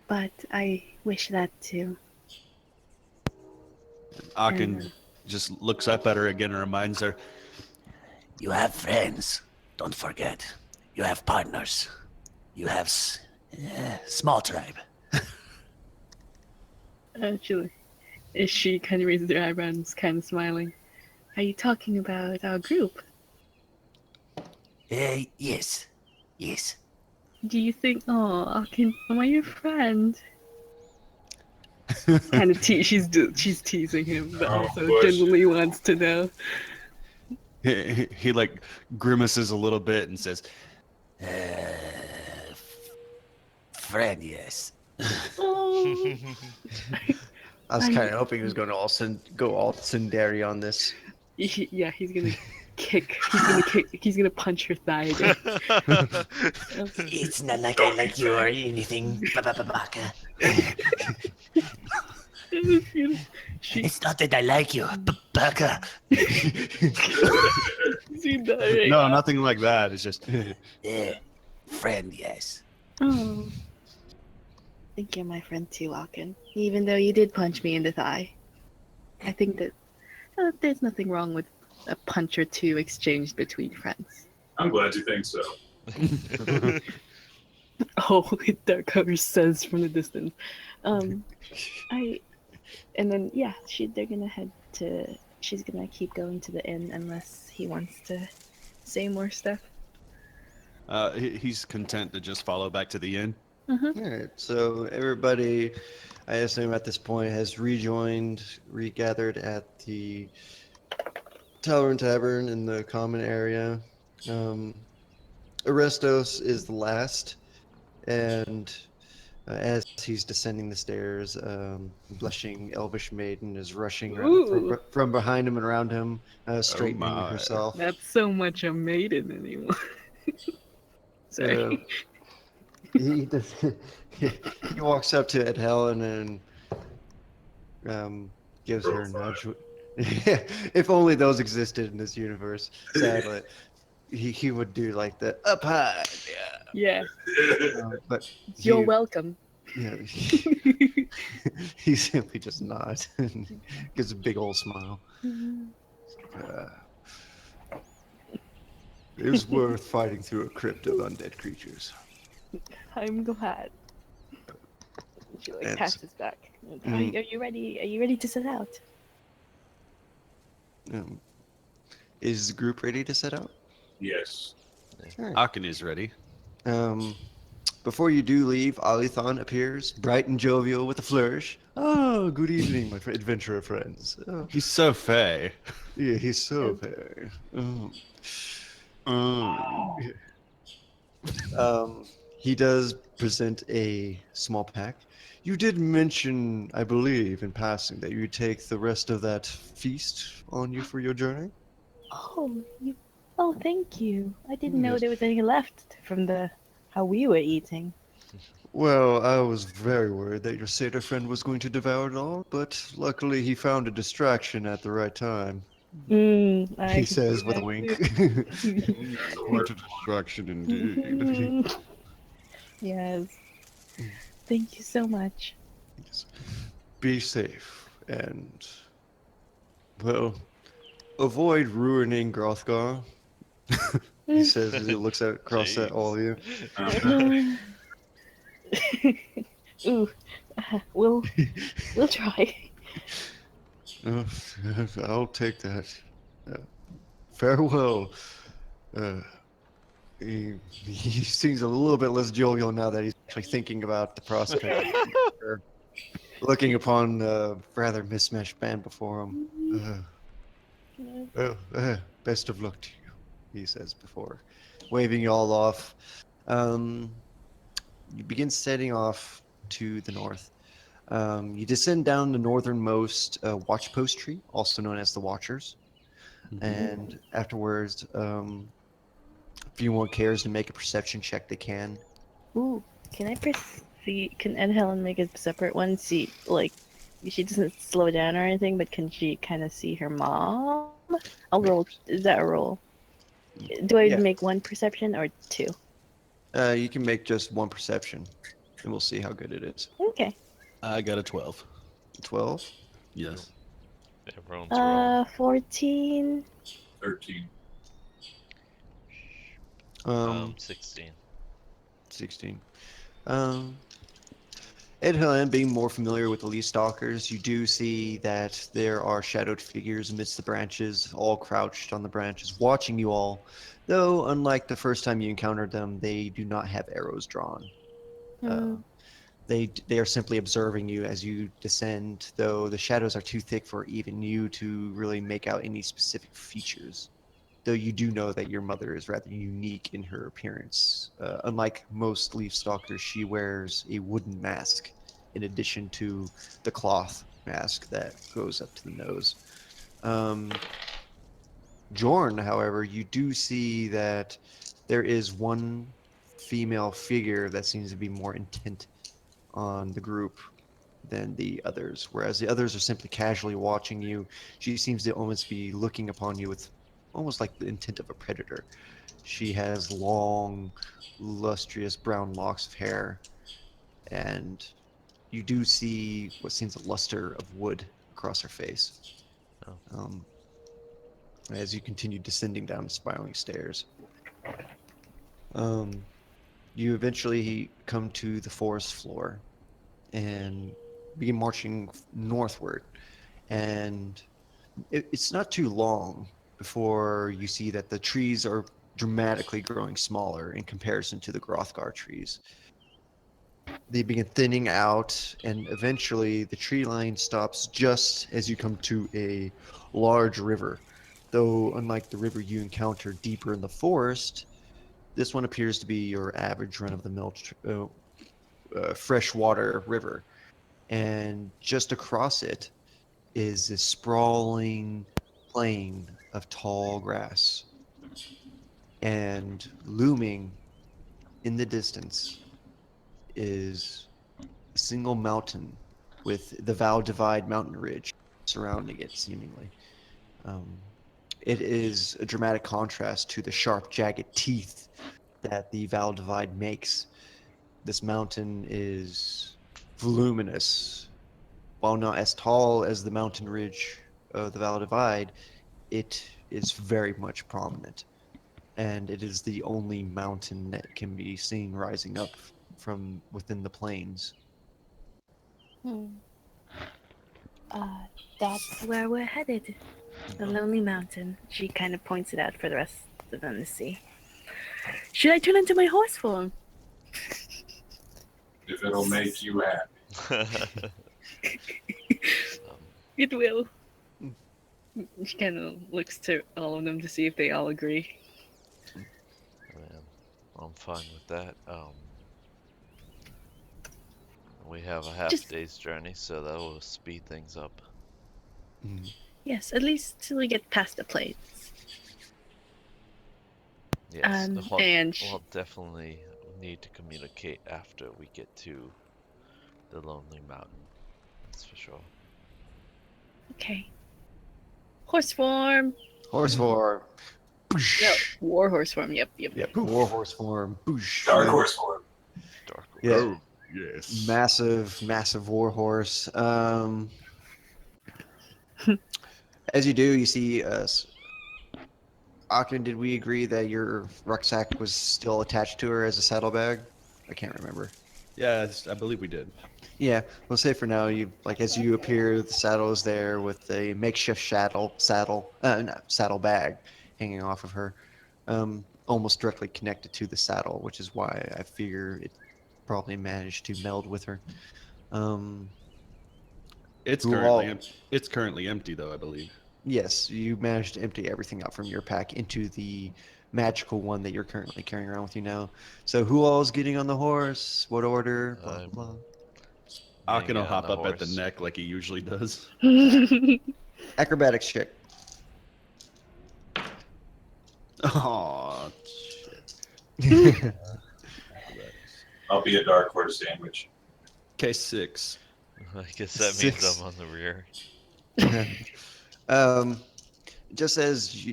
but I wish that too." Aachen just looks up at her again and reminds her, You have friends. Don't forget. You have partners. You have small tribe. Actually, she kind of raises her eyebrow and is kind of smiling. Are you talking about our group? Yes. Yes. Do you think? Oh, am I your friend? Kind of she's teasing him, but Oh, also boy. genuinely wants to know. he like grimaces a little bit and says, Friend, yes. Oh, I was I'm- kind of hoping he was going to go all Sundari on this. yeah, he's gonna kick. He's gonna punch her thigh again. It's not like I like you or anything, Baka. She It's not that I like you, Baka. see that right "No, now. nothing like that. It's just." Friend, yes. Oh. I think you're my friend too, Aachen. Even though you did punch me in the thigh. I think that there's nothing wrong with a punch or two exchanged between friends. I'm glad you think so. Oh, Dark Horse says from the distance. And then yeah, they're gonna head to. She's gonna keep going to the inn unless he wants to say more stuff. He's content to just follow back to the inn. All right, so everybody, I assume at this point, has regathered at the Talroon Tavern in the common area. Arestos is the last, and as he's descending the stairs, blushing elvish maiden is rushing Ooh. from behind him and around him, straightening my. herself. Not so much a maiden anymore. Sorry. He does, he walks up to Ed Helen and gives her a nudge. If only those existed in this universe. Sadly, he would do like the up high. Yeah, But you're he- welcome. Yeah, he simply just nods and gives a big old smile. It was worth fighting through a crypt of undead creatures. I'm glad. She like It's- passes back. Are Mm. you ready? Are you ready to set out? Is the group ready to set out? Yes. Sure. Aachen is ready. Before you do leave, Alithon appears, bright and jovial with a flourish. Oh, good evening, my adventurer friends. Oh, He's so fey. yeah, he's so fair. He does present a small pack. You did mention, I believe, in passing, that you take the rest of that feast on you for your journey. Oh, Oh, thank you. I didn't know Yes. there was any left from how we were eating. Well, I was very worried that your satyr friend was going to devour it all, but luckily he found a distraction at the right time. I He can says see with a that wink. too. What a distraction indeed. Yes. Thank you so much. Yes. Be safe and, well, avoid ruining Grothgar. He says as he looks across at all of you. Uh, Ooh, we'll try. Oh, I'll take that. Uh, farewell. Uh, he seems a little bit less jovial now that he's actually thinking about the prospect of looking upon the rather mismatched band before him. Well, best of luck to you, he says before waving you all off. Um, you begin setting off to the north. You descend down the northernmost watch post tree, also known as the Watchers. And afterwards, if anyone cares to make a perception check, they can. Ooh, can I see? Can Ed Helen make a separate one? See, like, she doesn't slow down or anything, but can she kind of see her mom? I'll Make a roll. Is that a roll? Do I Yeah. make one perception or two? You can make just one perception, and we'll see how good it is. Okay. I got a 12. 12. Yes. Everyone's wrong. 14. 13. 16. 16. Ed Helen, being more familiar with the leaf stalkers, you do see that there are shadowed figures amidst the branches, all crouched on the branches, watching you all. Though, unlike the first time you encountered them, they do not have arrows drawn. Uh, they are simply observing you as you descend, though the shadows are too thick for even you to really make out any specific features. Though you do know that your mother is rather unique in her appearance. Unlike most leaf stalkers, she wears a wooden mask in addition to the cloth mask that goes up to the nose. Jorn, however, you do see that there is one female figure that seems to be more intent on the group than the others, whereas the others are simply casually watching you. She seems to almost be looking upon you with almost like the intent of a predator. She has long, lustrous brown locks of hair, and you do see what seems a luster of wood across her face. Oh. As you continue descending down the spiraling stairs. You eventually come to the forest floor and begin marching northward. And it's not too long before you see that the trees are dramatically growing smaller in comparison to the Grothgar trees. They begin thinning out, and eventually the tree line stops just as you come to a large river. Though, unlike the river you encounter deeper in the forest, this one appears to be your average run-of-the-mill freshwater river. And just across it is this sprawling plain of tall grass. And looming in the distance is a single mountain with the Val Divide mountain ridge surrounding it, seemingly. It is a dramatic contrast to the sharp, jagged teeth that the Val Divide makes. This mountain is voluminous. While not as tall as the mountain ridge of the Val Divide, it is very much prominent. And it is the only mountain that can be seen rising up from within the plains. That's where we're headed. The Lonely Mountain. She kind of points it out for the rest of them to see. Should I turn into my horse form? If it'll make you happy. It will. She kind of looks to all of them to see if they all agree. I'm fine with that. We have a half Just- day's journey, so that will speed things up. Yes, at least till we get past the plains. Yes, and we'll definitely need to communicate after we get to the Lonely Mountain. That's for sure. okay. Horse form. Horse form. No, war horse form. Yep. Yep. War horse form. Boosh. Dark horse form. Dark. Yeah. Oh, yes. Massive war horse. As you do, you see Akin, did we agree that your rucksack was still attached to her as a saddlebag? I can't remember. Yeah, I believe we did. Yeah, we'll say for now, you as you appear, the saddle is there with a makeshift saddle bag hanging off of her, almost directly connected to the saddle, which is why I figure it probably managed to meld with her. It's Who currently all- it's currently empty though, I believe. Yes, you managed to empty everything out from your pack into the magical one that you're currently carrying around with you now. So who all is getting on the horse? What order? Blah, I'm blah, blah. Akin Getting will on hop the up at the horse. neck like he usually does. Acrobatics check. Oh, shit. I'll be a dark horse sandwich. K6. I guess that means 6. I'm on the rear. Just as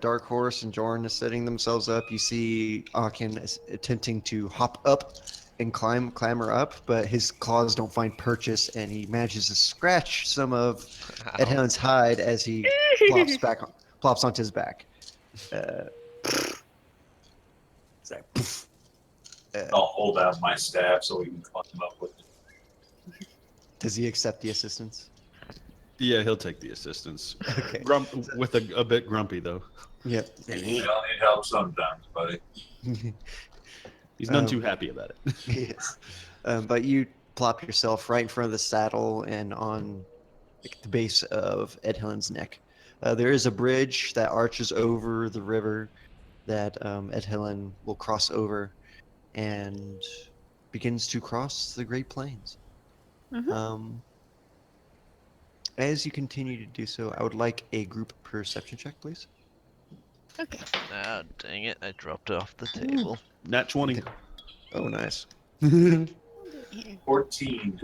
Dark Horse and Jorn is setting themselves up, you see Akin attempting to hop up and clamber up, but his claws don't find purchase, and he manages to scratch some of Ed Ow. Helen's hide as he plops onto his back. It's like, poof. I'll hold out my staff so we can climb up with it. Does he accept the assistance? Yeah, he'll take the assistance. Okay. With a bit grumpy though. Yep. Well, it helps sometimes, buddy. He's none Um, too happy about it. Yes. But you plop yourself right in front of the saddle and on the base of Ed Helen's neck. There is a bridge that arches over the river that Ed Helen will cross over and begins to cross the Great Plains. Mhm. As you continue to do so, I would like a group perception check, please. Okay. Ah, dang it! I dropped it off the table. Nat 20. Oh, nice. 14.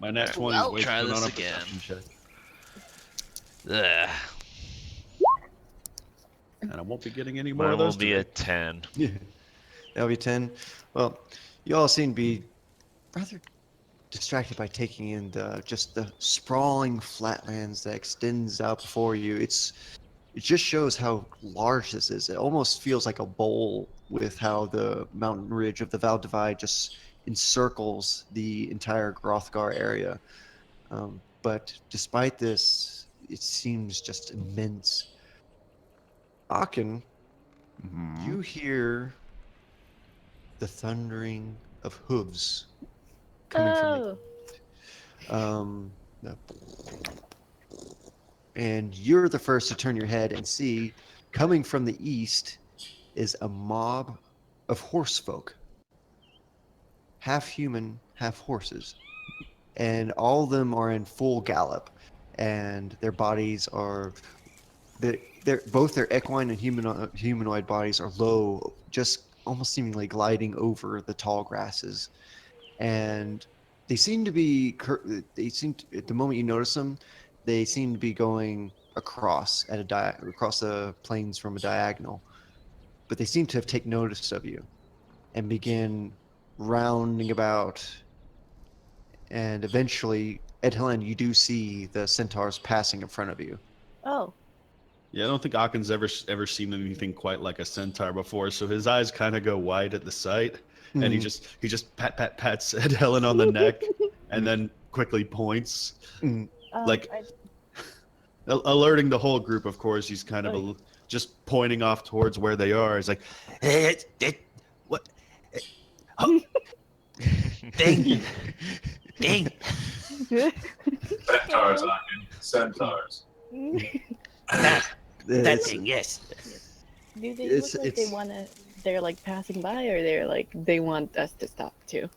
My nat 20 I'll is way try too this on a again. perception check. Ugh. And I won't be getting any more Mine of will those be today. a 10. Yeah. That'll be 10. Well, you all seem to be rather distracted by taking in just the sprawling flatlands that extends out before you. It just shows how large this is. It almost feels like a bowl with how the mountain ridge of the Val Divide just encircles the entire Grothgar area. But despite this, it seems just immense. Akin, Mhm. you hear the thundering of hooves coming from the and you're the first to turn your head and see coming from the east is a mob of horse folk, half human, half horses, and all of them are in full gallop, and their bodies are both their equine and humanoid bodies are low, just almost seemingly gliding over the tall grasses, and they seem to be at the moment you notice them, they seem to be going across across the plains from a diagonal, but they seem to have taken notice of you and begin rounding about, and eventually, Ed Helen, you do see the centaurs passing in front of you. Oh. Yeah, I don't think Akin's ever seen anything quite like a centaur before, so his eyes kind of go wide at the sight, and he Mhm. just pats Ed Helen on the neck, and then quickly points, like alerting the whole group. Of course, he's kind of just pointing off towards where they are. He's like, What? Oh. Ding. Ding. Centaurs, Akin. Centaurs. That It's- thing, yes. Do they It's- look like they it's- wanna? They're like passing by, or they're like they want us to stop too.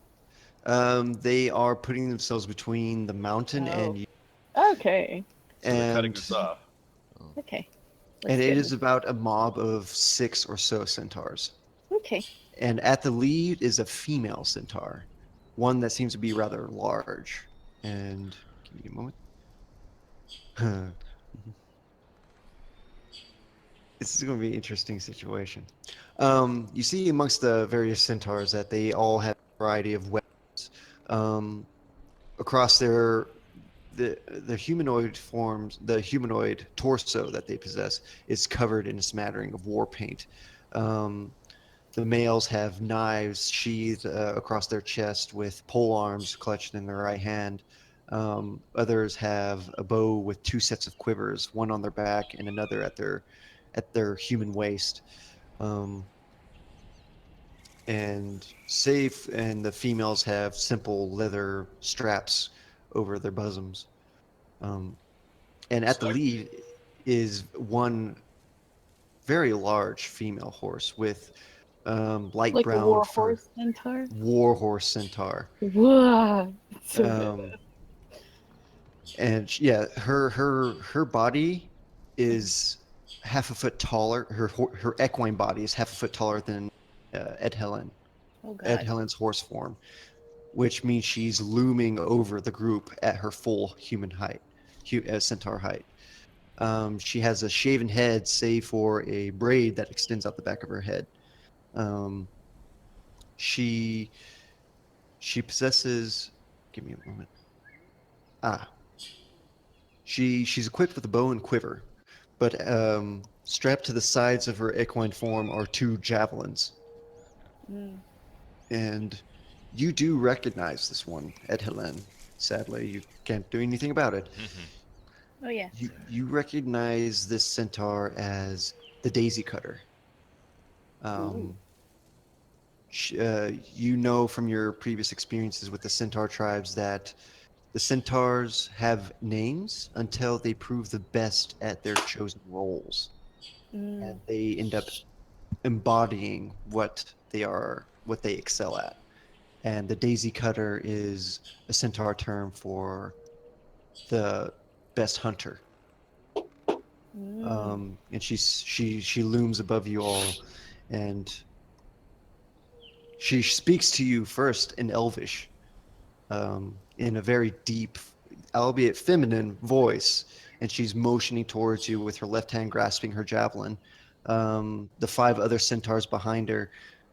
They are putting themselves between the mountain and you. Okay. so they're cutting And us off. Okay. And Let's it go. is about a mob of 6 or so centaurs. Okay. And at the lead is a female centaur, one that seems to be rather large. And give me a moment. This is going to be an interesting situation. You see amongst the various centaurs that they all have a variety of weapons. Across the humanoid forms, the humanoid torso that they possess is covered in a smattering of war paint. The males have knives sheathed across their chest with pole arms clutched in their right hand. Others have a bow with 2 sets of quivers, one on their back and another at their human waist. And the females have simple leather straps over their bosoms. And at the lead is one very large female horse with light Like a brown war fur. horse centaur. War horse centaur. Whoa. So Um, and yeah, her body is half a foot taller. Her equine body is half a foot taller than Ed Helen. Oh Ed god. Helen's horse form, which means she's looming over the group at her full human height, centaur height. She has a shaven head, save for a braid that extends out the back of her head. She possesses. Give me a moment. She's equipped with a bow and quiver, but strapped to the sides of her equine form are 2 javelins. Mm. And you do recognize this one, Ed Helen. Sadly, you can't do anything about it. Oh yeah. You recognize this centaur as the Daisy Cutter. You know from your previous experiences with the centaur tribes that the centaurs have names until they prove the best at their chosen roles. Mm. And they end up embodying what they excel at. And the Daisy Cutter is a centaur term for the best hunter. Mm. And she looms above you all, and she speaks to you first in Elvish, in a very deep, albeit feminine voice, and she's motioning towards you with her left hand grasping her javelin. The 5 other centaurs behind her,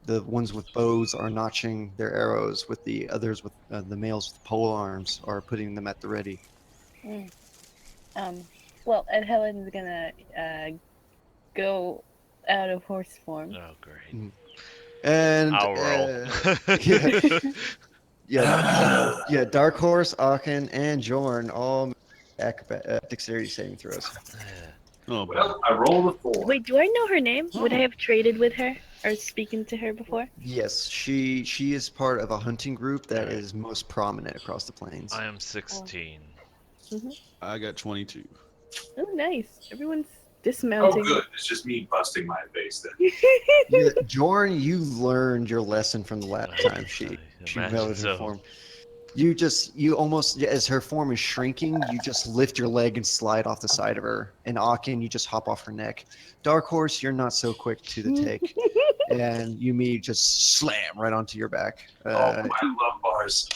the ones with bows, are notching their arrows, with the others with the males with pole arms are putting them at the ready. Mm. Well, Ed Helen's gonna go out of horse form. Oh, great. And I'll roll. yeah, Dark Horse, Aachen, and Jorn all dexterity saving throws. Oh, boy. Well, I rolled a 4. Wait, do I know her name? Would I have traded with her or speaken to her before? Yes, she is part of a hunting group that Alright. is most prominent across the plains. I am 16. I got 22. Oh, nice. Everyone's Oh, dismounting. good. It's just me busting my face then. Yeah, Jorn, you learned your lesson from the last time she Imagine melted her so. form. You almost, as her form is shrinking, you just lift your leg and slide off the side of her. And Aachen, you just hop off her neck. Dark Horse, you're not so quick to the take. And Yumi just slam right onto your back. Oh, I love bars.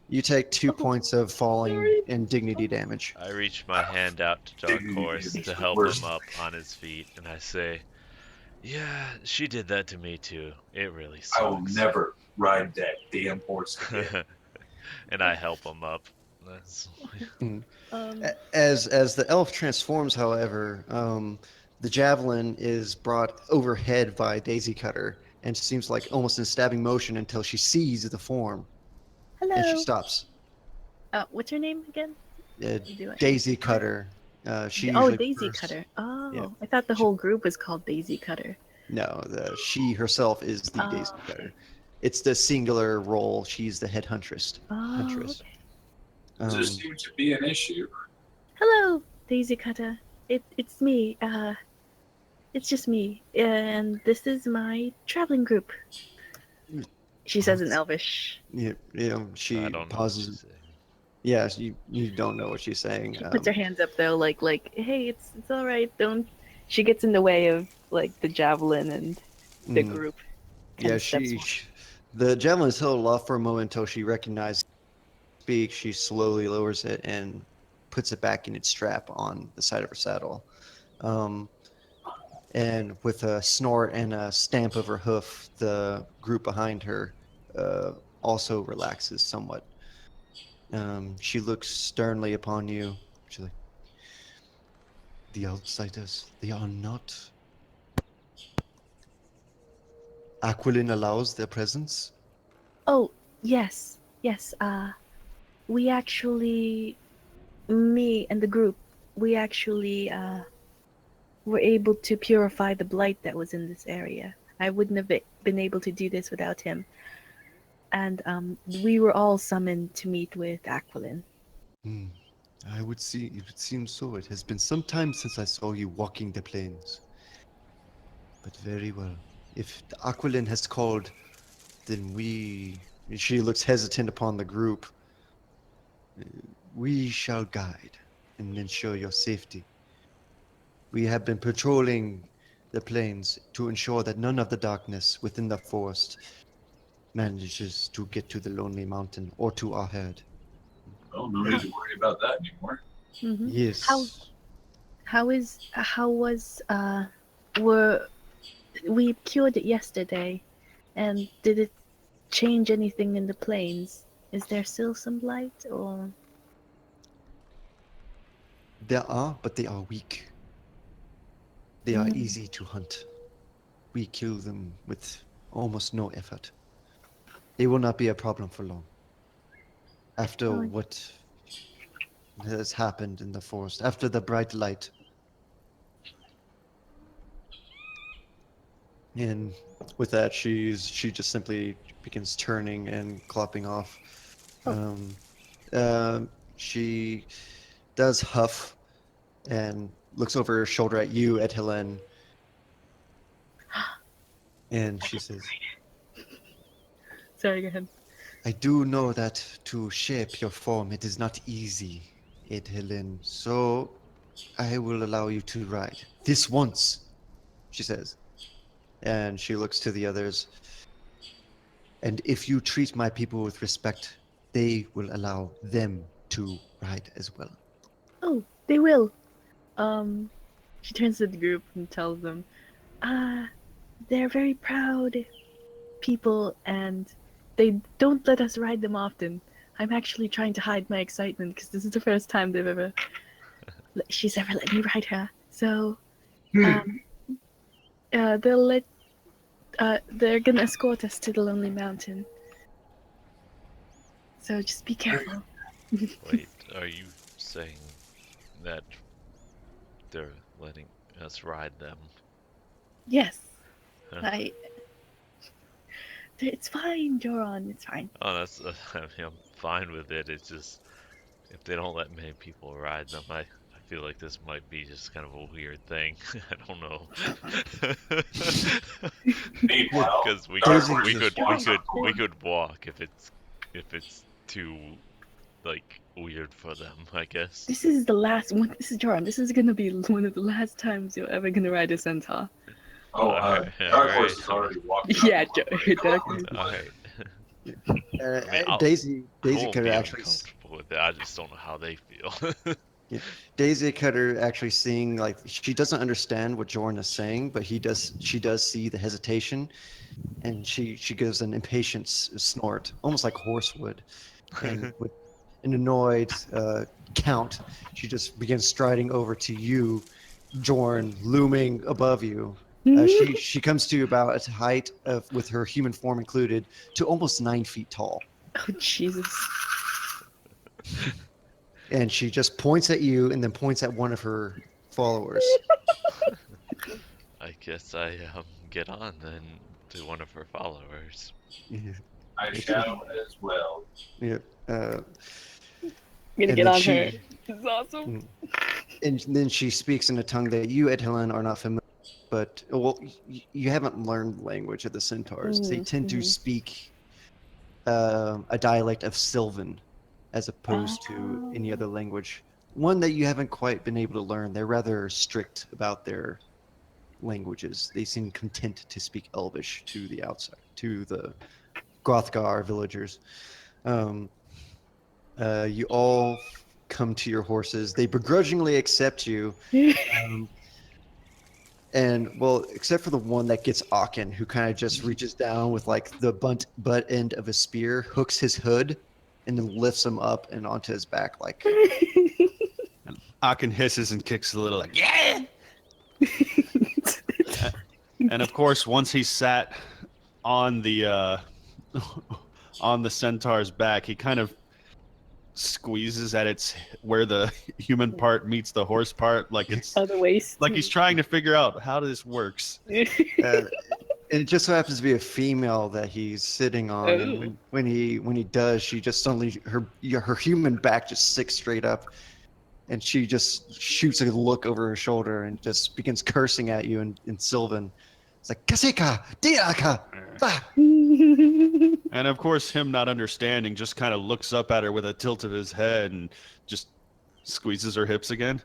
You take 2 points of falling and dignity damage. I reach my hand out to Dark Dude, Horse it's to the help worst. him up on his feet, and I say, "Yeah, she did that to me too. It really sucks." I will never ride that damn horse again. And I help him up. That's As the elf transforms, however, the javelin is brought overhead by Daisy Cutter and seems like almost in stabbing motion until she sees the form and she Hello. stops. What's her name again? Do it. Daisy Cutter. She Oh, usually Daisy prefers- Cutter. Oh, Yeah. I thought the whole group was called Daisy Cutter. No, she herself is the Daisy Oh, Cutter. It's the singular role. She's the head huntress. Oh, Huntress. okay. This seems to be an issue. Hello, Daisy Cutter. It's me. It's just me, and this is my traveling group. She says in Elvish. She I don't know what pauses. to say. Yes, you don't know what she's saying. She puts her hands up though, like, hey, it's all right. Don't. she gets in the way of like the javelin and the Mm. group. Yeah, Kinda steps the javelin is held aloft for a moment until she recognizes speak. She slowly lowers it and puts it back in its strap on the side of her saddle. And with a snort and a stamp of her hoof, the group behind her also relaxes somewhat. She looks sternly upon you. She's like, "The outsiders, they are not. Aquilin allows their presence." Oh, yes, yes. We actually, me and the group, we actually were able to purify the blight that was in this area. I wouldn't have been able to do this without him. And we were all summoned to meet with Aquilin. Hmm. It would seem so. It has been some time since I saw you walking the plains. But very well. If the Aquilin has called, then she looks hesitant upon the group. We shall guide and ensure your safety. We have been patrolling the plains to ensure that none of the darkness within the forest manages to get to the Lonely Mountain or to our herd. Oh, no need to worry about that anymore. Mm-hmm. Yes. Were we cured it yesterday, and did it change anything in the plains? Is there still some blight, or? There are, but they are weak. They are Mm. easy to hunt. We kill them with almost no effort. They will not be a problem for long. After Oh. what has happened in the forest, after the bright light. And with that, she just simply begins turning and clopping off. Oh. She does huff and looks over her shoulder at you, at Helen, and she says, Sorry, go ahead. "I do know that to shape your form, it is not easy, Ed Helen. So I will allow you to ride this once," she says, and she looks to the others. "And if you treat my people with respect, they will allow them to ride as well." Oh, they will. She turns to the group and tells them, They're very proud people, and they don't let us ride them often. I'm actually trying to hide my excitement because this is the first time she's ever let me ride her. So, they're gonna escort us to the Lonely Mountain. So just be careful. Wait, are you saying that they're letting us ride them? Yes, Huh. It's fine, Joran. It's fine. Oh, that's. I mean, I'm fine with it. It's just if they don't let many people ride them, I feel like this might be just kind of a weird thing. I don't know. Meanwhile, Because we Dark could Horse we could walk if it's too like weird for them, I guess. This is the last one. This is Joran. This is gonna be one of the last times you're ever gonna ride a centaur. Dark Horse is already walking. Yeah, Dark Horse. Alright. Daisy I won't Cutter be actually uncomfortable with it. I just don't know how they feel. Daisy Cutter actually seeing, like, she doesn't understand what Jordan is saying, but she does see the hesitation, and she gives an impatient snort, almost like a horse would, and with an annoyed count, she just begins striding over to you, Jorn, looming above you. She comes to you about a height of, with her human form included, to almost 9 feet tall. Oh Jesus! And she just points at you and then points at one of her followers. I guess I get on then to one of her followers. Yeah. I shall as well. Yeah. I'm gonna And get then on she- her. This is awesome. And then she speaks in a tongue that you, Ed Helen, are not familiar with, but, well, you haven't learned the language of the centaurs. They tend to speak a dialect of Sylvan as opposed to any other language. One that you haven't quite been able to learn. They're rather strict about their languages. They seem content to speak Elvish to the outside, to the Grothgar villagers. You all come to your horses. They begrudgingly accept you. And well, except for the one that gets Aachen, who kind of just reaches down with like the butt end of a spear, hooks his hood, and then lifts him up and onto his back. Like Aachen hisses and kicks a little, like yeah. And of course, once he sat on the centaur's back, he kind of squeezes at its where the human part meets the horse part, like it's Oh, the waist. like he's trying to figure out how this works. and it just so happens to be a female that he's sitting on. Oh. And when he does, she just suddenly her human back just sticks straight up, and she just shoots a look over her shoulder and just begins cursing at you in Sylvan. It's like Kasika, Diaka. Ah! And of course, him not understanding just kind of looks up at her with a tilt of his head and just squeezes her hips again.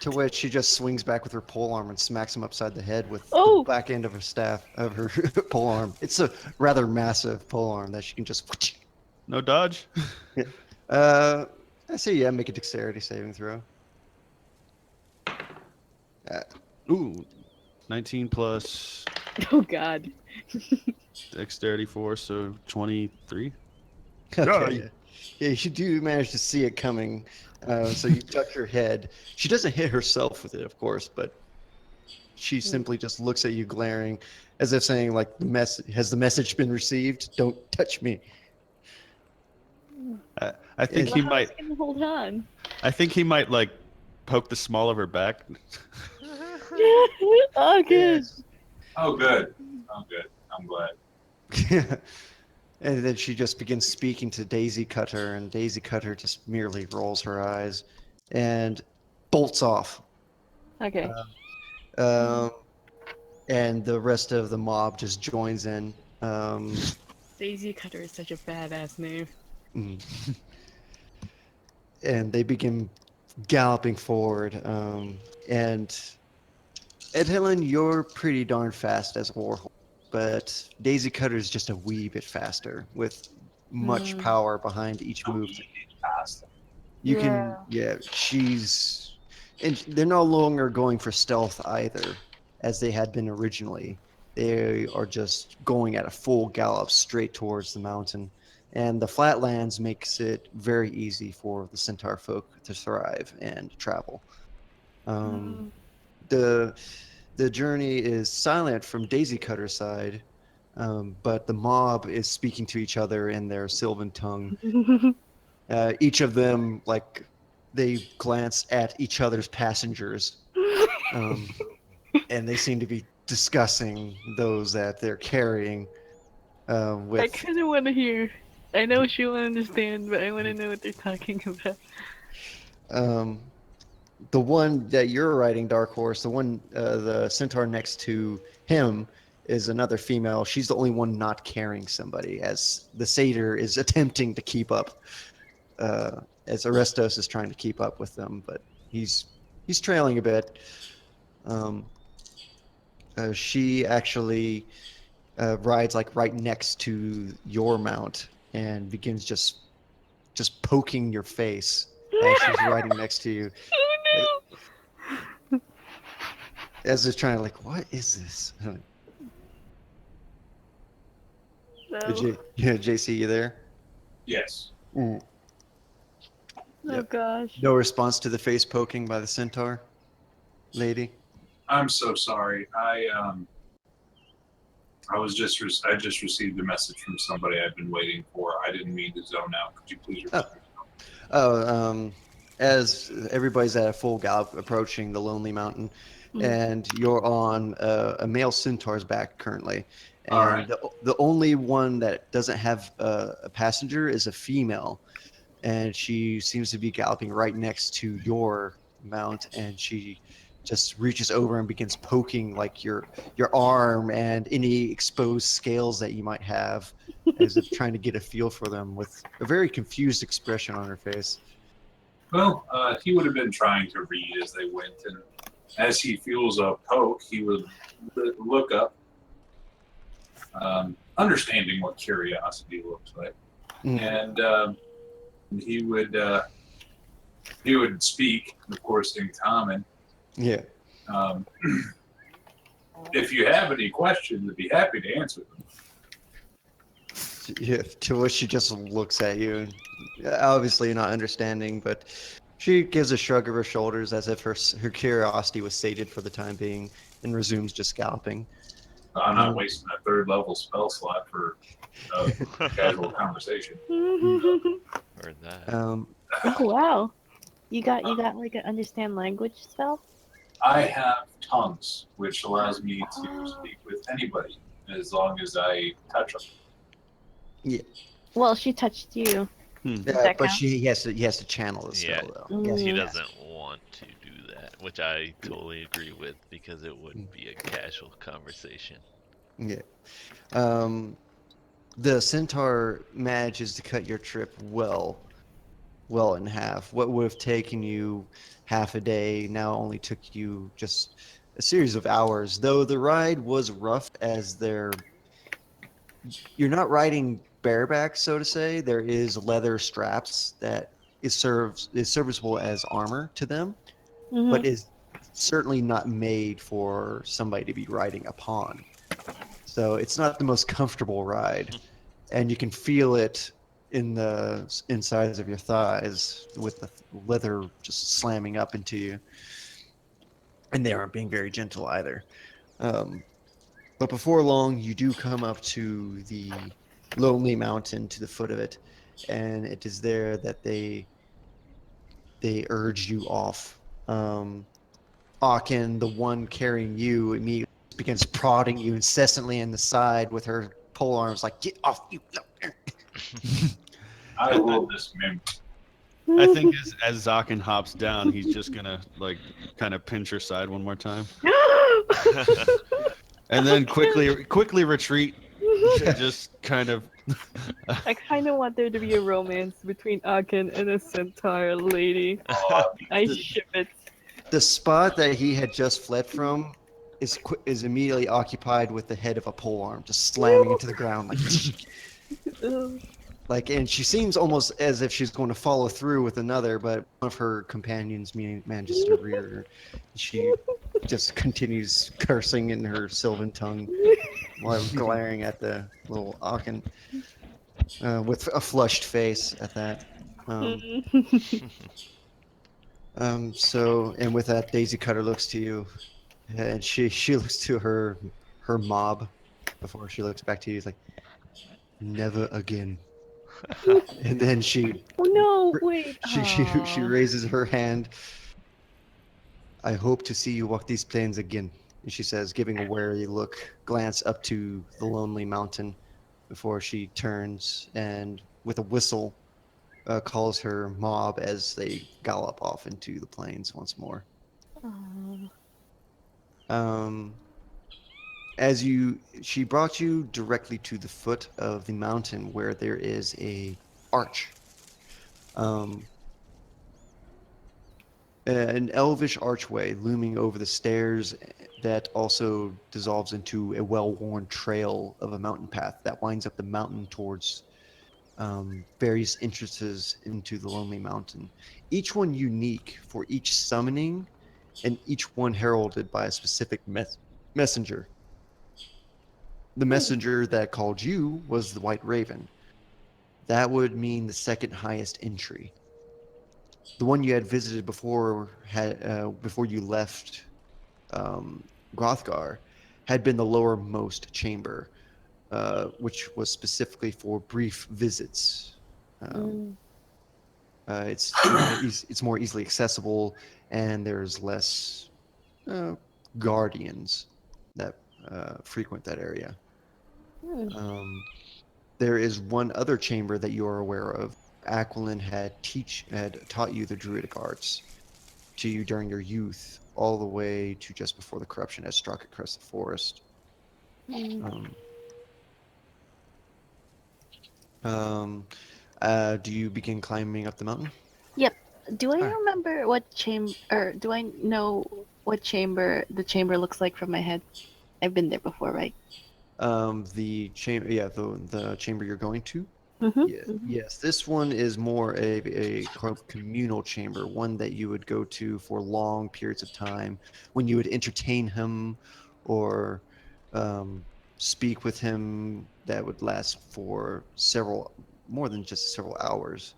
To which she just swings back with her polearm and smacks him upside the head with Oh! the back end of her staff of her polearm. It's a rather massive polearm that she can just. No dodge. I say yeah. Make a dexterity saving throw. Ooh, 19 plus Oh God. dexterity 4, so 23. Okay. Yeah, you do manage to see it coming. So you duck your head. She doesn't hit herself with it, of course, but she simply just looks at you glaring, as if saying, like, has the message been received? Don't touch me. I think Is- he Well, might. how's he gonna hold on. I think he might like poke the small of her back. Oh, good. Oh, good. Oh, good. I'm glad. And then she just begins speaking to Daisy Cutter, and Daisy Cutter just merely rolls her eyes and bolts off. Okay. And the rest of the mob just joins in. Daisy Cutter is such a badass name. And they begin galloping forward. And Ed Helen, you're pretty darn fast as a warhorse, but Daisy Cutter is just a wee bit faster with much power behind each move. You can, she's, and they're no longer going for stealth either, as they had been originally. They are just going at a full gallop straight towards the mountain. And the flatlands makes it very easy for the centaur folk to thrive and travel. The journey is silent from Daisy Cutter's side, but the mob is speaking to each other in their Sylvan tongue. Each of them, like, they glance at each other's passengers, and they seem to be discussing those that they're carrying. I With kind of want to hear. I know she won't understand, but I want to know what they're talking about. the one that you're riding, Dark Horse, the centaur next to him is another female. She's the only one not carrying somebody, as the satyr is attempting to keep up, as Arestos is trying to keep up with them, but he's trailing a bit. She actually rides like right next to your mount and begins just poking your face as she's riding next to you. Oh no! As they're trying to like, what is this? No. JC, you there? Yes. Mm. Oh Yep. gosh. No response to the face poking by the centaur lady. I'm so sorry. I just received a message from somebody I've been waiting for. I didn't mean to zone out. Could you please repeat? As everybody's at a full gallop approaching the Lonely Mountain, and you're on a male centaur's back currently. And All right. the only one that doesn't have a passenger is a female, and she seems to be galloping right next to your mount, and she just reaches over and begins poking like your arm and any exposed scales that you might have, as if trying to get a feel for them, with a very confused expression on her face. Well, he would have been trying to read as they went, and as he feels a poke, he would look up, understanding what curiosity looks like, and he would speak, of course, in common. Yeah. If you have any questions, I'd be happy to answer them. Yeah, to which she just looks at you, obviously not understanding, but she gives a shrug of her shoulders as if her curiosity was sated for the time being, and resumes just scalping. I'm not wasting a 3rd level spell slot for a casual conversation. Heard that. Oh wow. You got like an understand language spell? I have tongues, which allows me to speak with anybody as long as I touch them. Well, she touched you. Does that But count? he has to channel the spell Yeah, though. Mm. he doesn't want to do that, which I totally agree with because it would be a casual conversation. Yeah. The centaur manages to cut your trip well in half. What would have taken you half a day now only took you just a series of hours. Though the ride was rough, as you're not riding bareback, so to say. There is leather straps that is serviceable as armor to them, but is certainly not made for somebody to be riding upon. So it's not the most comfortable ride, and you can feel it in the insides of your thighs with the leather just slamming up into you. And they aren't being very gentle either. But before long, you do come up to the lonely mountain, to the foot of it, and it is there that they urge you off. Aachen, the one carrying you, immediately begins prodding you incessantly in the side with her pole arms, like, get off you. I will dismember. I think as Zakin hops down, he's just gonna like kind of pinch her side one more time, and then quickly retreat. Just kind of. I kind of want there to be a romance between Aachen and a centaur lady. I ship it. The spot that he had just fled from is immediately occupied with the head of a polearm, just slamming into the ground, like. And she seems almost as if she's going to follow through with another, but one of her companions manages to rear her. She just continues cursing in her sylvan tongue while glaring at the little Aachen with a flushed face at that. So, and with that, Daisy Cutter looks to you, and she looks to her mob before she looks back to you. It's like, never again. And then she Oh no! Wait. she raises her hand. I hope to see you walk these plains again. And she says, giving a wary glance up to the lonely mountain before she turns and with a whistle calls her mob as they gallop off into the plains once more. She brought you directly to the foot of the mountain where there is a arch. An elvish archway looming over the stairs that also dissolves into a well-worn trail of a mountain path that winds up the mountain towards various entrances into the Lonely Mountain. Each one unique for each summoning, and each one heralded by a specific messenger. The messenger that called you was the White Raven. That would mean the second highest entry. The one you had visited before you left Grothgar had been the lowermost chamber, which was specifically for brief visits. It's more easily accessible, and there's less guardians that frequent that area. There is one other chamber that you are aware of. Aquilin had taught you the druidic arts to you during your youth, all the way to just before the corruption had struck across the forest. Do you begin climbing up the mountain? Yep. Do I Alright. remember what chamber, or do I know what chamber the chamber looks like from my head? I've been there before, right? The chamber, yeah, the chamber you're going to. Mm-hmm. Yeah, yes. This one is more a communal chamber, one that you would go to for long periods of time when you would entertain him or um, speak with him that would last for more than just several hours.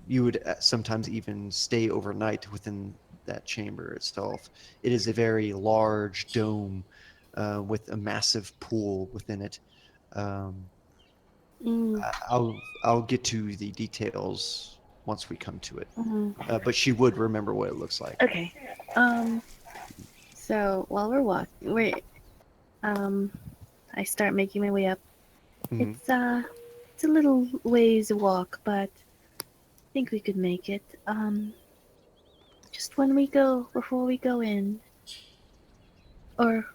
You would sometimes even stay overnight within that chamber itself. It is a very large dome with a massive pool within it. Um, Mm, I'll get to the details once we come to it. mhm. But she would remember what it looks like. Okay. So while we're walking, I start making my way up. Mhm. It's a little ways walk, but I think we could make it. Just before we go in, or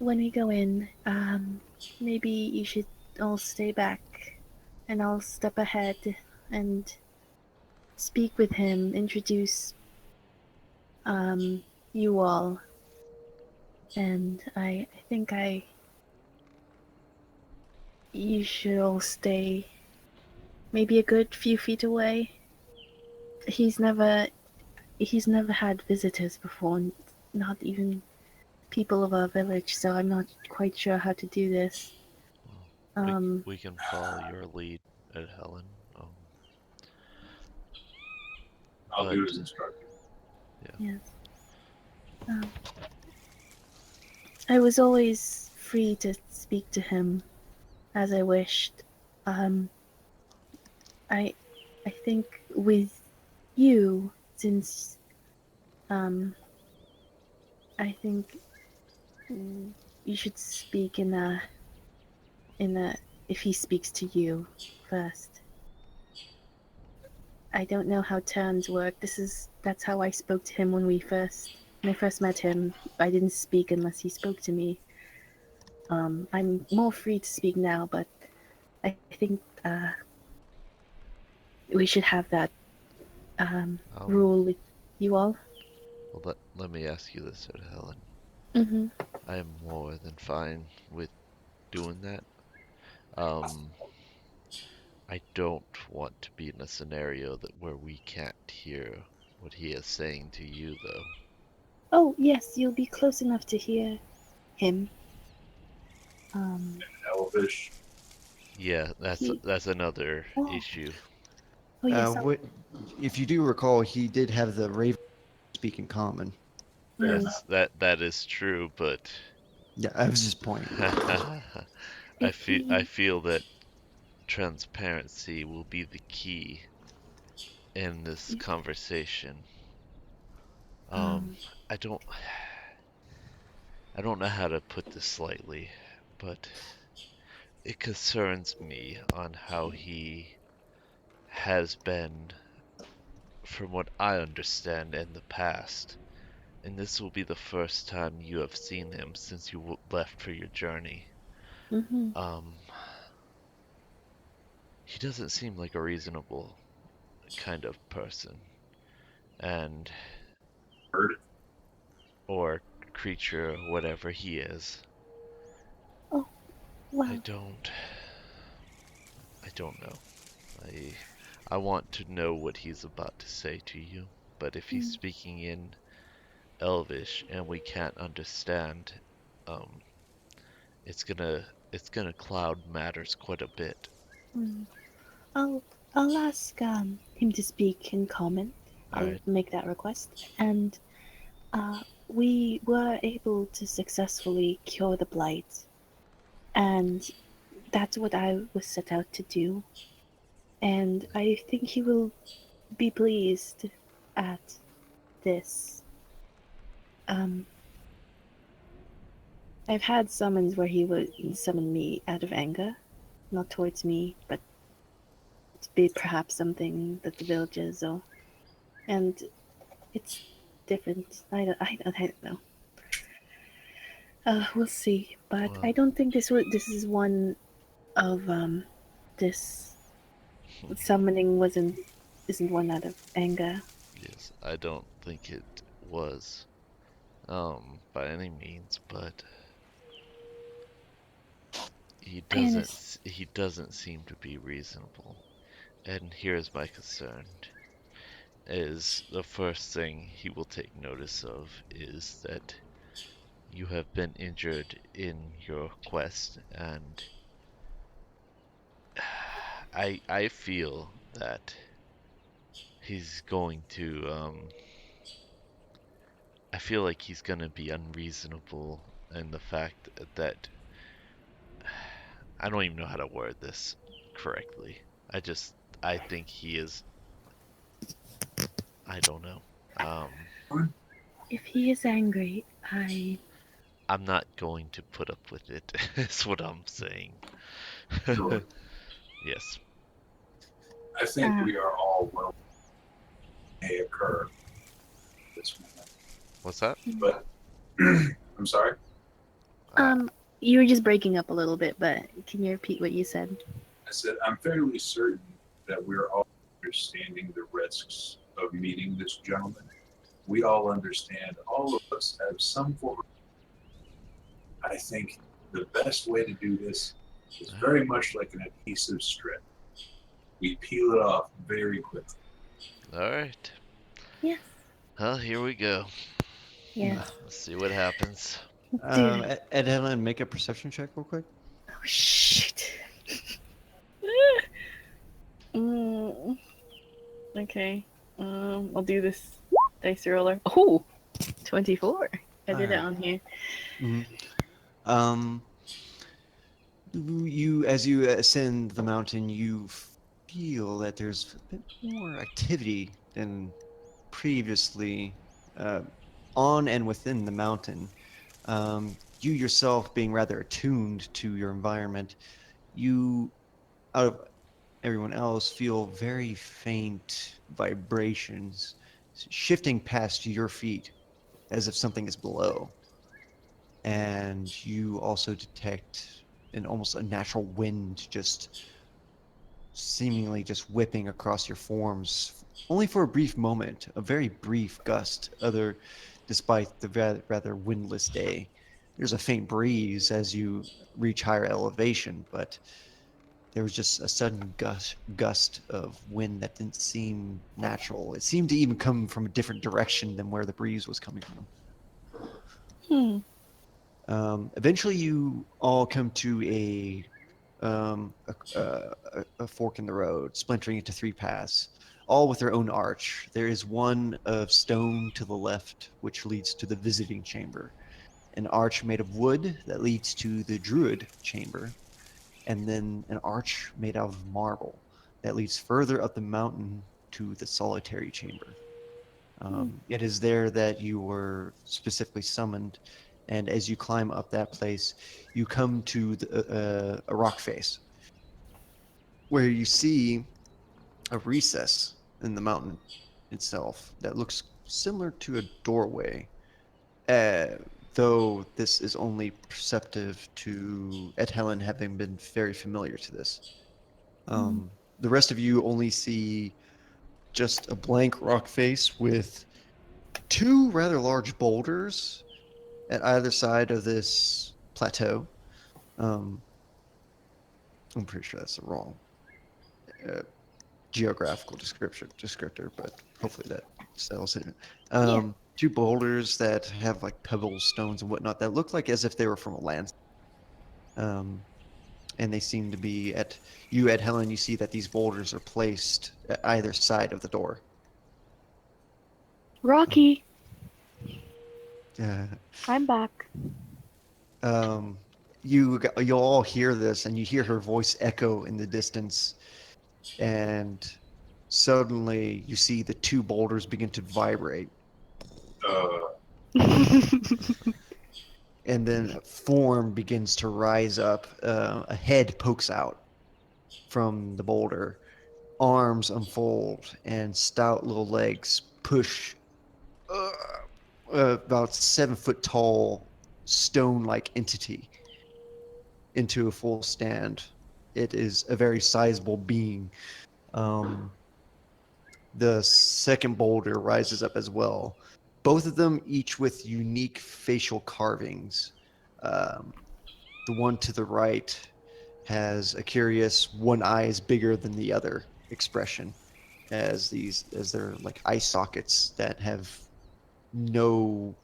when we go in, maybe you should all stay back, and I'll step ahead and speak with him, introduce you all, and I think you should all stay maybe a good few feet away. He's never he's never had visitors before, not even people of our village, so I'm not quite sure how to do this. We can follow your lead, Ed Helen. I'll do But- as instructed. Yes. I was always free to speak to him as I wished. Um, I think with you, since I think you should speak in a if he speaks to you first. I don't know how turns work. That's how I spoke to him when I first met him. I didn't speak unless he spoke to me. I'm more free to speak now, but I think we should have that rule with you all. Well, let me ask you this, Ed Helen. Mm-hmm. I am more than fine with doing that. I don't want to be in a scenario where we can't hear what he is saying to you, though. Oh yes, you'll be close enough to hear him. Elvish. Yeah, He- that's another Oh. issue. Oh yes. If you do recall, he did have the Raven speak in common. That is true, but Yeah, I was just pointing. I feel that transparency will be the key in this conversation. I don't know how to put this slightly, but it concerns me on how he has been, from what I understand, in the past. And this will be the first time you have seen him since you left for your journey. Mm-hmm. He doesn't seem like a reasonable kind of person. And Bird. or creature, whatever he is. Well, I don't know. I want to know what he's about to say to you, but if he's speaking in Elvish and we can't understand, it's gonna cloud matters quite a bit. I'll ask him to speak in common. I'll Alright. make that request, and we were able to successfully cure the blight, and that's what I was set out to do. And I think he will be pleased at this. I've had summons where he would summon me out of anger, not towards me, but to be perhaps something that the villagers or, and it's different. I don't know. We'll see, but Well. I don't think this is one of this summoning isn't one out of anger. Yes, I don't think it was. by any means, but he I doesn't understand. he doesn't seem to be reasonable. And here's my concern: is the first thing he will take notice of is that you have been injured in your quest, and I feel that he's going to I feel like he's gonna be unreasonable in the fact that I don't even know how to word this correctly. I think he is. I don't know. If he is angry, I I'm not going to put up with it. Is what I'm saying. Sure. Yes. I think uh, we are all well may occur at this moment. What's that? But I'm sorry. um you were just breaking up a little bit, but can you repeat what you said? I said I'm fairly certain that we're all understanding the risks of meeting this gentleman. We all understand. All of us have some form of. I think the best way to do this is very much like an adhesive strip. We peel it off very quickly. All right. Yes. Well, here we go. Yes. Let's see what happens. Dude. Ed Helen, make a perception check real quick. Oh shit. Mm, okay. I'll do this dice roller. Oh, 24. I did it Alright. on here. Um, you as you ascend the mountain, you feel that there's a bit more activity than previously uh, on and within the mountain. You yourself being rather attuned to your environment, you, out of everyone else, feel very faint vibrations shifting past your feet as if something is below. And you also detect an almost unnatural wind just seemingly just whipping across your forms, only for a brief moment, a very brief gust. Despite the rather windless day, there's a faint breeze as you reach higher elevation, but there was just a sudden gust of wind that didn't seem natural. It seemed to even come from a different direction than where the breeze was coming from. Hmm. Eventually, you all come to a fork in the road, splintering into three paths, all with their own arch. There is one of stone to the left, which leads to the visiting chamber, an arch made of wood that leads to the druid chamber, and then an arch made out of marble that leads further up the mountain to the solitary chamber. It is there that you were specifically summoned, and as you climb up that place, you come to a rock face where you see a recess in the mountain itself that looks similar to a doorway, uh, though this is only perceptive to Ed Helen having been very familiar to this. The rest of you only see just a blank rock face with two rather large boulders at either side of this plateau. Um, I'm pretty sure that's the wrong uh, geographical descriptor, but hopefully that settles it. Two boulders that have like pebbles, stones, and whatnot that look like as if they were from a land. Um, and they seem to be at you at Helen. You see that these boulders are placed at either side of the door. Rocky, Uh, I'm back. you'll all hear this, and you hear her voice echo in the distance, and suddenly you see the two boulders begin to vibrate, and then a form begins to rise up. A head pokes out from the boulder, arms unfold, and stout little legs push about 7 foot tall stone-like entity into a full stand. It is a very sizable being. The second boulder rises up as well, both of them each with unique facial carvings. Um, the one to the right has a curious one eye is bigger than the other expression, as they're like eye sockets that have no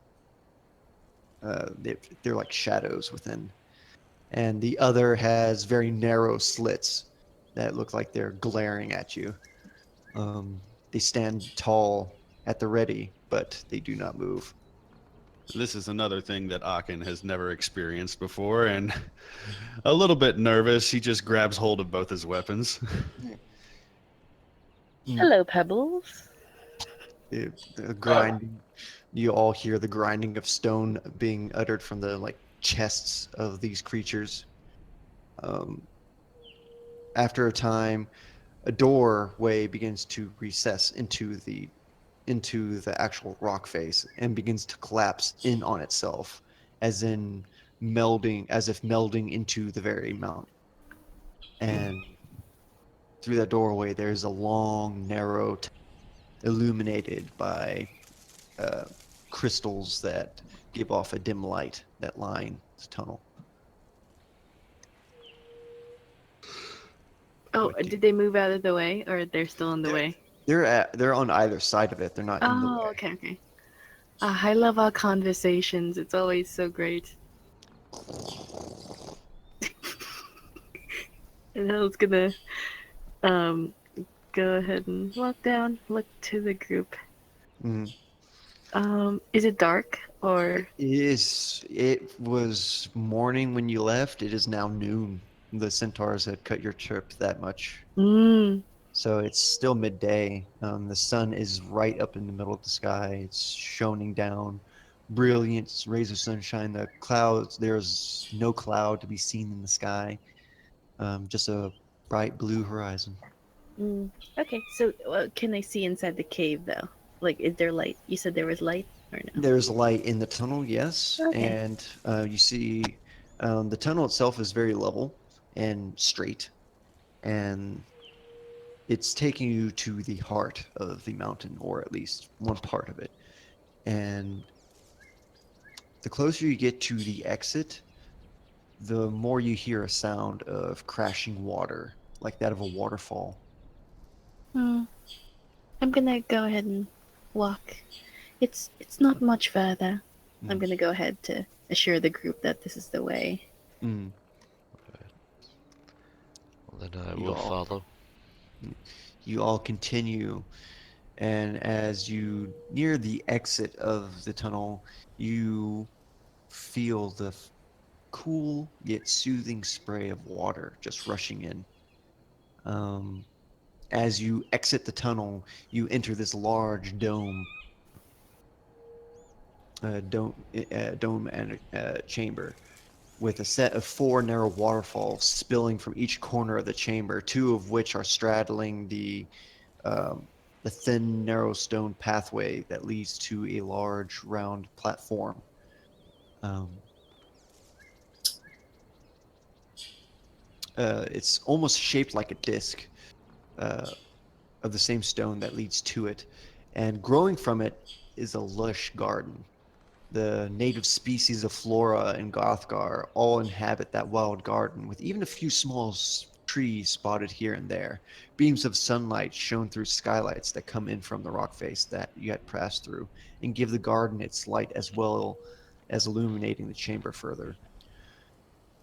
they're like shadows within, and the other has very narrow slits that look like they're glaring at you. They stand tall at the ready, but they do not move. This is another thing that Akin has never experienced before, and a little bit nervous, he just grabs hold of both his weapons. Hello, Pebbles. The grinding, you all hear the grinding of stone being uttered from the like chests of these creatures. After a time, a doorway begins to recess into the actual rock face and begins to collapse in on itself, as if melding into the very mountain. And through that doorway, there's a long, narrow, illuminated by crystals that give off a dim light that line the tunnel. Oh, What do you- did they move out of the way, or they're still in the way? They're on either side of it. They're not in the Oh, way. okay. I love our conversations. It's always so great. And I was gonna go ahead and walk down, look to the group. Mhm. Is it dark or? It was morning when you left. It is now noon. The centaurs had cut your trip that much. So it's still midday. The sun is right up in the middle of the sky. It's shining down, brilliant rays of sunshine. The clouds, there's no cloud to be seen in the sky. Just a bright blue horizon. Okay, so can I see inside the cave though? Like, is there light? You said there was light, or no? There's light in the tunnel, yes, Okay. and you see the tunnel itself is very level and straight, and it's taking you to the heart of the mountain, or at least one part of it. And the closer you get to the exit, the more you hear a sound of crashing water, like that of a waterfall. I'm gonna go ahead and walk. It's not much further. I'm gonna go ahead to assure the group that this is the way. Mm. Well, then I You will all- follow. You all continue, and as you near the exit of the tunnel, you feel the cool yet soothing spray of water just rushing in. As you exit the tunnel, you enter this large dome and chamber with a set of 4 narrow waterfalls spilling from each corner of the chamber, 2 of which are straddling the thin, narrow stone pathway that leads to a large, round platform. It's almost shaped like a disc of the same stone that leads to it, and growing from it is a lush garden. The native species of flora in Gothgar all inhabit that wild garden, with even a few small trees spotted here and there. Beams of sunlight shone through skylights that come in from the rock face that you had passed through, and give the garden its light as well as illuminating the chamber further.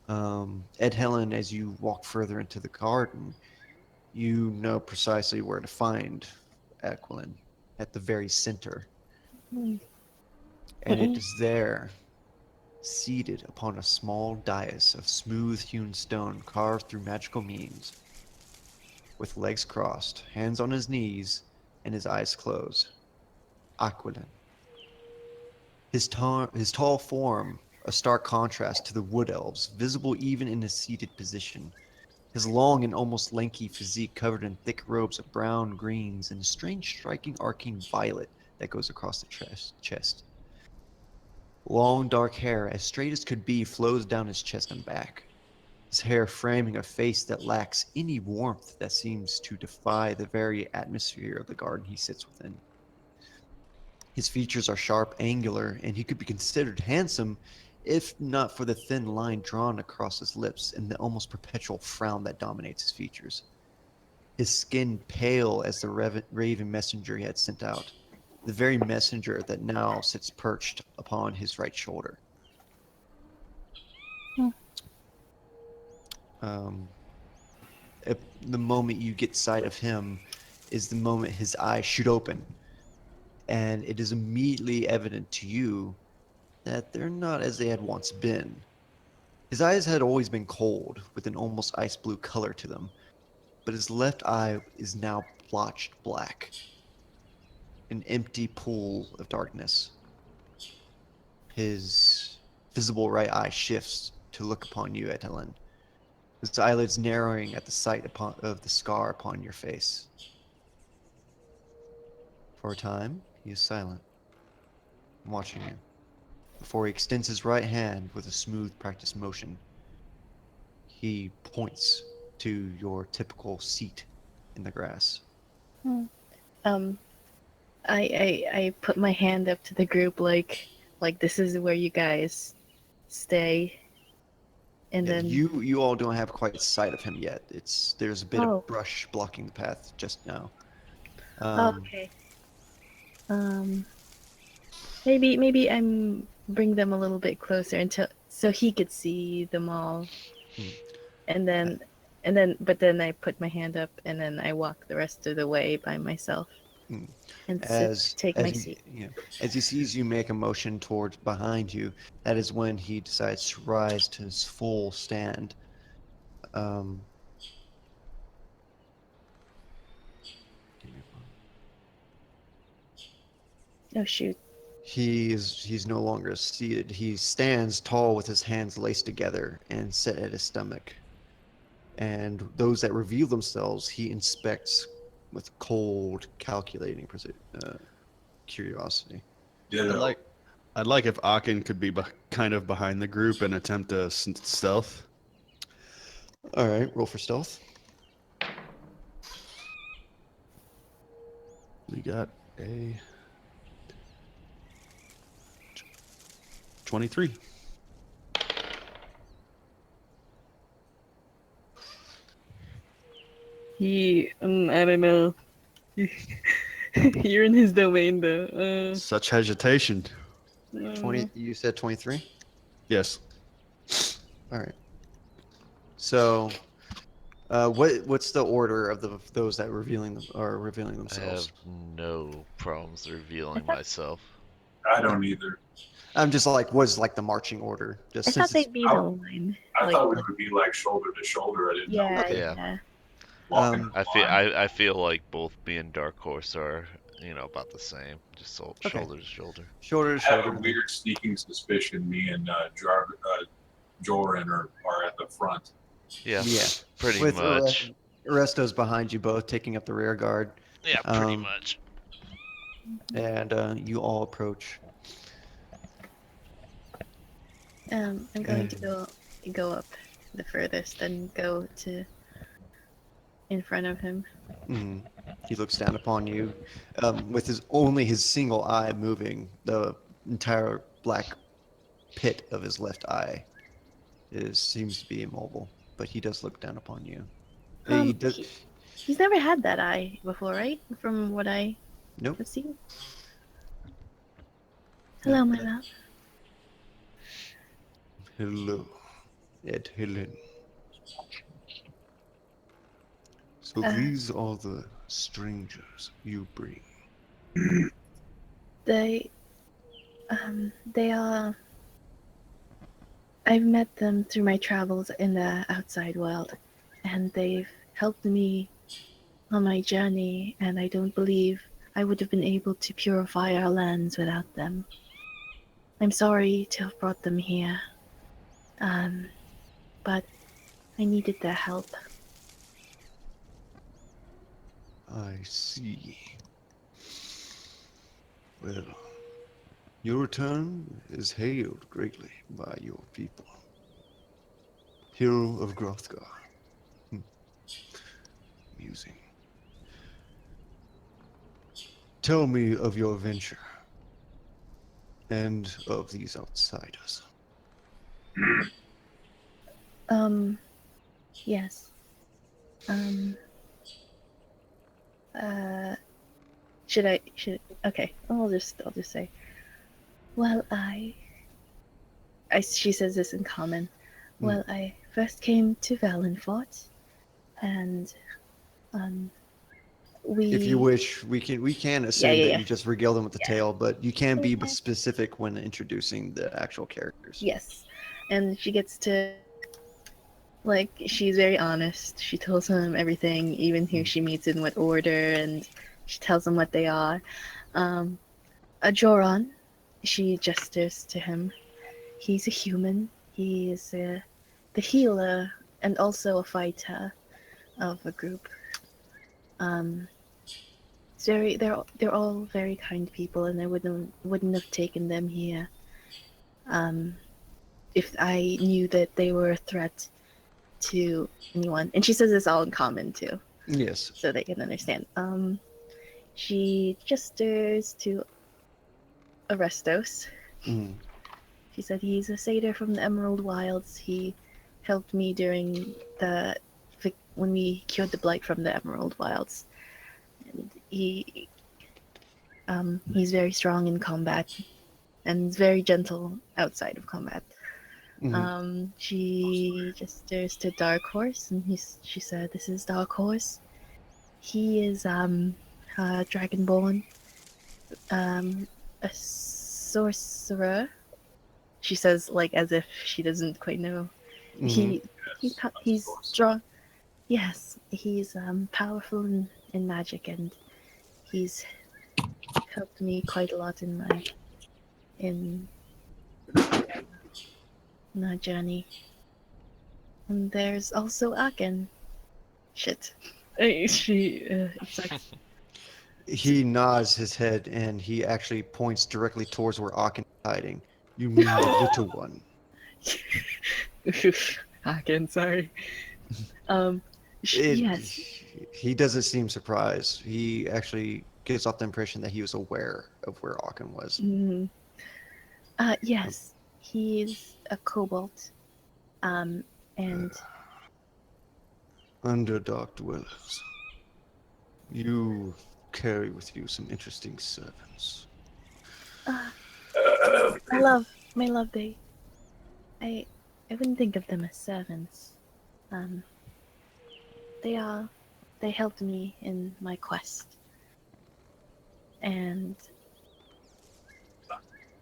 Ed Helen, as you walk further into the garden, you know precisely where to find Aquilin at the very center. And it is there, seated upon a small dais of smooth-hewn stone carved through magical means, with legs crossed, hands on his knees, and his eyes closed. Aquilin. His tall form, a stark contrast to the wood elves, visible even in his seated position. His long and almost lanky physique covered in thick robes of brown, greens, and a strange striking arcane violet that goes across the chest. Long dark hair, as straight as could be, flows down his chest and back. His hair framing a face that lacks any warmth that seems to defy the very atmosphere of the garden he sits within. His features are sharp, angular, and he could be considered handsome if not for the thin line drawn across his lips and the almost perpetual frown that dominates his features. His skin pale as the raven messenger he had sent out, the very messenger that now sits perched upon his right shoulder. Hmm. If the moment you get sight of him is the moment his eyes shoot open, and it is immediately evident to you that they're not as they had once been. His eyes had always been cold, with an almost ice blue color to them, but his left eye is now blotched black, an empty pool of darkness. His visible right eye shifts to look upon you, Etelin, his eyelids narrowing at the sight of the scar upon your face. For a time, he is silent, watching you, before he extends his right hand with a smooth, practiced motion. He points to your typical seat in the grass. Um, I put my hand up to the group like this is where you guys stay, and Yeah, then you all don't have quite sight of him yet. There's a bit Oh. of brush blocking the path just now. Oh, okay. Maybe I'm bring them a little bit closer until so he could see them all, Hmm. but then I put my hand up and then I walk the rest of the way by myself Hmm. and take my he, seat. as he sees you make a motion towards behind you, that is when he decides to rise to his full stand. Um, Oh shoot! he's no longer seated. He stands tall with his hands laced together and set at his stomach. And those that reveal themselves, he inspects with cold, calculating curiosity. Ditto. I'd like if Akin could be kind of behind the group and attempt to stealth. All right, roll for stealth. We got a 23. I don't know. You're in his domain, though. Such hesitation. 20. You said 23. Yes. All right. So, what's the order of those that revealing I themselves? have no problems revealing thought- myself. I don't either. I'm just like, what's like the marching order? Just I since thought they'd it's, be in a line. I Like, thought we would be like shoulder to shoulder. I didn't know. yeah, Okay. yeah. Walking Um, I feel like both me and Dark Horse are about the same, just Okay. shoulder to shoulder. shoulder to I have shoulder. a weird sneaking suspicion me and Joran are at the front. Yeah, Yeah. pretty With much. Resto's behind you, both taking up the rear guard, Yeah, pretty um, much. and you all approach. I'm going to go up the furthest and go to in front of him. Mhm. He looks down upon you, with his single eye moving. The entire black pit of his left eye seems to be immobile, but he does look down upon you. He does. He's never had that eye before, right? From what I Nope. have seen. Hello, my love. Hello, Ed Helen. So Uh, these are the strangers you bring. They are. I've met them through my travels in the outside world, and they've helped me on my journey, and I don't believe I would have been able to purify our lands without them. I'm sorry to have brought them here, but I needed their help. I see. Well, your return is hailed greatly by your people. Hero of Grothgar. Amusing. Tell me of your venture. and of these outsiders. Yes. Um, uh, okay, I'll just say, well, she says this in common. Well, I first came to Valenfort, and, If you we, wish, we can assume that yeah. you just regale them with the Yeah. tale, but you can be Okay. specific when introducing the actual characters. Yes. And she gets to, like, she's very honest. She tells him everything, even who she meets in what order, and she tells him what they are. A Joran, she gestures to him. He's a human. He is the healer and also a fighter of the group. It's they're all very kind people, and I wouldn't have taken them here if I knew that they were a threat to anyone. And she says this all in common too, Yes. so they can understand. She gestures to Arestos. Mhm. She said he's a satyr from the Emerald Wilds. He helped me during when we cured the blight from the Emerald Wilds, and he's very strong in combat and very gentle outside of combat. She gestures to Dark Horse, and she said, "This is Dark Horse. He is Dragonborn, a sorcerer." She says, like, as if she doesn't quite know. He's strong. Yes, he's powerful in magic, and he's helped me quite a lot in my journey. And there's also Aken. Shit. It sucks. He nods his head and he actually points directly towards where Aachen is hiding. You mean the little one? Aken, sorry. It- Yes. He doesn't seem surprised. He actually gives off the impression that he was aware of where Aachen was. Mm. Yes. He's a kobold. And Underdark dwellers. You carry with you some interesting servants. my love, I wouldn't think of them as servants. They helped me in my quest. And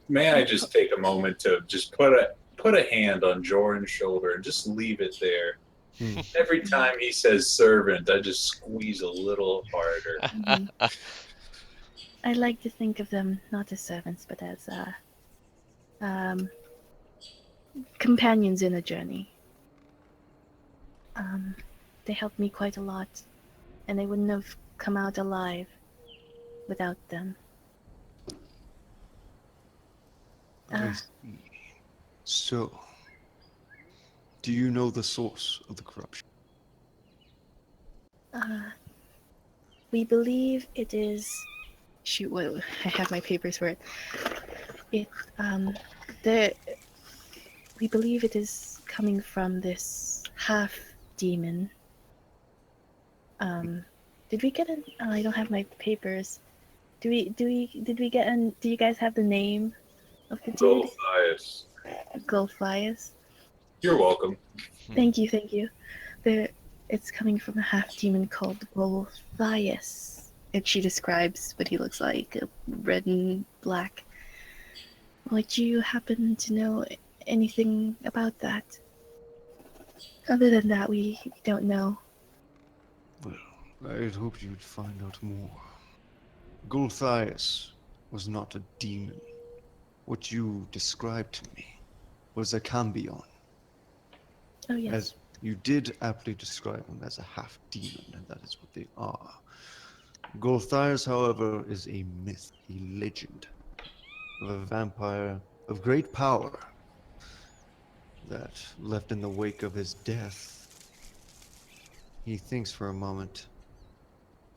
May I just take a moment to just put a hand on Joran's shoulder and just leave it there? Every time he says servant, I just squeeze a little harder. I like to think of them not as servants, but as companions in a journey. They helped me quite a lot, and I wouldn't have come out alive without them. I see. So, do you know the source of the corruption? We believe it is. Shoot, what? I have my papers for it. We believe it is coming from this half demon. Did we get an? Oh, I don't have my papers. Did we get an? Do you guys have the name of the demon? Golthias. Golthias. You're welcome. Thank you. It's coming from a half demon called Golthias. And she describes what he looks like, red and black. Would you happen to know anything about that? Other than that, we don't know. Well, I had hoped you'd find out more. Golthias was not a demon. What you described to me was a cambion. Oh yes. As you did aptly describe them as a half demon, and that is what they are. Golthias, however, is a myth, a legend of a vampire of great power that left in the wake of his death. He thinks for a moment.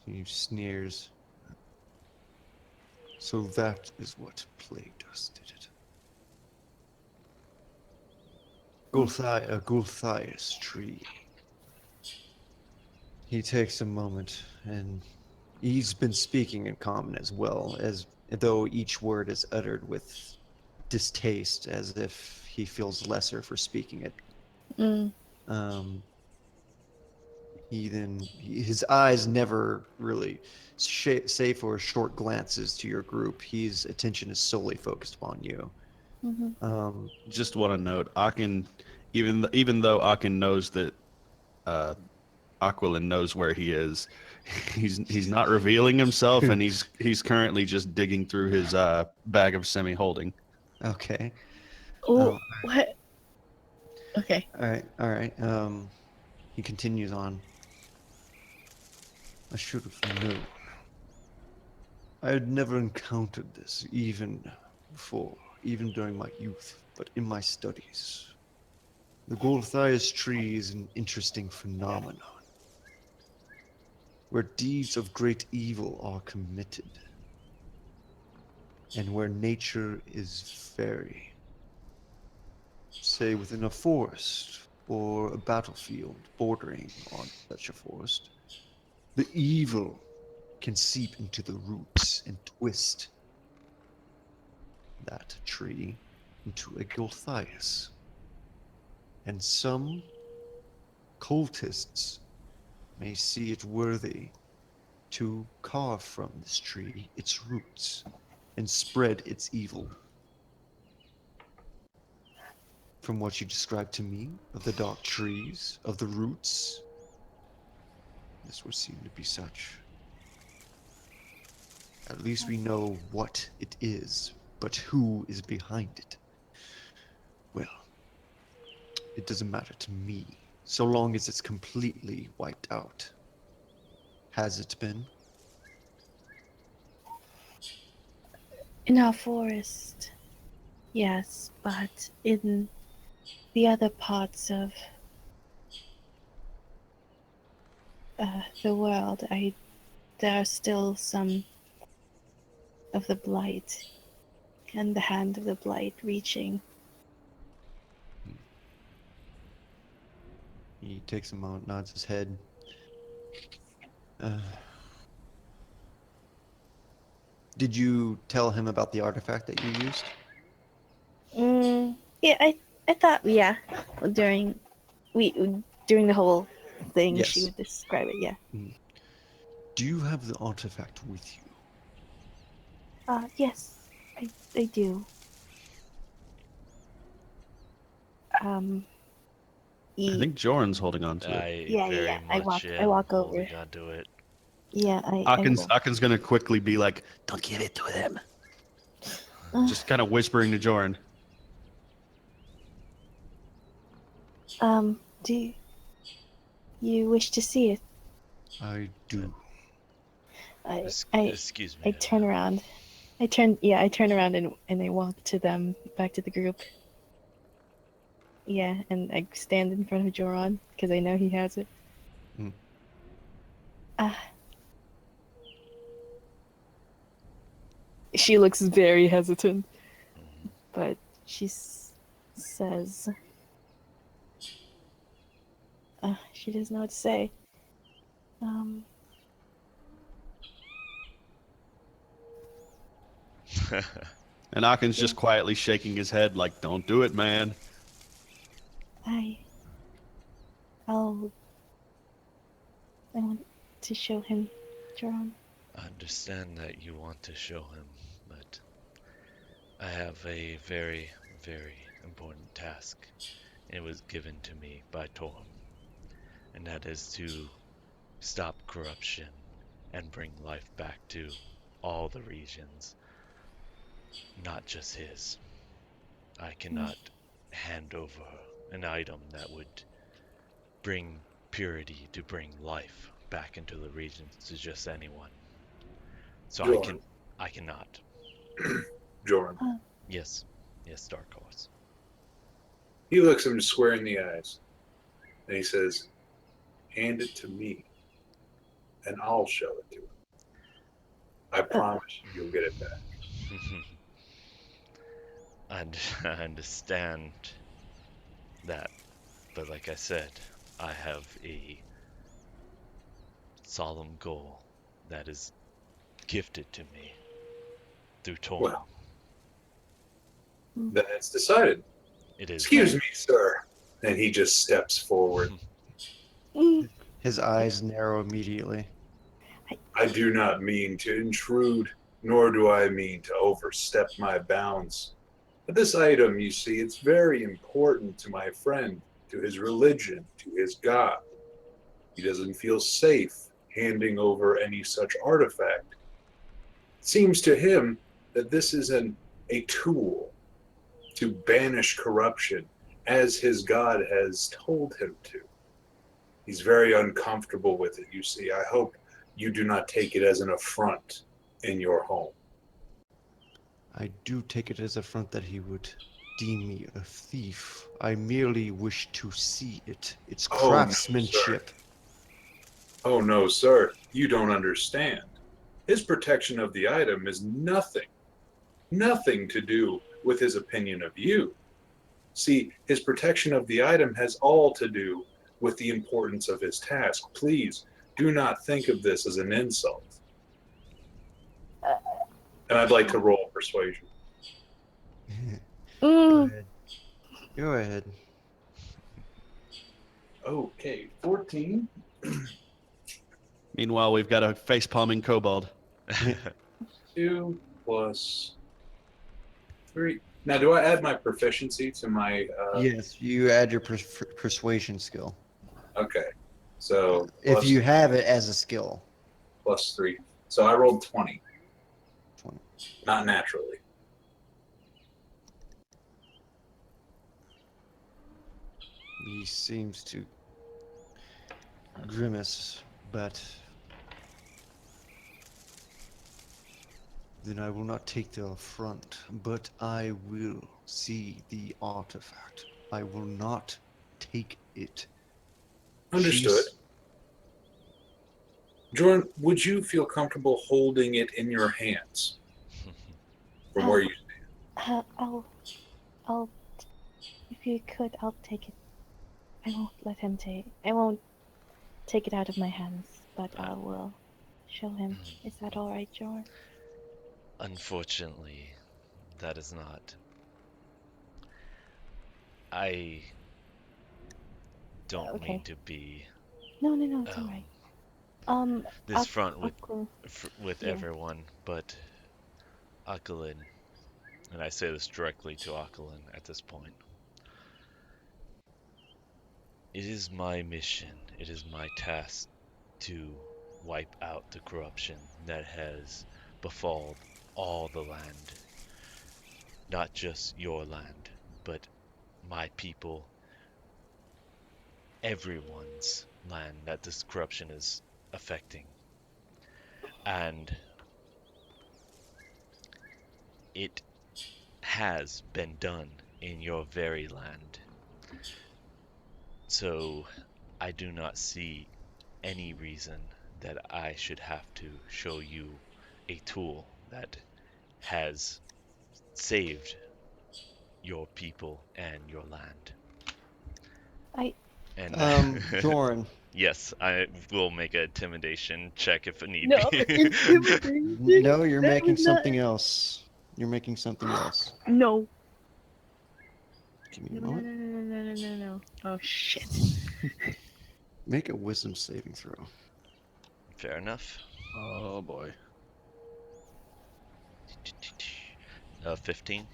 He sneers. So that is what plagued us, did it? Gulthias tree. He takes a moment, and he's been speaking in common as well, as though each word is uttered with distaste, as if he feels lesser for speaking it. Mm. His eyes never really, save for short glances to your group, his attention is solely focused upon you. Mm-hmm. Just want to note, Akin, even though Akin knows that Aquilin knows where he is, he's not revealing himself, and he's currently just digging through his bag of semi-holding. Okay. Oh, what? Okay. All right. He continues on. I should have known. I had never encountered this, even before, even during my youth, but in my studies. The Gulthias tree is an interesting phenomenon, where deeds of great evil are committed, and where nature is very, say, within a forest or a battlefield bordering on such a forest, the evil can seep into the roots and twist that tree into a Gulthias. And some cultists may see it worthy to carve from this tree its roots and spread its evil. From what you described to me of the dark trees, of the roots, this would seem to be such. At least we know what it is, but who is behind it? Well, it doesn't matter to me, so long as it's completely wiped out. Has it been? In our forest, yes, but in the other parts of the world, there are still some of the blight and the hand of the blight reaching. He takes a moment, nods his head. Did you tell him about the artifact that you used? Yeah, I thought, yeah, during during the whole thing, Yes. she would describe it. Yeah. Do you have the artifact with you? Yes, I do. I think Joran's holding on to it. Yeah. Very I much walk am over. holding onto it. Yeah, Akin's gonna quickly be like, Don't give it to them. just kind of whispering to Joran. Do you wish to see it? I do. I Excuse me. I turn around. I turn around and I walk to them, back to the group. Yeah, and I stand in front of Joran because I know he has it. Mm. She looks very hesitant. But she says, she doesn't know what to say. And Akin's just quietly shaking his head like, don't do it, man. I want to show him, Joran. I understand that you want to show him, but I have a very, very important task. It was given to me by Torm, and that is to stop corruption and bring life back to all the regions, not just his. I cannot hand over an item that would bring purity, to bring life back into the regions to just anyone. So Joran. I cannot. Joran. Yes, Dark Horse. He looks him square in the eyes, and he says, "Hand it to me, and I'll show it to him. I promise you'll get it back." And I understand that, but like I said, I have a solemn goal that is gifted to me through Torm. Well, then it's decided. It is Excuse me, sir. And he just steps forward. His eyes narrow immediately. I do not mean to intrude, nor do I mean to overstep my bounds. But this item, you see, it's very important to my friend, to his religion, to his God. He doesn't feel safe handing over any such artifact. It seems to him that this is a tool to banish corruption, as his God has told him to. He's very uncomfortable with it, you see. I hope you do not take it as an affront in your home. I do take it as affront that he would deem me a thief. I merely wish to see it. It's Oh, no, craftsmanship. Oh no, sir, you don't understand. His protection of the item is nothing to do with his opinion of you. See, his protection of the item has all to do with the importance of his task. Please do not think of this as an insult. And I'd like to roll persuasion. Go Mm. ahead. Go ahead. Okay, 14. Meanwhile, we've got a face palming kobold. 2 plus 3. Now, do I add my proficiency to my... Yes, you add your persuasion skill. Okay, so... If plus- you have it as a skill. plus 3. So I rolled 20. 20. Not naturally. He seems to grimace, but then I will not take the affront, but I will see the artifact. I will not take it. Understood. She's- Jordan, would you feel comfortable holding it in your hands? From where you I'll, if you could, I'll take it. I won't take it out of my hands, but I will show him. Is that alright, Jordan? Unfortunately, that is not. I don't Okay. mean to be No, it's Um, alright. this front with Uncle, yeah. everyone, but Akalin, and I say this directly to Akalin at this point. It is my mission, it is my task to wipe out the corruption that has befalled all the land. Not just your land, but my people, everyone's land that this corruption is affecting. And it has been done in your very land. So I do not see any reason that I should have to show you a tool that has saved your people and your land. Jorn, Yes, I will make an intimidation check if it need No, be. intimidation. no, you're That making was not- something else. You're making something else. No. Give me a No. moment. No. Oh shit. Make a wisdom saving throw. Fair enough. Oh boy. 15.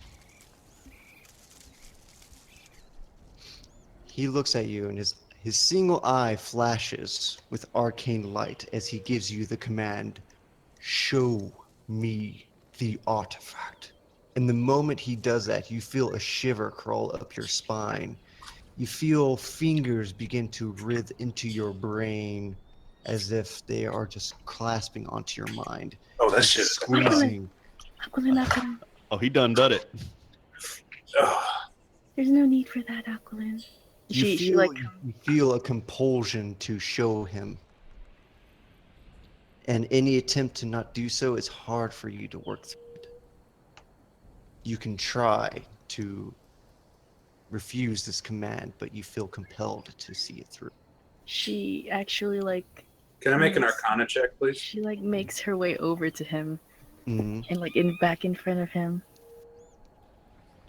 He looks at you and his single eye flashes with arcane light as he gives you the command, "Show me the artifact." And the moment he does that, you feel a shiver crawl up your spine. You feel fingers begin to writhe into your brain as if they are just clasping onto your mind. Oh, that and shit is squeezing. Aquilin. Oh, he done it. There's no need for that, Aquilin. You She feel, like you feel a compulsion to show him. And any attempt to not do so is hard for you to work through it. you can try to refuse this command, but you feel compelled to see it through. She actually like Can I make an Yes. Arcana check, please? she like makes her way over to him Mhm. and like back in front of him.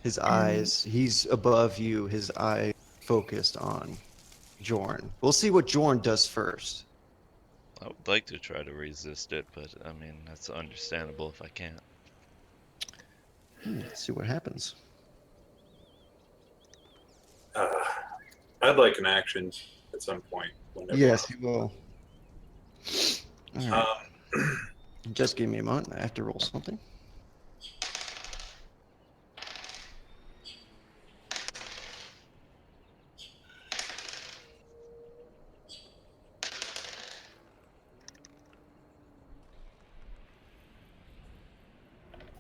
His eyes, he's above you, his eye focused on Jorn. We'll see what Jorn does first. I would like to try to resist it, but I mean, that's understandable if I can't. Let's see what happens. I'd like an action at some point. Whenever. Yes, he will. All right. Um, Just give me a moment. I have to roll something.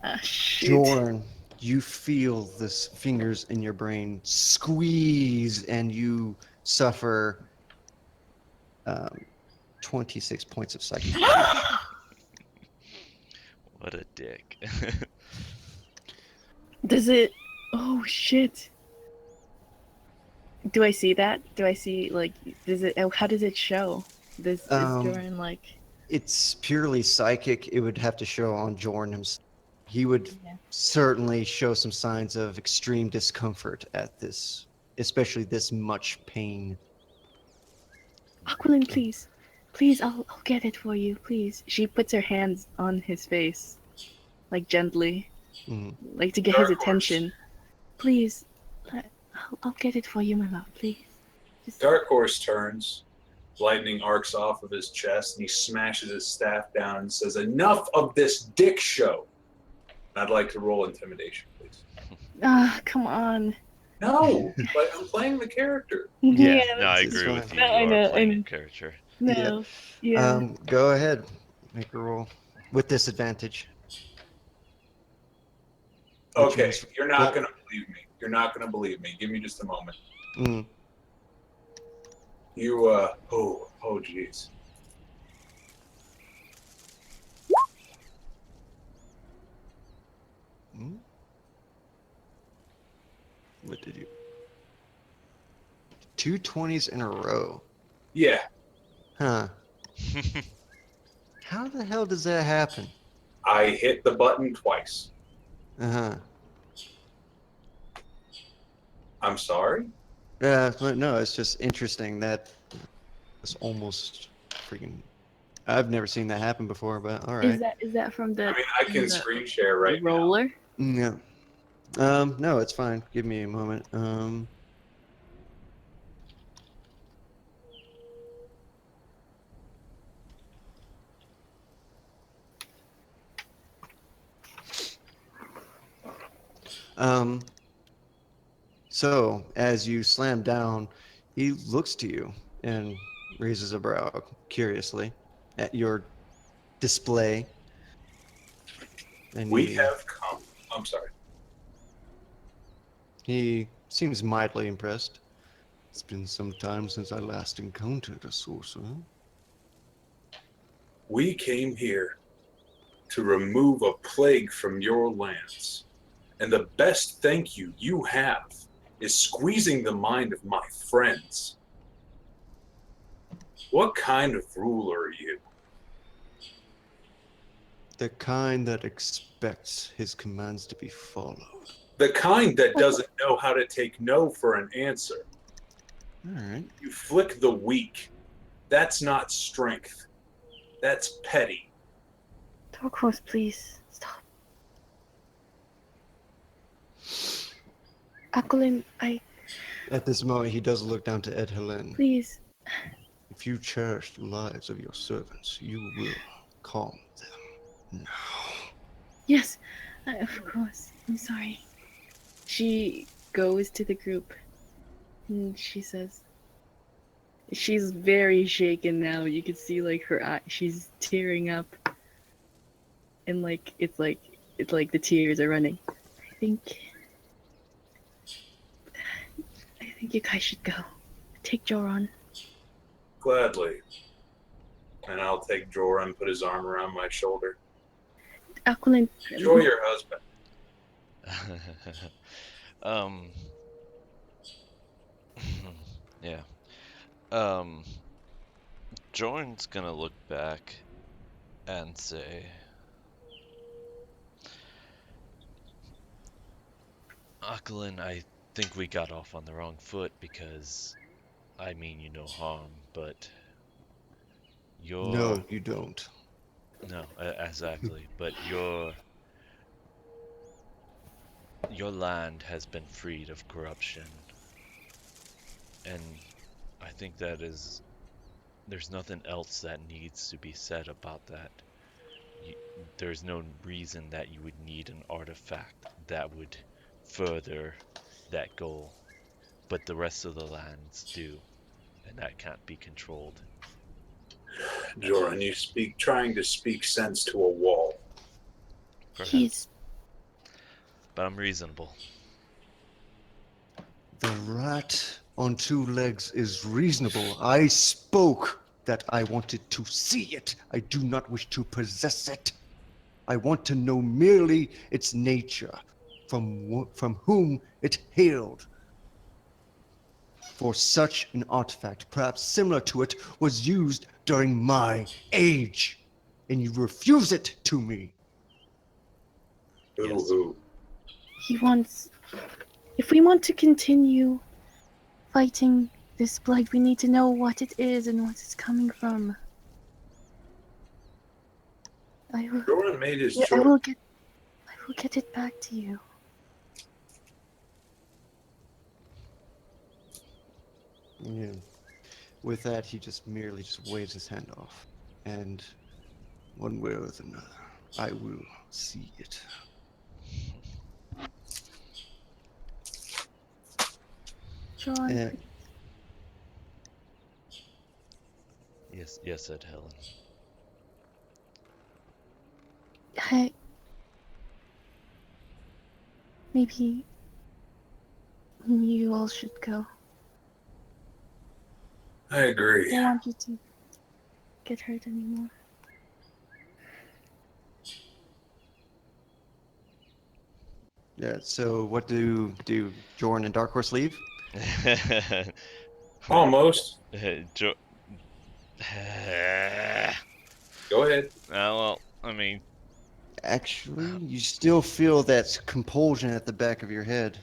Ah, shoot. Jorn, you feel this fingers in your brain squeeze, and you suffer 26 points of psychic damage. What a dick. Does it? Oh shit! Do I see that? Do I see like? Does it? How does it show? This is Jordan like? It's purely psychic. It would have to show on Jorn himself. He would Yeah. certainly show some signs of extreme discomfort at this, especially this much pain. Aquilin, please, please, I'll get it for you, please. She puts her hands on his face, like gently, Mm. like to get his Dark horse. attention. Please, I'll get it for you, my love. Please. Just... Dark Horse turns, lightning arcs off of his chest, and he smashes his staff down and says, "Enough of this dick show." I'd like to roll intimidation, please. Ah, come on. No, but I'm playing the character. No, I that's- it's agree with fine. you. No, I You know, are playing I a know. character. No. Yeah. Go ahead. Make a roll with disadvantage. Which Okay, means- you're not well- going to believe me. You're not going to believe me. Give me just a moment. Mm. You, oh, jeez. Mm. What did you? 2 20s in a row. Yeah, Huh. How the hell does that happen? I hit the button twice. Uh-huh. I'm sorry? But no, it's just interesting that it's almost freaking. I've never seen that happen before, but all right. Is that from the I mean, I can the screen share right now. roller? Yeah. No, it's fine. Give me a moment. So as you slam down, he looks to you and raises a brow curiously at your display. And We he- have come. I'm sorry. He seems mildly impressed. It's been some time since I last encountered a sorcerer. We came here to remove a plague from your lands. And the best thank you you have is squeezing the mind of my friends. What kind of ruler are you? The kind that expects his commands to be followed. The kind that doesn't know how to take no for an answer. All right. You flick the weak. That's not strength. That's petty. Dark Horse, please stop. Aquilin, At this moment, he does look down to Ed Helen. please. If you cherish the lives of your servants, you will calm them now. Yes, of course. I'm sorry. She goes to the group and she says, she's very shaken now. You can see like her eye, she's tearing up, and like it's like the tears are running. I think you guys should go. Take Joran. Gladly. And I'll take Jorah and put his arm around my shoulder. Aquilin, Enjoy your husband. um, yeah. Um, Jordan's gonna look back and say, Ackland, I think we got off on the wrong foot because I mean you no harm, but No, you're you don't. no, exactly, but your land has been freed of corruption, and I think there's nothing else that needs to be said about that. You, there's no reason that you would need an artifact that would further that goal, but the rest of the lands do, and that can't be controlled. Joran, you speak trying to speak sense to a wall. Perhaps, He's but I'm reasonable. The rat on two legs is reasonable. I spoke that I wanted to see it. I do not wish to possess it. I want to know merely its nature, from whom it hailed. For such an artifact, perhaps similar to it, was used during my age, and you refuse it to me. Who, Yes. who? he wants. If we want to continue fighting this blight, we need to know what it is and what it's coming from. I will. Joran made his Yeah, choice. I will get it back to you. Yeah. With that, he just merely waves his hand off, and one way or another, I will see it. John, And Yes, said Helen. maybe you all should go. I agree. I don't want you to get hurt anymore. yeah, so what do Jorn and Dark Horse leave? Almost. Jo- Go ahead. well, I mean, Actually, you still feel that compulsion at the back of your head.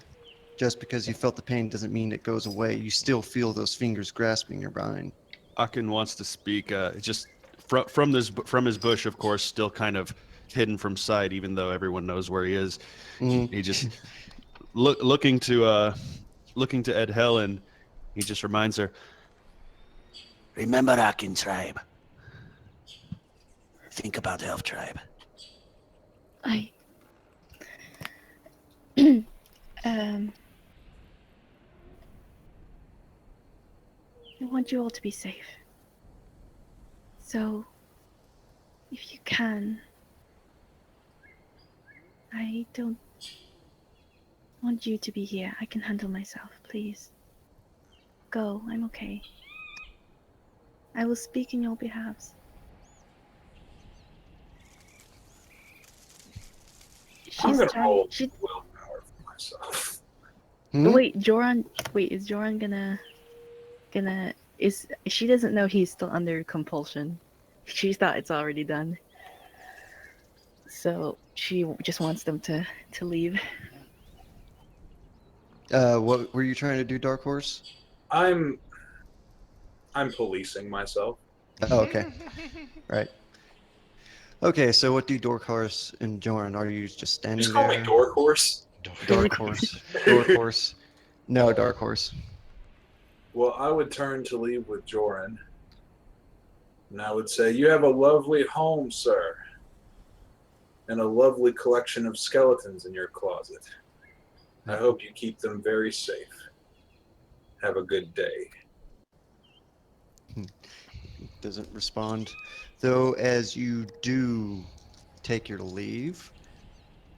Just because you felt the pain doesn't mean it goes away. You still feel those fingers grasping your behind. Akin wants to speak. Just from his bush, of course, still kind of hidden from sight, even though everyone knows where he is. Mhm. He just looking to Ed Helen. He just reminds her, Remember Akin tribe. Think about Elf tribe. I I want you all to be safe. So, if you can, I don't want you to be here. I can handle myself, please. Go, I'm okay. I will speak in your behalves. I'm She's gonna trying. roll She willpower for myself. Hmm? wait, Joran. Wait, is Joran gonna? Is she doesn't know he's still under compulsion. She thought it's already done. So she just wants them to leave. What were you trying to do, Dark Horse? I'm policing myself. Oh, okay. Right. Okay, so what do Dark Horse and Jorn? Are you just standing Just call there? me Dork Horse. Dark Horse. Dark Horse. No, Dark Horse. Well, I would turn to leave with Joran. And I would say, you have a lovely home, sir. And a lovely collection of skeletons in your closet. I hope you keep them very safe. Have a good day. Doesn't respond. Though, as you do take your leave,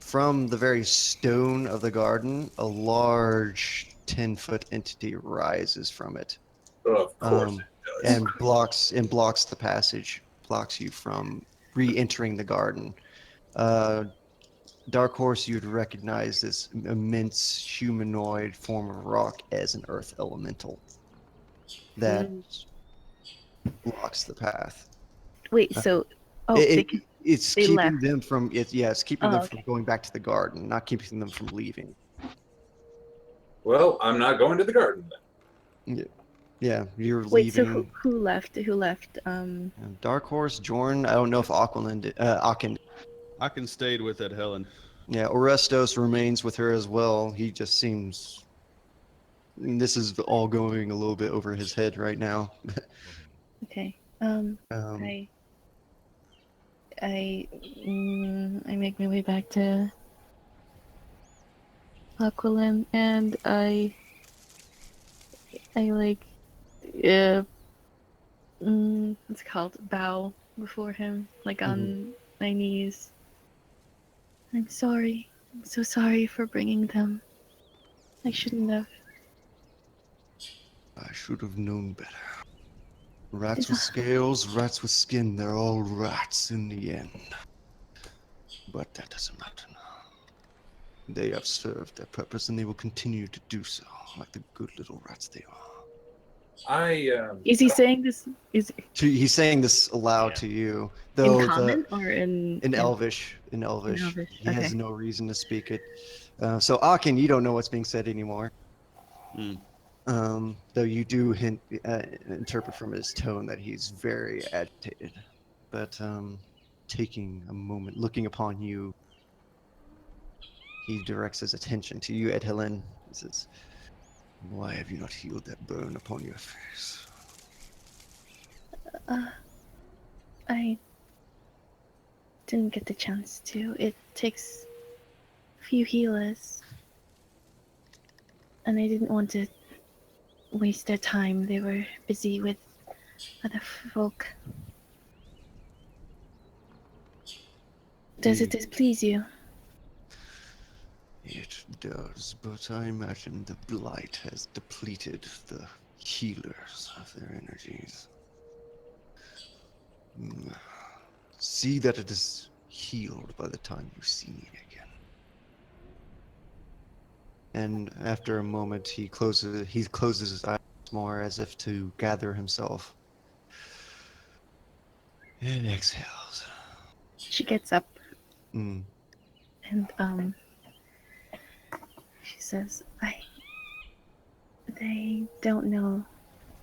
from the very stone of the garden, a large 10-foot entity rises from it. Of course Um, it does. and blocks the passage, blocks you from re-entering the garden. Dark Horse, you'd recognize this immense humanoid form of rock as an earth elemental that blocks the path. Wait, Uh, so it's they keeping left. them from it's keeping Oh, them okay. from going back to the garden, not keeping them from leaving. Well, I'm not going to the garden then. Yeah, you're Wait, so leaving. who left? Who left? Dark Horse, Jorn. I don't know if Akin. Aachen stayed with Ed Helen. Yeah, Orestos remains with her as well. He just seems. I mean, this is all going a little bit over his head right now. Okay. Um, I make my way back to Aquilin, and I like what's it called? Bow before him, like on my knees. I'm sorry. I'm so sorry for bringing them. I shouldn't have. I should have known better. Rats with scales, rats with skin, they're all rats in the end. But that doesn't matter now. They have served their purpose and they will continue to do so, like the good little rats they are. Is he saying this? He's saying this aloud Yeah. to you, though In common or in Elvish. In Elvish. Elvish, He has okay. no reason to speak it. So Akin, you don't know what's being said anymore. Though you do interpret from his tone that he's very agitated. But taking a moment, looking upon you, he directs his attention to you, Ed Helen. He says, "Why have you not healed that burn upon your face?" I didn't get the chance to. It takes a few healers. And I didn't want to waste their time. They were busy with other folk. Does it displease you? It does, but I imagine the blight has depleted the healers of their energies. See that it is healed by the time you see me again. And after a moment, he closes his eyes more as if to gather himself. And exhales. She gets up Mm. and she says, they don't know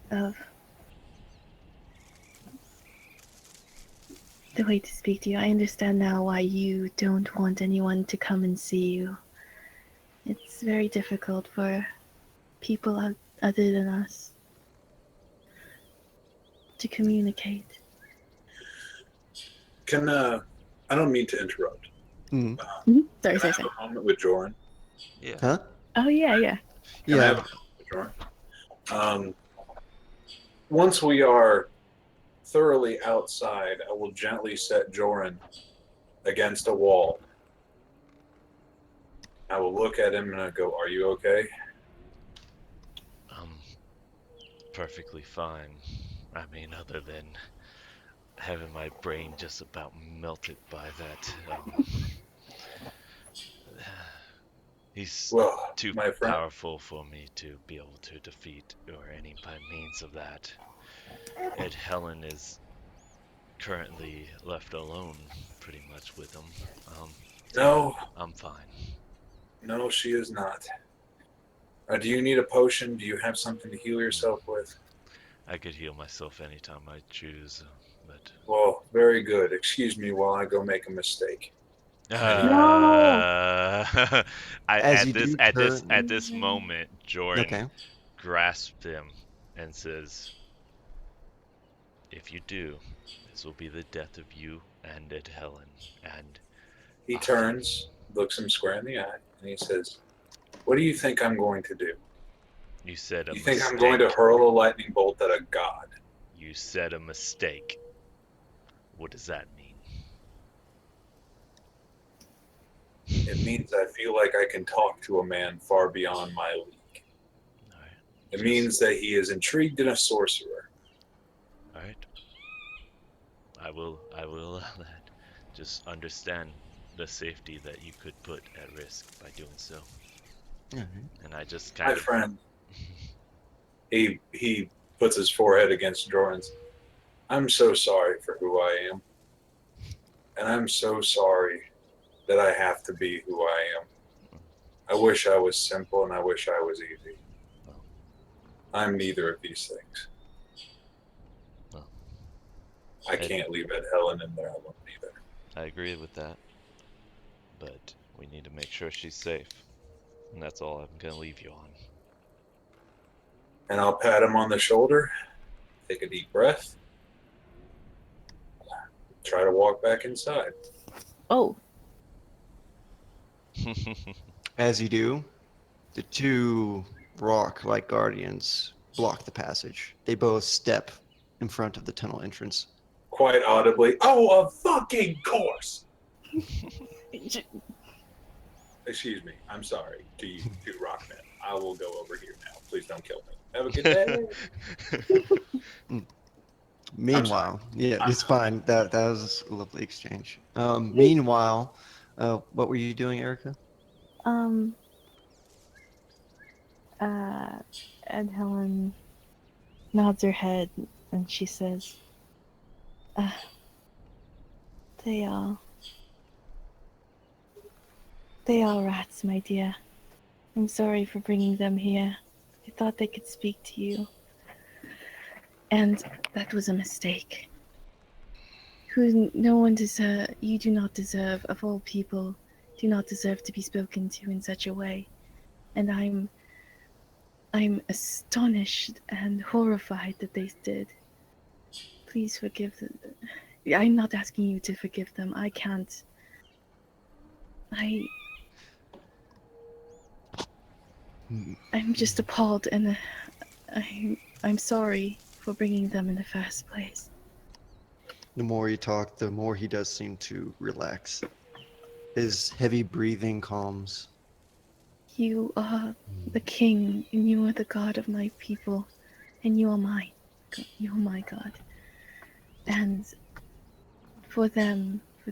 of the way to speak to you. I understand now why you don't want anyone to come and see you. It's very difficult for people other than us to communicate. I don't mean to interrupt. Mm. Sorry. Can I have a moment with Joran? Yeah. Huh? Oh, yeah. Can I Yeah. have a moment with Joran? Once we are thoroughly outside, I will gently set Joran against a wall. I will look at him and I go, "Are you okay?" Perfectly fine. I mean, other than having my brain just about melted by that. He's Well, too my friend, powerful for me to be able to defeat or any by means of that. Ed Helen is currently left alone pretty much with him. no, I'm fine. no, she is not. Do you need a potion? Do you have something to heal yourself with? I could heal myself anytime I choose, but Well, very good. Excuse me while I go make a mistake. I As you do at turn- this moment, Jordan Okay. grasped him and says, "If you do, this will be the death of you and Ed Helen." And He turns, looks him square in the eye, and he says, "What do you think I'm going to do? you said a You mistake. think I'm going to hurl a lightning bolt at a god?" You said a mistake. What does that mean? It means I feel like I can talk to a man far beyond my league. All right. It means that he is intrigued in a sorcerer. All right. I will allow that. Just understand, the safety that you could put at risk by doing so. Alright. And I just My kind of friend. He puts his forehead against Jordan's. I'm so sorry for who I am. And I'm so sorry that I have to be who I am. I wish I was simple and I wish I was easy. I'm neither of these things. Well, I can't leave Ed Helen in there alone either. I agree with that. But we need to make sure she's safe. And that's all I'm gonna leave you on. And I'll pat him on the shoulder, take a deep breath, try to walk back inside. Oh, As you do, the two rock-like guardians block the passage. They both step in front of the tunnel entrance. Quite audibly, oh, of fucking course! Excuse me, I'm sorry to you, to Rockman. I will go over here now. Please don't kill me. Have a good day. Meanwhile, yeah, it's fine. That was a lovely exchange. Meanwhile, what were you doing, Erica? And Helen nods her head and she says, they are rats, my dear. I'm sorry for bringing them here. I thought they could speak to you. And that was a mistake. You do not deserve, of all people, do not deserve to be spoken to in such a way. And I'm astonished and horrified that they did. Please forgive them. I'm not asking you to forgive them. I can't. I'm just appalled, and I'm sorry for bringing them in the first place. The more you talk, the more he does seem to relax. His heavy breathing calms. You are the king, and you are the god of my people, and you are mine. You are my god. And for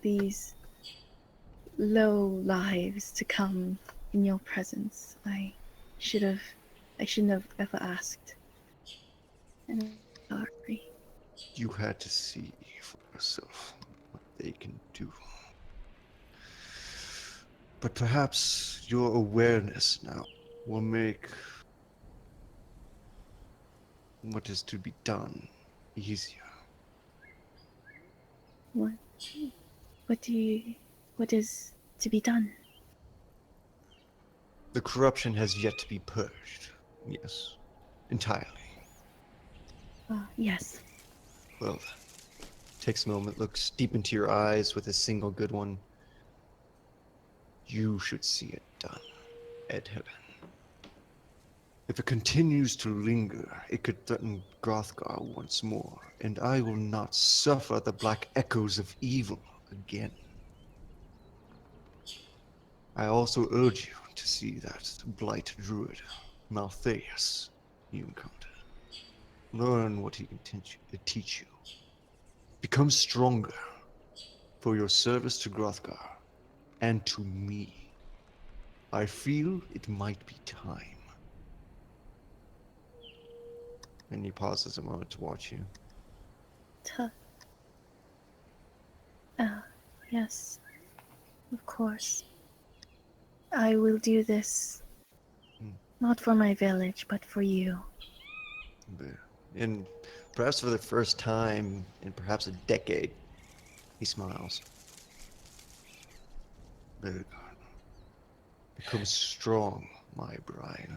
these low lives to come in your presence, I shouldn't have ever asked. And I'm sorry. You had to see for yourself what they can do. But perhaps your awareness now will make what is to be done easier. What is to be done? The corruption has yet to be purged. Yes, entirely. Yes. Well, takes a moment, looks deep into your eyes with a single good one. You should see it done, Ed Helen. If it continues to linger, it could threaten Grothgar once more, and I will not suffer the black echoes of evil again. I also urge you to see that blight druid, Maltheus, you encounter. Learn what he can teach you. Become stronger for your service to Grothgar and to me. I feel it might be time. And he pauses a moment to watch you. Yes. Of course. I will do this. Not for my village, but for you. And perhaps for the first time in perhaps a decade, he smiles. Very good. Become strong, my bride.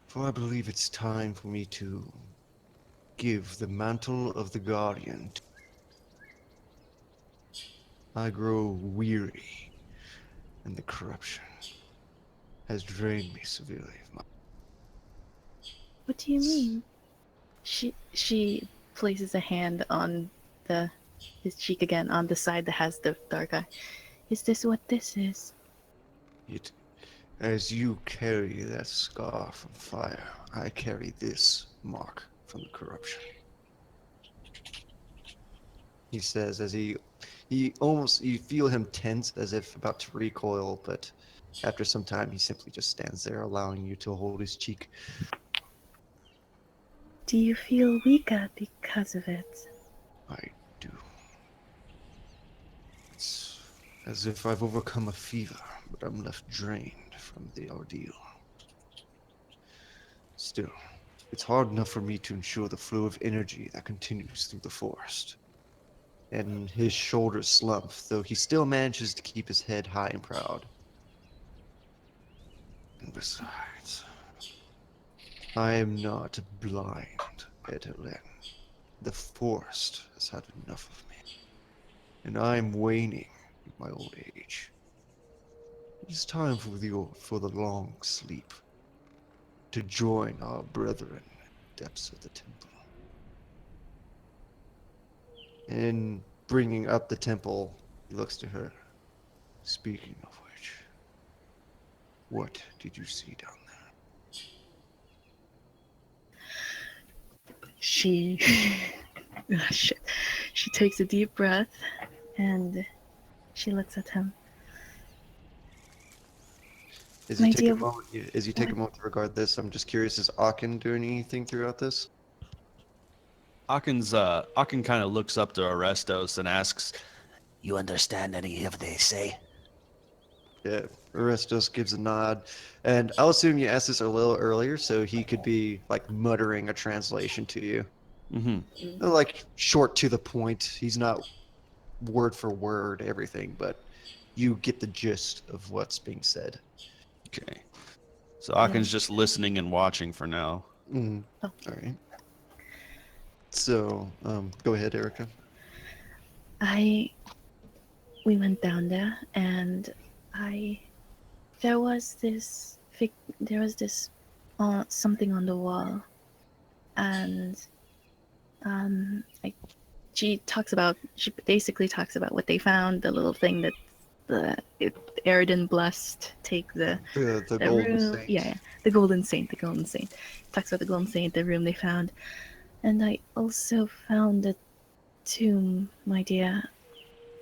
For I believe it's time for me to give the mantle of the Guardian. I grow weary, and the corruption has drained me severely of my... What do you mean? She places a hand on his cheek again, on the side that has the dark eye. Is this what this is? It, as you carry that scar from fire, I carry this mark from the corruption. He says as he You feel him tense as if about to recoil, but after some time, he simply just stands there, allowing you to hold his cheek. Do you feel weaker because of it? I do. It's as if I've overcome a fever, but I'm left drained from the ordeal. Still, it's hard enough for me to ensure the flow of energy that continues through the forest. And his shoulders slump, though he still manages to keep his head high and proud. And besides, I am not blind, Edelin. The forest has had enough of me, and I am waning in my old age. It is time for the long sleep, to join our brethren in the depths of the temple. In bringing up the temple, he looks to her. Speaking of which, what did you see down there? She shit. She takes a deep breath and she looks at him. As My you take dear- a moment, as you take a moment to regard this, I'm just curious: is Aachen doing anything throughout this? Aachen kind of looks up to Orestos and asks, You understand any of they say? Yeah, Orestos gives a nod, and I'll assume you asked this a little earlier, so he could be like muttering a translation to you, mm-hmm. like short to the point. He's not word for word everything, but you get the gist of what's being said. Okay. So Aachen's just listening and watching for now. Mm. Oh. All right. So, go ahead, Erica. We went down there, and there was this something on the wall, and she basically talks about what they found, the little thing that Eridan blessed take the golden room. saint. Yeah, the golden saint. Talks about the golden saint, the room they found, and I also found a tomb, my dear.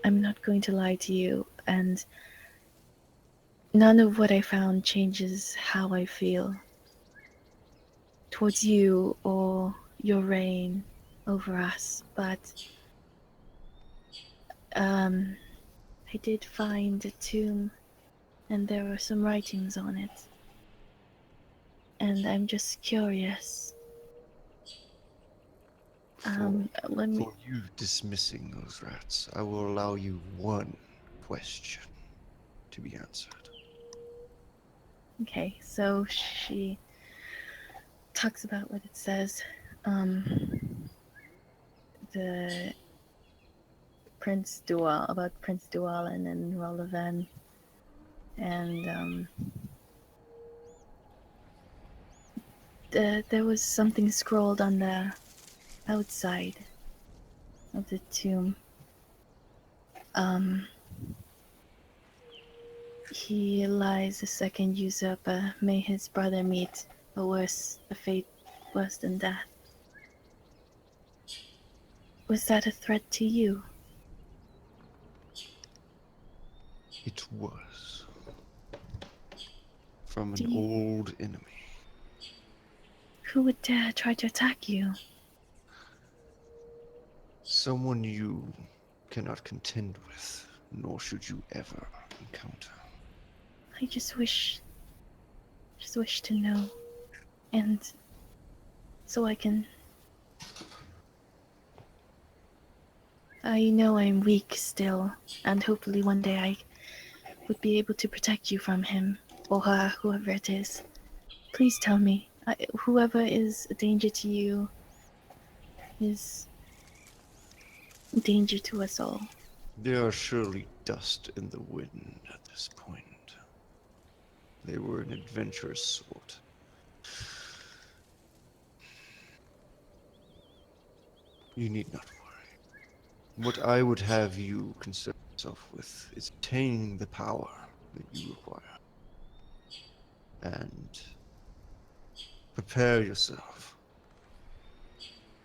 I'm not going to lie to you, and none of what I found changes how I feel towards you or your reign over us, but I did find a tomb, and there were some writings on it, and I'm just curious. Let me. For you dismissing those rats, I will allow you one question to be answered. Okay, so she talks about what it says. The Prince Dualan and Rolovan, and there was something scrolled on the outside of the tomb. He lies a second usurper. May his brother meet a fate worse than death. Was that a threat to you? It was from an old enemy. Who would dare try to attack you? Someone you cannot contend with, nor should you ever encounter. I just wish to know, and so I can. I know I'm weak still, and hopefully one day I would be able to protect you from him or her, whoever it is. Please tell me, whoever is a danger to you is a danger to us all. They are surely dust in the wind at this point. They were an adventurous sort. You need not worry. What I would have you concern yourself with is obtaining the power that you require. And prepare yourself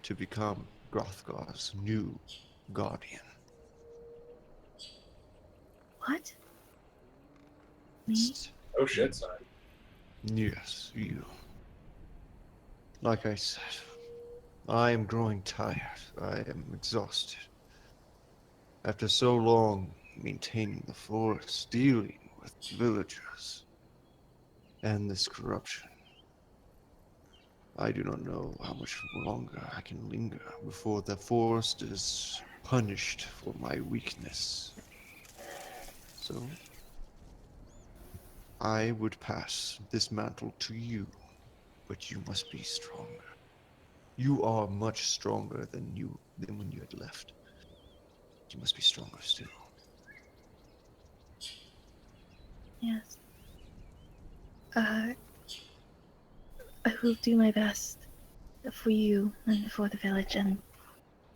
to become Grothgar's new guardian. What? Me? Oh shit, son. Yes, you. Like I said, I am growing tired. I am exhausted. After so long maintaining the forest, dealing with villagers, and this corruption, I do not know how much longer I can linger before the forest is punished for my weakness. So, I would pass this mantle to you, but you must be stronger. You are much stronger than when you had left. You must be stronger still. Yes. I will do my best for you and for the village and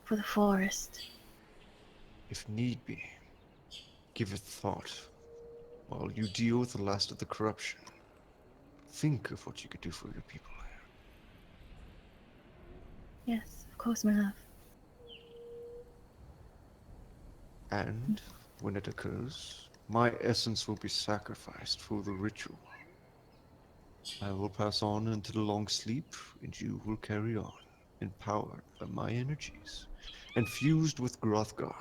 for the forest. If need be, give it thought while you deal with the last of the corruption. Think of what you could do for your people. Yes, of course, my love. And when it occurs, my essence will be sacrificed for the ritual. I will pass on into the long sleep, and you will carry on, empowered by my energies, and fused with Grothgar.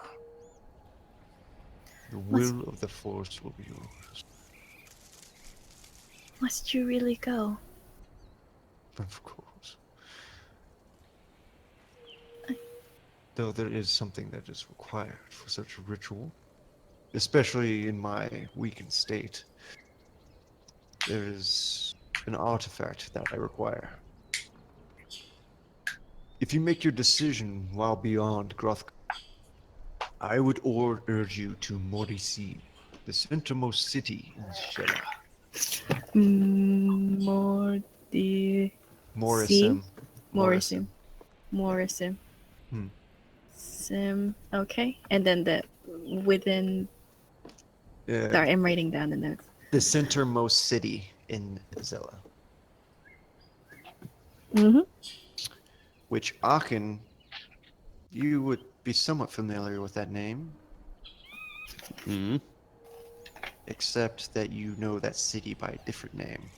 The will of the forest will be yours. Must you really go? Of course. Though there is something that is required for such a ritual, especially in my weakened state. There is an artifact that I require. If you make your decision while beyond Grothgar, I would urge you to Morisi, the centermost city in Shela. Morrisim. Morrisim. Morrisim. Hmm. Sim. Okay. And then the within. Sorry, I'm writing down the notes. The centermost city in Zella. Mm-hmm. Which Aachen, you would be somewhat familiar with that name, Hmm. except that you know that city by a different name.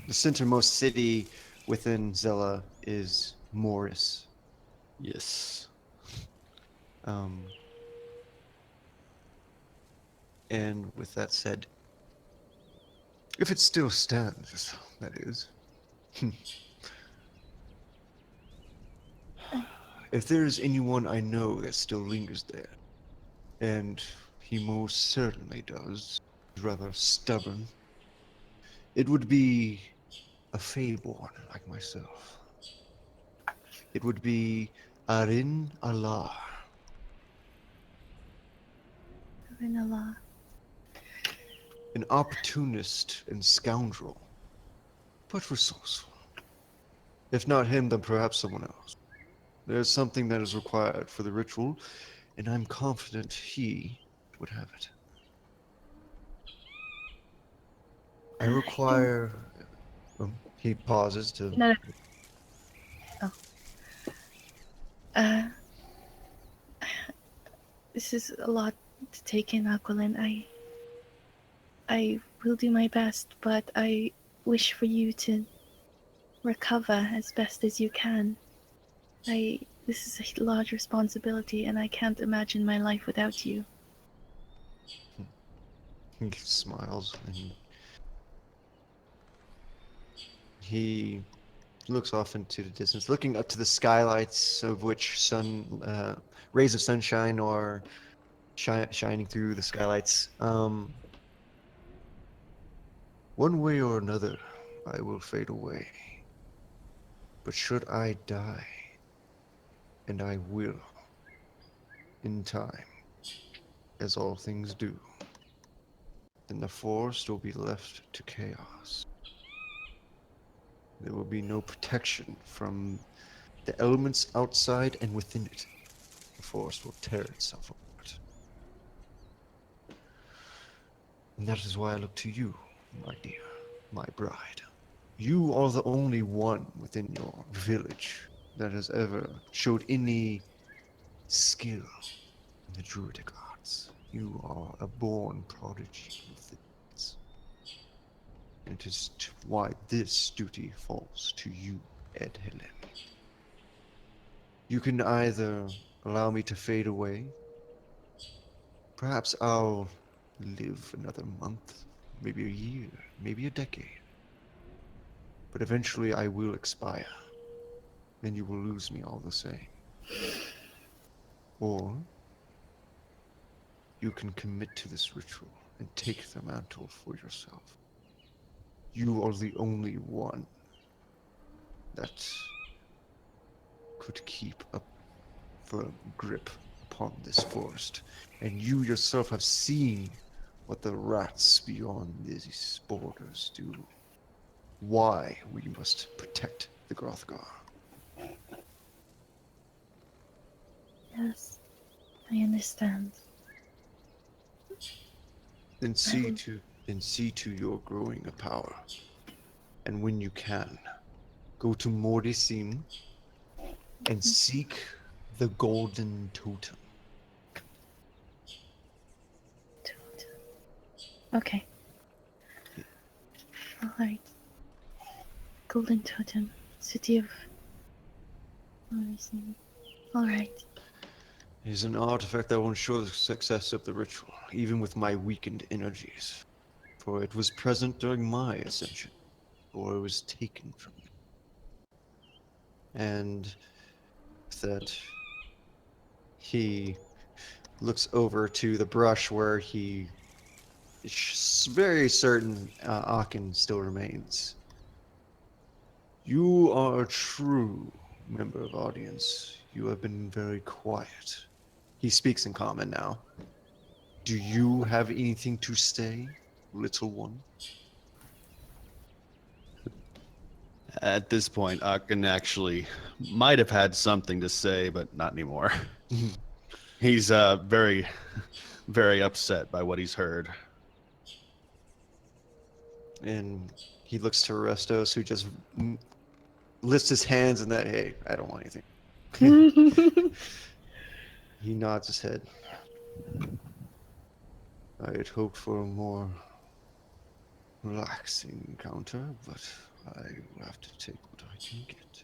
The centermost city within Zella is Morris. Yes. And with that said, if it still stands, that is. If there is anyone I know that still lingers there, and he most certainly does, he's rather stubborn, it would be a Feyborn like myself. It would be Arin Allah. Vanilla. An opportunist and scoundrel, but resourceful. If not him, then perhaps someone else. There's something that is required for the ritual, and I'm confident he would have it. I require. He pauses to. No. Oh. This is a lot to take in, Aquilin. I will do my best, but I wish for you to recover as best as you can. This is a large responsibility, and I can't imagine my life without you. He smiles and he looks off into the distance, looking up to the skylights of which rays of sunshine are shining through the skylights. One way or another, I will fade away. But should I die, and I will, in time, as all things do, then the forest will be left to chaos. There will be no protection from the elements outside and within it. The forest will tear itself apart. And that is why I look to you, my dear, my bride. You are the only one within your village that has ever showed any skill in the druidic arts. You are a born prodigy of this. It is why this duty falls to you, Ed Helen. You can either allow me to fade away. Perhaps I'll live another month, maybe a year, maybe a decade. But eventually I will expire, and you will lose me all the same. Or you can commit to this ritual and take the mantle for yourself. You are the only one that could keep a firm grip upon this forest. And you yourself have seen what the rats beyond these borders do. Why we must protect the Grothgar. Yes, I understand. Then see to your growing of power. And when you can, go to Mordisim and seek the golden totem. Okay. Alright. Golden Totem, City of Alright. It is an artifact that will ensure the success of the ritual, even with my weakened energies. For it was present during my ascension, or it was taken from me. And with that, he looks over to the brush where he is very certain Aachen still remains. You are a true member of audience. You have been very quiet. He speaks in common now. Do you have anything to say, little one? At this point, Aachen actually might have had something to say, but not anymore. He's very, very upset by what he's heard. And he looks to Restos, who just lifts his hands and that, hey, I don't want anything. He nods his head. I had hoped for a more relaxing encounter, but I will have to take what I can get.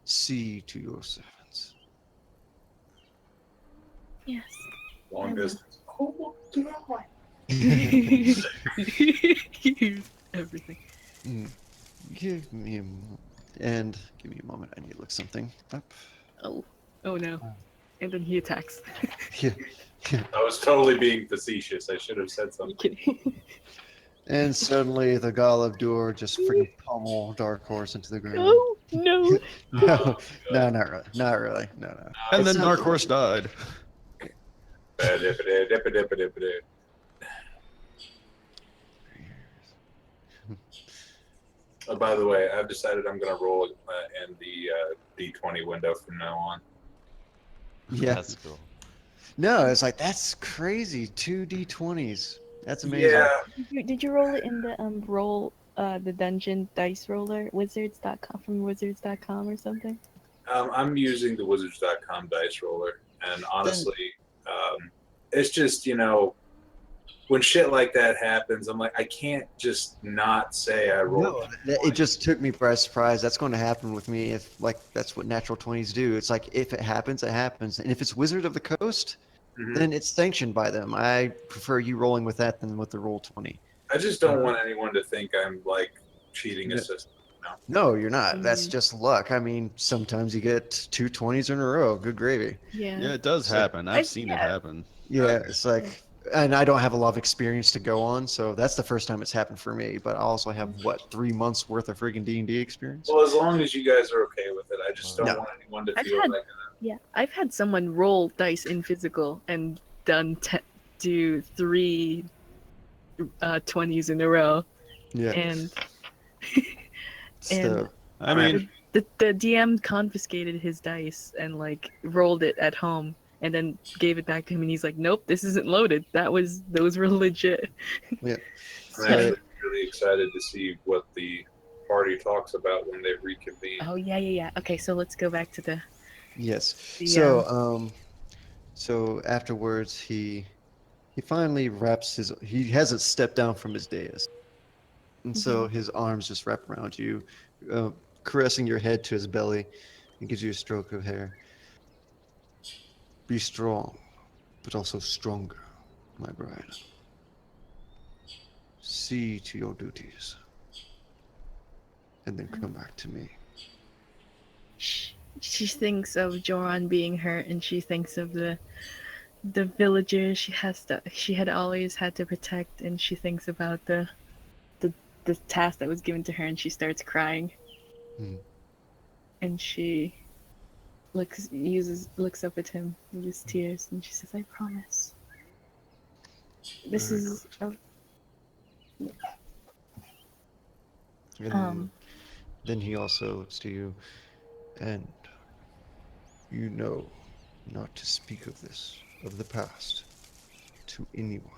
See to your servants. Yes. Long distance. Oh, God. Everything. Give me a moment. I need to look something up. Oh no. And then he attacks. Yeah. I was totally being facetious. I should have said You something. kidding? And suddenly the Golubdur just freaking pummel Dark Horse into the ground. Oh no. No, no, not really. Not really. No. And It's then not- Dark Horse died. Oh, by the way, I've decided I'm going to roll in the D20 window from now on. Yeah. That's cool. No, it's like that's crazy. 2 D20s. That's amazing. Yeah, Did you roll it in the the dungeon dice roller wizards.com from wizards.com or something? I'm using the Wizards.com dice roller, and honestly, it's just, when shit like that happens, I'm like, I can't just not say I rolled. No, it just took me by surprise. That's going to happen with me if, that's what natural 20s do. It's like, if it happens, it happens. And if it's Wizard of the Coast, Mhm. then it's sanctioned by them. I prefer you rolling with that than with the roll 20. I just don't want anyone to think I'm cheating a Yeah. system. No, you're not. That's just luck. I mean, sometimes you get 2 20s in a row. Good gravy. Yeah. Yeah, it does So- happen. I've seen it yeah. happen. Yeah, it's like, and I don't have a lot of experience to go on, so that's the first time it's happened for me. But I also have 3 months worth of freaking D&D experience. Well, as long as you guys are okay with it, I just don't No. want anyone to I've feel had- like Yeah, I've had someone roll dice in physical and do 3 20s in a row, Yeah, and so, I mean, the DM confiscated his dice and rolled it at home and then gave it back to him, and he's like, "Nope, this isn't loaded. Those were legit." yeah. I'm actually really excited to see what the party talks about when they reconvene. Oh yeah. Okay, so let's go back to the Yes. The, So afterwards, he He finally wraps his. He hasn't stepped down from his dais, and so his arms just wrap around you, caressing your head to his belly, and gives you a stroke of hair. Be strong, but also stronger, my bride. See to your duties, and then come back to me. She thinks of Joran being hurt, and she thinks of the villagers she had always had to protect, and she thinks about the task that was given to her, and she starts crying. And she looks up at him with his tears, and she says, "I promise. This is And then he also looks to you, and you know not to speak of this, of the past, to anyone.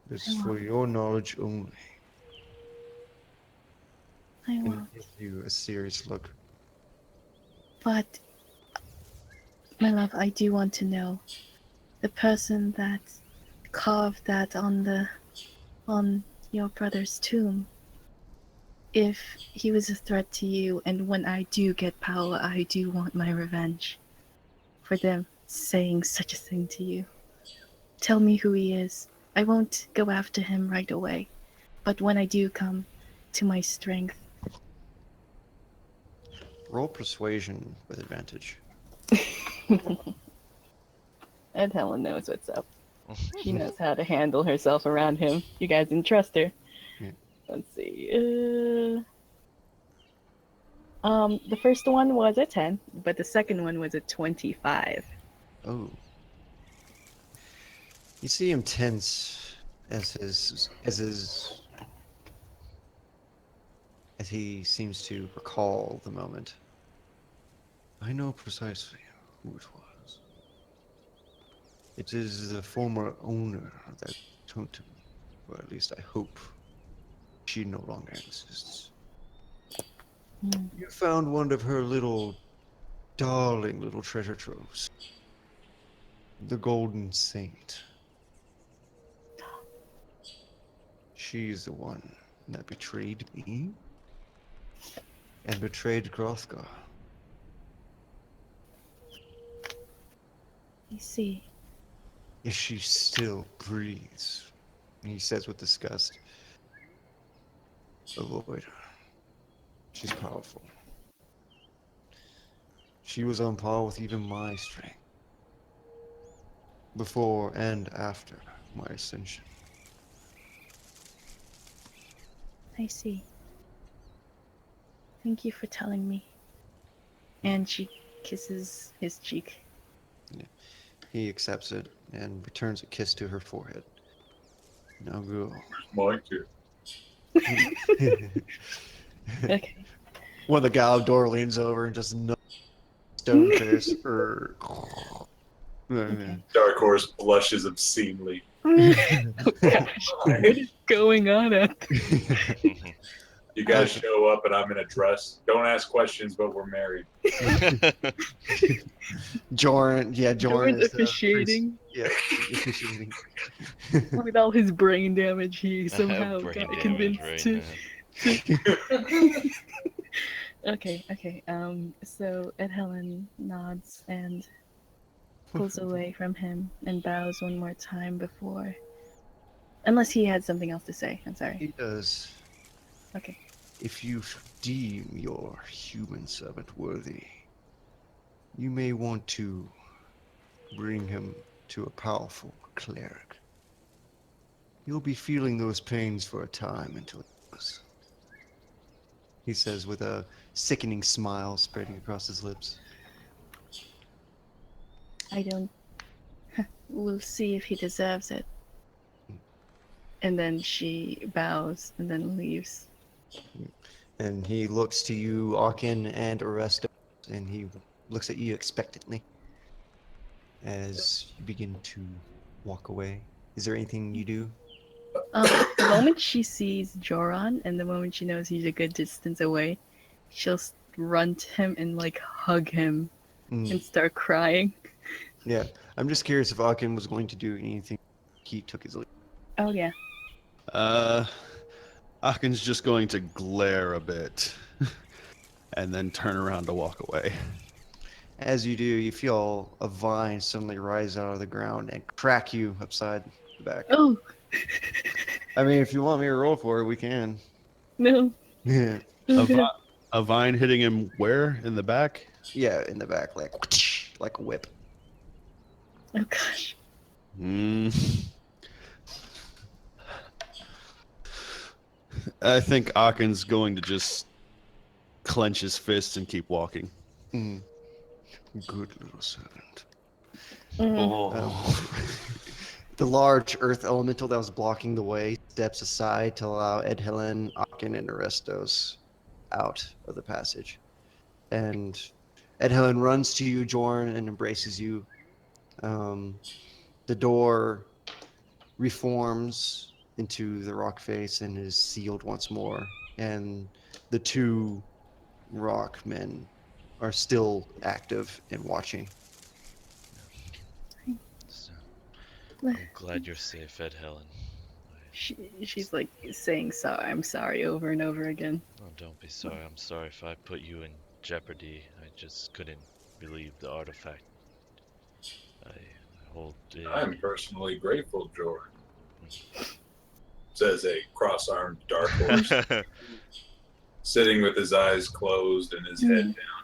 This is for your knowledge only." I And won't. give you a serious look. But, my love, I do want to know the person that carved that on your brother's tomb. If he was a threat to you, and when I do get power, I do want my revenge for them saying such a thing to you. Tell me who he is. I won't go after him right away, but when I do come to my strength. Roll persuasion with advantage. And Helen knows what's up. She knows how to handle herself around him. You guys didn't trust her. Yeah. Let's see. The first one was a 10, but the second one was a 25. Oh. You see him tense as he seems to recall the moment. I know precisely who it was. It is the former owner of that totem, or at least I hope she no longer exists. You found one of her darling little treasure troves. The Golden Saint. She's the one that betrayed me and betrayed Grothgar. I see. If she still breathes, he says with disgust, avoid her. She's powerful. She was on par with even my strength. Before and after my ascension. I see. Thank you for telling me. And she kisses his cheek. He accepts it and returns a kiss to her forehead. Now go. My kid. Okay. One of the Galador leans over and just stone face. Dark Horse blushes obscenely. Gosh, what is going on out there? You guys show up and I'm in a dress. Don't ask questions, but we're married. Joran is Jordan's the officiating. priest. Yeah, officiating. With all his brain damage, he somehow Brain got damage convinced right to. Okay. So Ed Helen nods and pulls away from him and bows one more time before. Unless he had something else to say. I'm sorry. He does. Okay. If you deem your human servant worthy, you may want to bring him to a powerful cleric. You'll be feeling those pains for a time until it goes. He says with a sickening smile spreading across his lips. I don't. We'll see if he deserves it. And then she bows and then leaves. And he looks to you, Arkin and Orestes, and he looks at you expectantly as you begin to walk away. Is there anything you do? The moment she sees Joran and the moment she knows he's a good distance away, she'll run to him and like hug him and start crying. Yeah, I'm just curious if Aachen was going to do anything. He took his leave. Oh yeah. Aachen's just going to glare a bit and then turn around to walk away. As you do, you feel a vine suddenly rise out of the ground and crack you upside the back. Oh I mean, if you want me to roll for it, we can. no. Yeah, Okay. A vine hitting him where? In the back? yeah, in the back, like a whip. Oh gosh. I think Aachen's going to just clench his fists and keep walking. Mm. Good little servant. Mm. The large earth elemental that was blocking the way steps aside to allow Ed Helen, Aachen, and Arestos out of the passage. And Ed Helen runs to you, Jorn, and embraces you. The door reforms into the rock face and is sealed once more. And the two rock men are still active and watching. So, I'm glad you're safe, Ed Helen. She's like saying sorry. I'm sorry over and over again. Oh, don't be sorry. I'm sorry if I put you in jeopardy. I just couldn't believe the artifact. I hold it. I'm personally grateful, Jordan. Says a cross-armed dark horse, sitting with his eyes closed and his head down.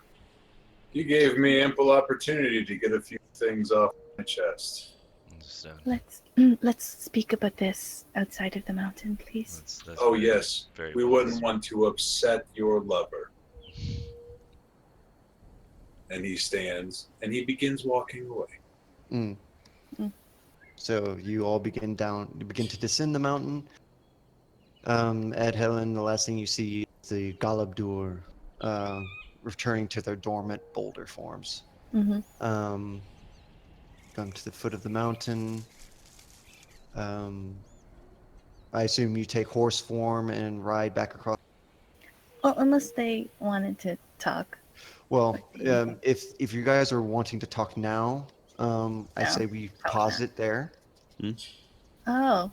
You gave me ample opportunity to get a few things off my chest. Understand. Let's speak about this outside of the mountain, please. That's Oh, very- yes. very We wise. wouldn't want to upset your lover. And he stands and he begins walking away. Mm. Mm. So you all begin to descend the mountain. Ed Helen, the last thing you see is the Galabdur returning to their dormant boulder forms. Mm-hmm. Come to the foot of the mountain. I assume you take horse form and ride back across. Well, unless they wanted to talk. Well, if you guys are wanting to talk now, I say we pause it there. Oh.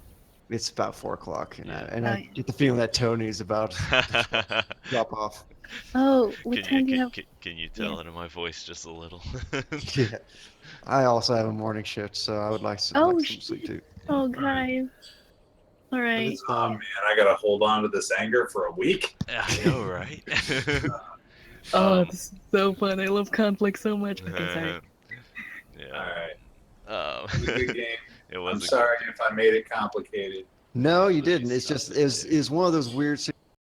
It's about 4:00, and Yeah. I get the feeling that Tony's about to drop off. Oh, what time Can do you you, have? can you tell it in my voice just a little? Yeah, I also have a morning shift, so I would like some, Oh, like some sleep too. Oh, guys. All But right. it's Oh fine. man, I gotta hold on to this anger for a week. I know, right? Oh, this is so fun. I love conflict so much. Okay, sorry. Yeah. Alright, Um, it was a good game. it was I'm a good sorry if I made it complicated. No, you Please didn't. It's stop just it, it was one of those weird